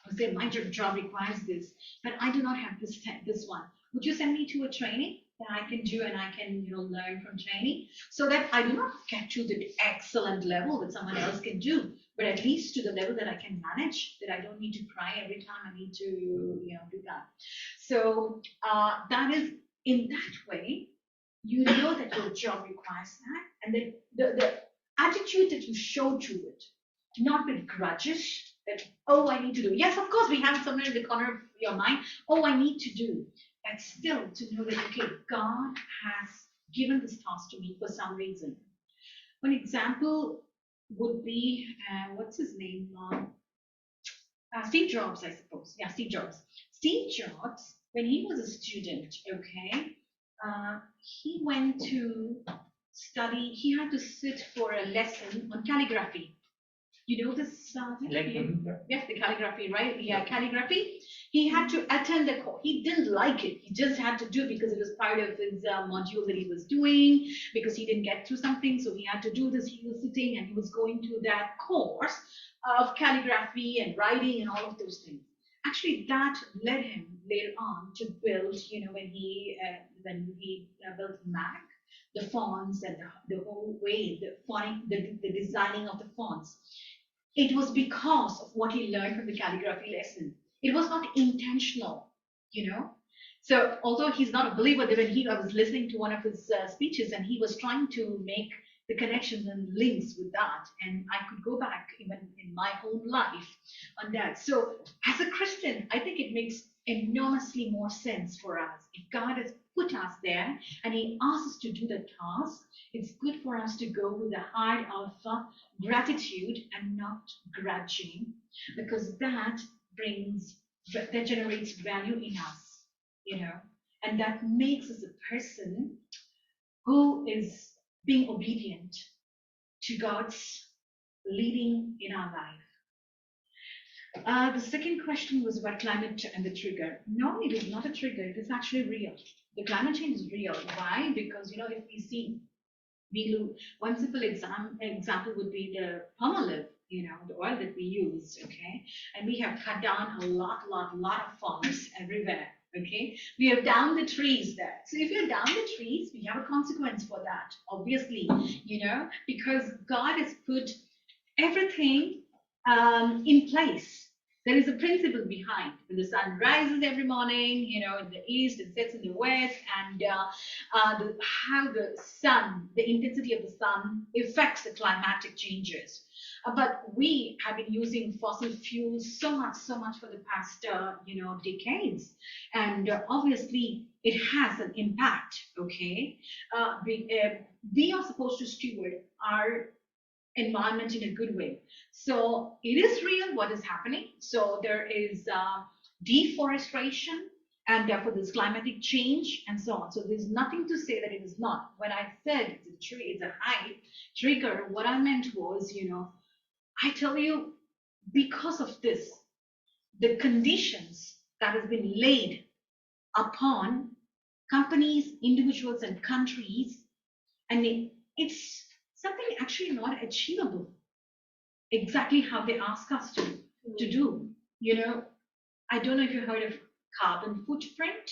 I say my job requires this, but I do not have this one. Would you send me to a training that I can do and I can learn from training, so that I do not get to the excellent level that someone else can do, but at least to the level that I can manage, that I don't need to cry every time I need to do that. So that is, in that way, you know that your job requires that, and the attitude that you show to it, not with grudges, that, oh, I need to do. Yes, of course, we have it somewhere in the corner of your mind, oh, I need to do. But still to know that, okay, God has given this task to me for some reason. One example would be, what's his name? Steve Jobs, I suppose. Yeah, Steve Jobs. Steve Jobs, when he was a student, okay, he went to study, he had to sit for a lesson on calligraphy. You know this? Yes, the calligraphy, right? Yeah, calligraphy. He had to attend the course. He didn't like it. He just had to do it because it was part of his module that he was doing, because he didn't get through something. So he had to do this. He was sitting and he was going to that course of calligraphy and writing and all of those things. Actually, that led him later on to build, when he built Mac, the fonts and the whole way, the designing of the fonts. It was because of what he learned from the calligraphy lesson. It was not intentional, So although he's not a believer, I was listening to one of his speeches, and he was trying to make the connections and links with that. And I could go back even in my own life on that. So as a Christian, I think it makes enormously more sense for us. If God has put us there and he asks us to do the task, it's good for us to go with a heart of gratitude and not grudging, because that generates value in us, and that makes us a person who is being obedient to God's leading in our life. The second question was about climate and the trigger. No, it is not a trigger. It is actually real. The climate change is real. Why? Because, if we see, one simple example would be the palmolive, the oil that we use, okay? And we have cut down a lot of farms everywhere, okay? We have downed the trees there. So if you down the trees, we have a consequence for that, obviously, because God has put everything in place. There is a principle behind. When the sun rises every morning, in the east, it sets in the west, and how the sun, the intensity of the sun affects the climatic changes. But we have been using fossil fuels so much for the past, decades, and obviously it has an impact. Okay, we are supposed to steward our environment in a good way. So it is real what is happening. So there is deforestation, and therefore there's climatic change and so on. So there's nothing to say that it is not. When I said it's a high trigger, what I meant was, I tell you, because of this, the conditions that has been laid upon companies, individuals, and countries, and it's something actually not achievable exactly how they ask us to do. I don't know if you heard of carbon footprint.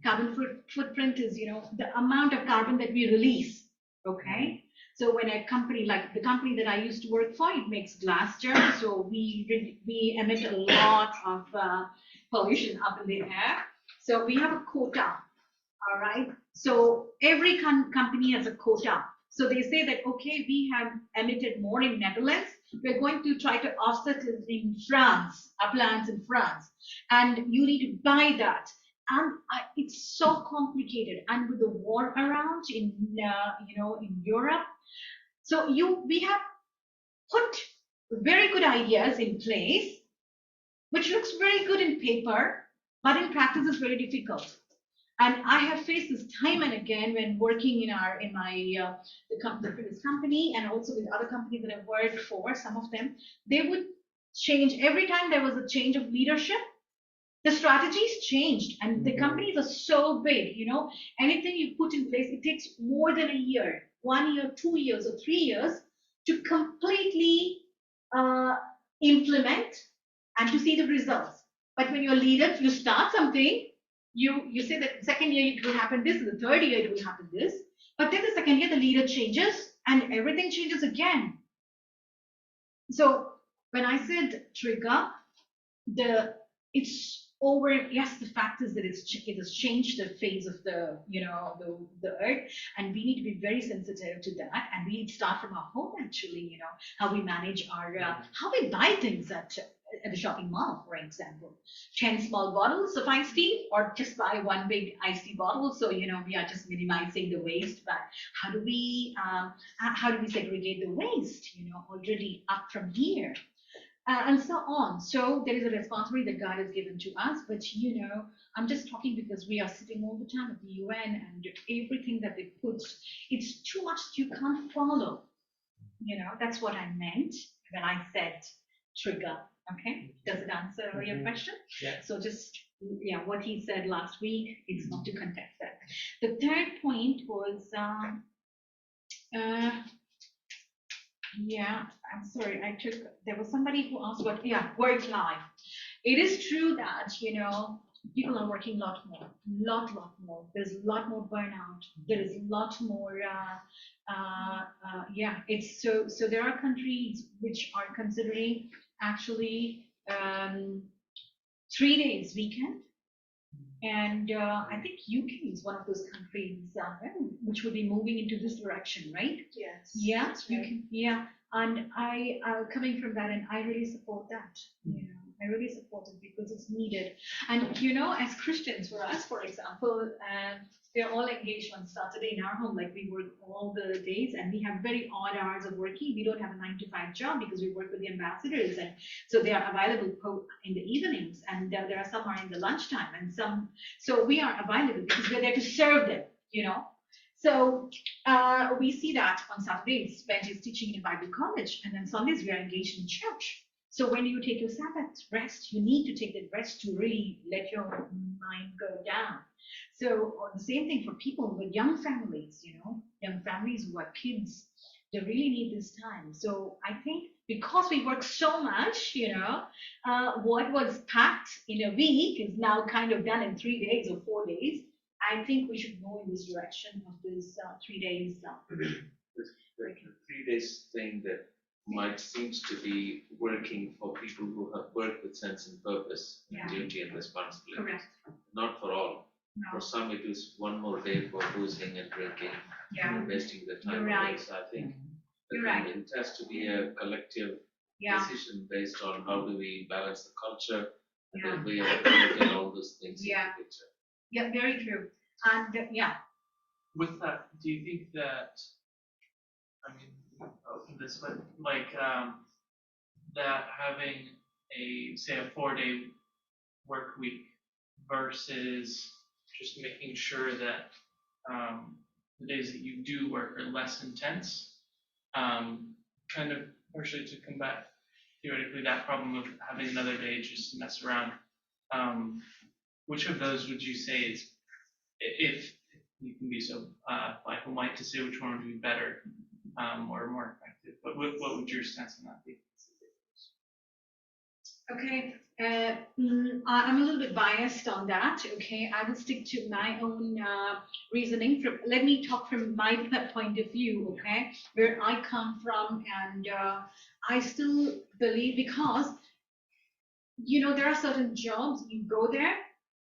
Carbon footprint is, the amount of carbon that we release, okay? So when a company, like the company that I used to work for, it makes glass jars, so we emit a lot of pollution up in the air. So we have a quota, all right? So every company has a quota. So they say that, okay, we have emitted more in Netherlands. We're going to try to offset it in France, our plants in France. And you need to buy that. And it's so complicated. And with the war around in Europe, so we have put very good ideas in place, which looks very good in paper, but in practice is very difficult. And I have faced this time and again when working in the previous company, and also with other companies that I've worked for. Some of them, they would change every time there was a change of leadership. The strategies changed, and the companies are so big, anything you put in place, it takes more than a year, 1 year, 2 years, or 3 years to completely implement and to see the results. But when you're a leader, you start something, you say that second year it will happen this, the third year it will happen this, but then the second year the leader changes and everything changes again. So when I said trigger, it's over. Yes, the fact is that it has changed the phase of the earth, and we need to be very sensitive to that. And we need to start from our home, actually. How we manage our how we buy things at the shopping mall, for example. 10 small bottles of iced tea, or just buy one big iced tea bottle. So we are just minimizing the waste. But how do we segregate the waste? Already up from here. And so on. So there is a responsibility that God has given to us, but I'm just talking because we are sitting all the time at the UN, and everything that they put, it's too much that you can't follow. That's what I meant when I said trigger. Okay, does it answer your question? Yeah. So just what he said last week, it's not to contest that. The third point was I'm sorry, there was somebody who asked about, work life. It is true that, people are working a lot more. There's a lot more burnout. There is a lot more, it's so there are countries which are considering actually 3 days weekend. And I think UK is one of those countries which will be moving into this direction, right? Yes. Yeah, that's right. and I coming from that, and I really support that. I really support it because it's needed. And as Christians, for us, for example, we're all engaged on Saturday in our home, like we work all the days, and we have very odd hours of working. We don't have a 9-to-5 job because we work with the ambassadors, and so they are available in the evenings, and there are some are in the lunchtime, and so we are available because we're there to serve them. So we see that on Saturdays, Ben is teaching in a Bible college, and then Sundays we are engaged in church. So when you take your Sabbath rest, you need to take that rest to really let your mind go down. So the same thing for people with young families, young families who have kids, they really need this time. So I think because we work so much, what was packed in a week is now kind of done in 3 days or 4 days. I think we should go in this direction of this 3 days. The 3 days thing that might seems to be working for people who have worked with sense and purpose, and duty and responsibility. Correct. Not for all. No. For some, it is one more day for boozing and drinking, and wasting their time. You're right. So I think You're right. it has to be a collective decision based on how do we balance the culture and the way of work and all those things in the picture. Yeah, very true. And With that, do you think that, this way, that having say a 4-day work week versus just making sure that the days that you do work are less intense, kind of partially to combat theoretically that problem of having another day just to mess around. Which of those would you say is, if you can be so black and white to say which one would be better or more effective? But what would your stance on that be? Okay, I'm a little bit biased on that. Okay, I will stick to my own reasoning. Let me talk from my point of view. Okay, where I come from, and I still believe, because there are certain jobs you go there,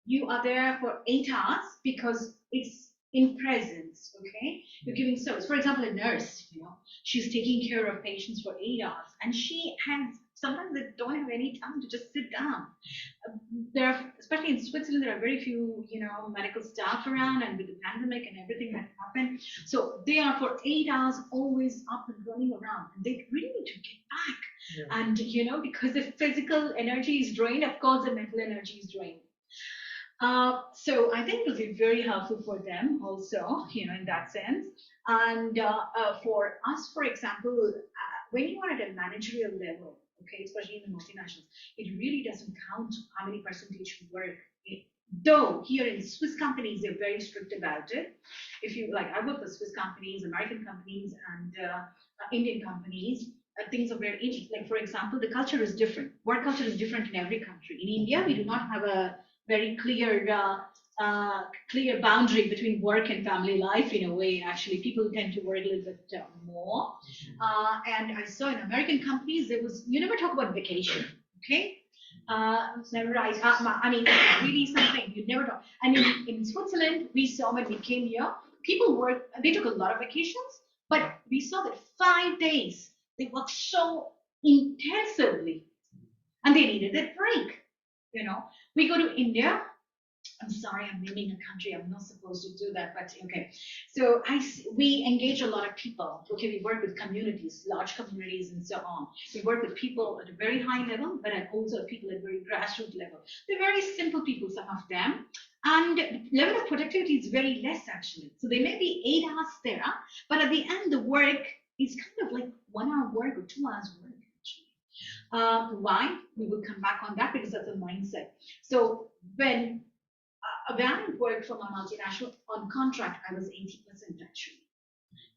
you are there for 8 hours because it's in presence. Okay, you're giving service. For example, a nurse, she's taking care of patients for 8 hours, and she has. Sometimes they don't have any time to just sit down. Especially in Switzerland, there are very few, medical staff around, and with the pandemic and everything that happened. So they are for 8 hours always up and running around, and they really need to get back. Yeah. And, because the physical energy is drained, of course, the mental energy is drained. So I think it will be very helpful for them also, in that sense. And for us, for example, when you are at a managerial level, okay, especially in the multinationals. It really doesn't count how many percentage work. Though here in Swiss companies, they're very strict about it. If you like, I work for Swiss companies, American companies, and Indian companies. Things are very interesting. Like, for example, the culture is different. Work culture is different in every country. In India, we do not have a very clear boundary between work and family life. In a way, actually, people tend to work a little bit more. And I saw in American companies, you never talk about vacation, okay? It's never right. I mean, really something you never talk. And in Switzerland, we saw when we came here, people work. They took a lot of vacations, but we saw that 5 days they worked so intensively, and they needed that break. You know, we go to India. I'm sorry, I'm naming a country. I'm not supposed to do that, but okay. So we engage a lot of people. Okay, we work with communities, large communities, and so on. We work with people at a very high level, but also people at very grassroots level. They're very simple people, some of them, and the level of productivity is very less actually. So they may be 8 hours there, but at the end, the work is kind of like 1 hour work or 2 hours work. Why? We will come back on that because that's a mindset. So when I worked for my multinational on contract, I was 80% actually.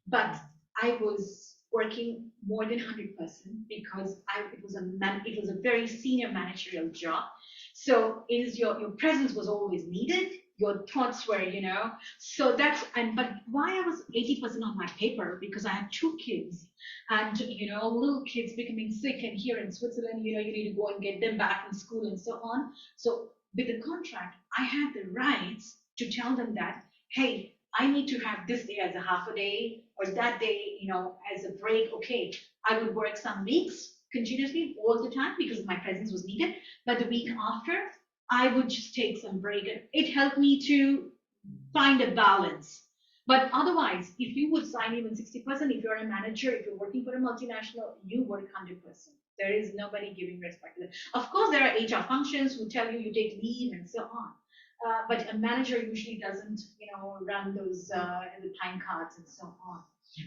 But I was working more than 100% because it was a very senior managerial job. So your presence was always needed. Your thoughts were, so but why I was 80% on my paper, because I had 2 kids and, little kids becoming sick, and here in Switzerland, you need to go and get them back from school and so on. So with the contract, I had the rights to tell them that, hey, I need to have this day as a half a day, or that day, as a break. Okay, I would work some weeks continuously all the time because my presence was needed. But the week after, I would just take some break. And it helped me to find a balance. But otherwise, if you would sign even 60%, if you're a manager, if you're working for a multinational, you work 100%. There is nobody giving respect to that. Of course, there are HR functions who tell you take leave and so on. But a manager usually doesn't, run those the time cards and so on.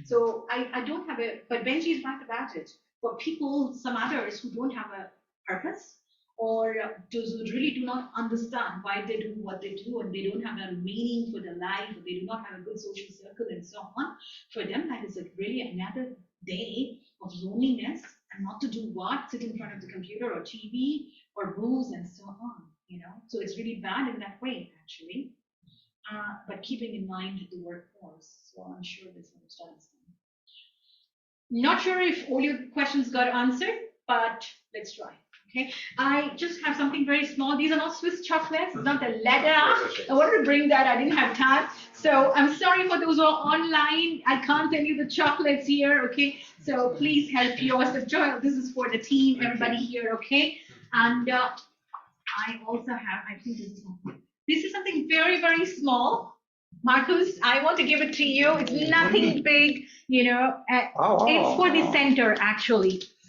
So I don't have but Benji is right about it. For people, some others who don't have a purpose, or those who really do not understand why they do what they do, and they don't have a meaning for their life, or they do not have a good social circle and so on, for them that is really another day of loneliness, and not to do what? Sit in front of the computer or TV or rules and so on, So it's really bad in that way, actually. But keeping in mind the workforce, so I'm sure this understands them. Not sure if all your questions got answered, but let's try. Okay, I just have something very small. These are not Swiss chocolates. It's not the leather. I wanted to bring that. I didn't have time. So I'm sorry for those who are online. I can't tell you the chocolates here. Okay, so please help yourself. This is for the team, everybody here. Okay, and I also have. I think this is something very, very small. Marcus, I want to give it to you. It's nothing big. It's for the center actually.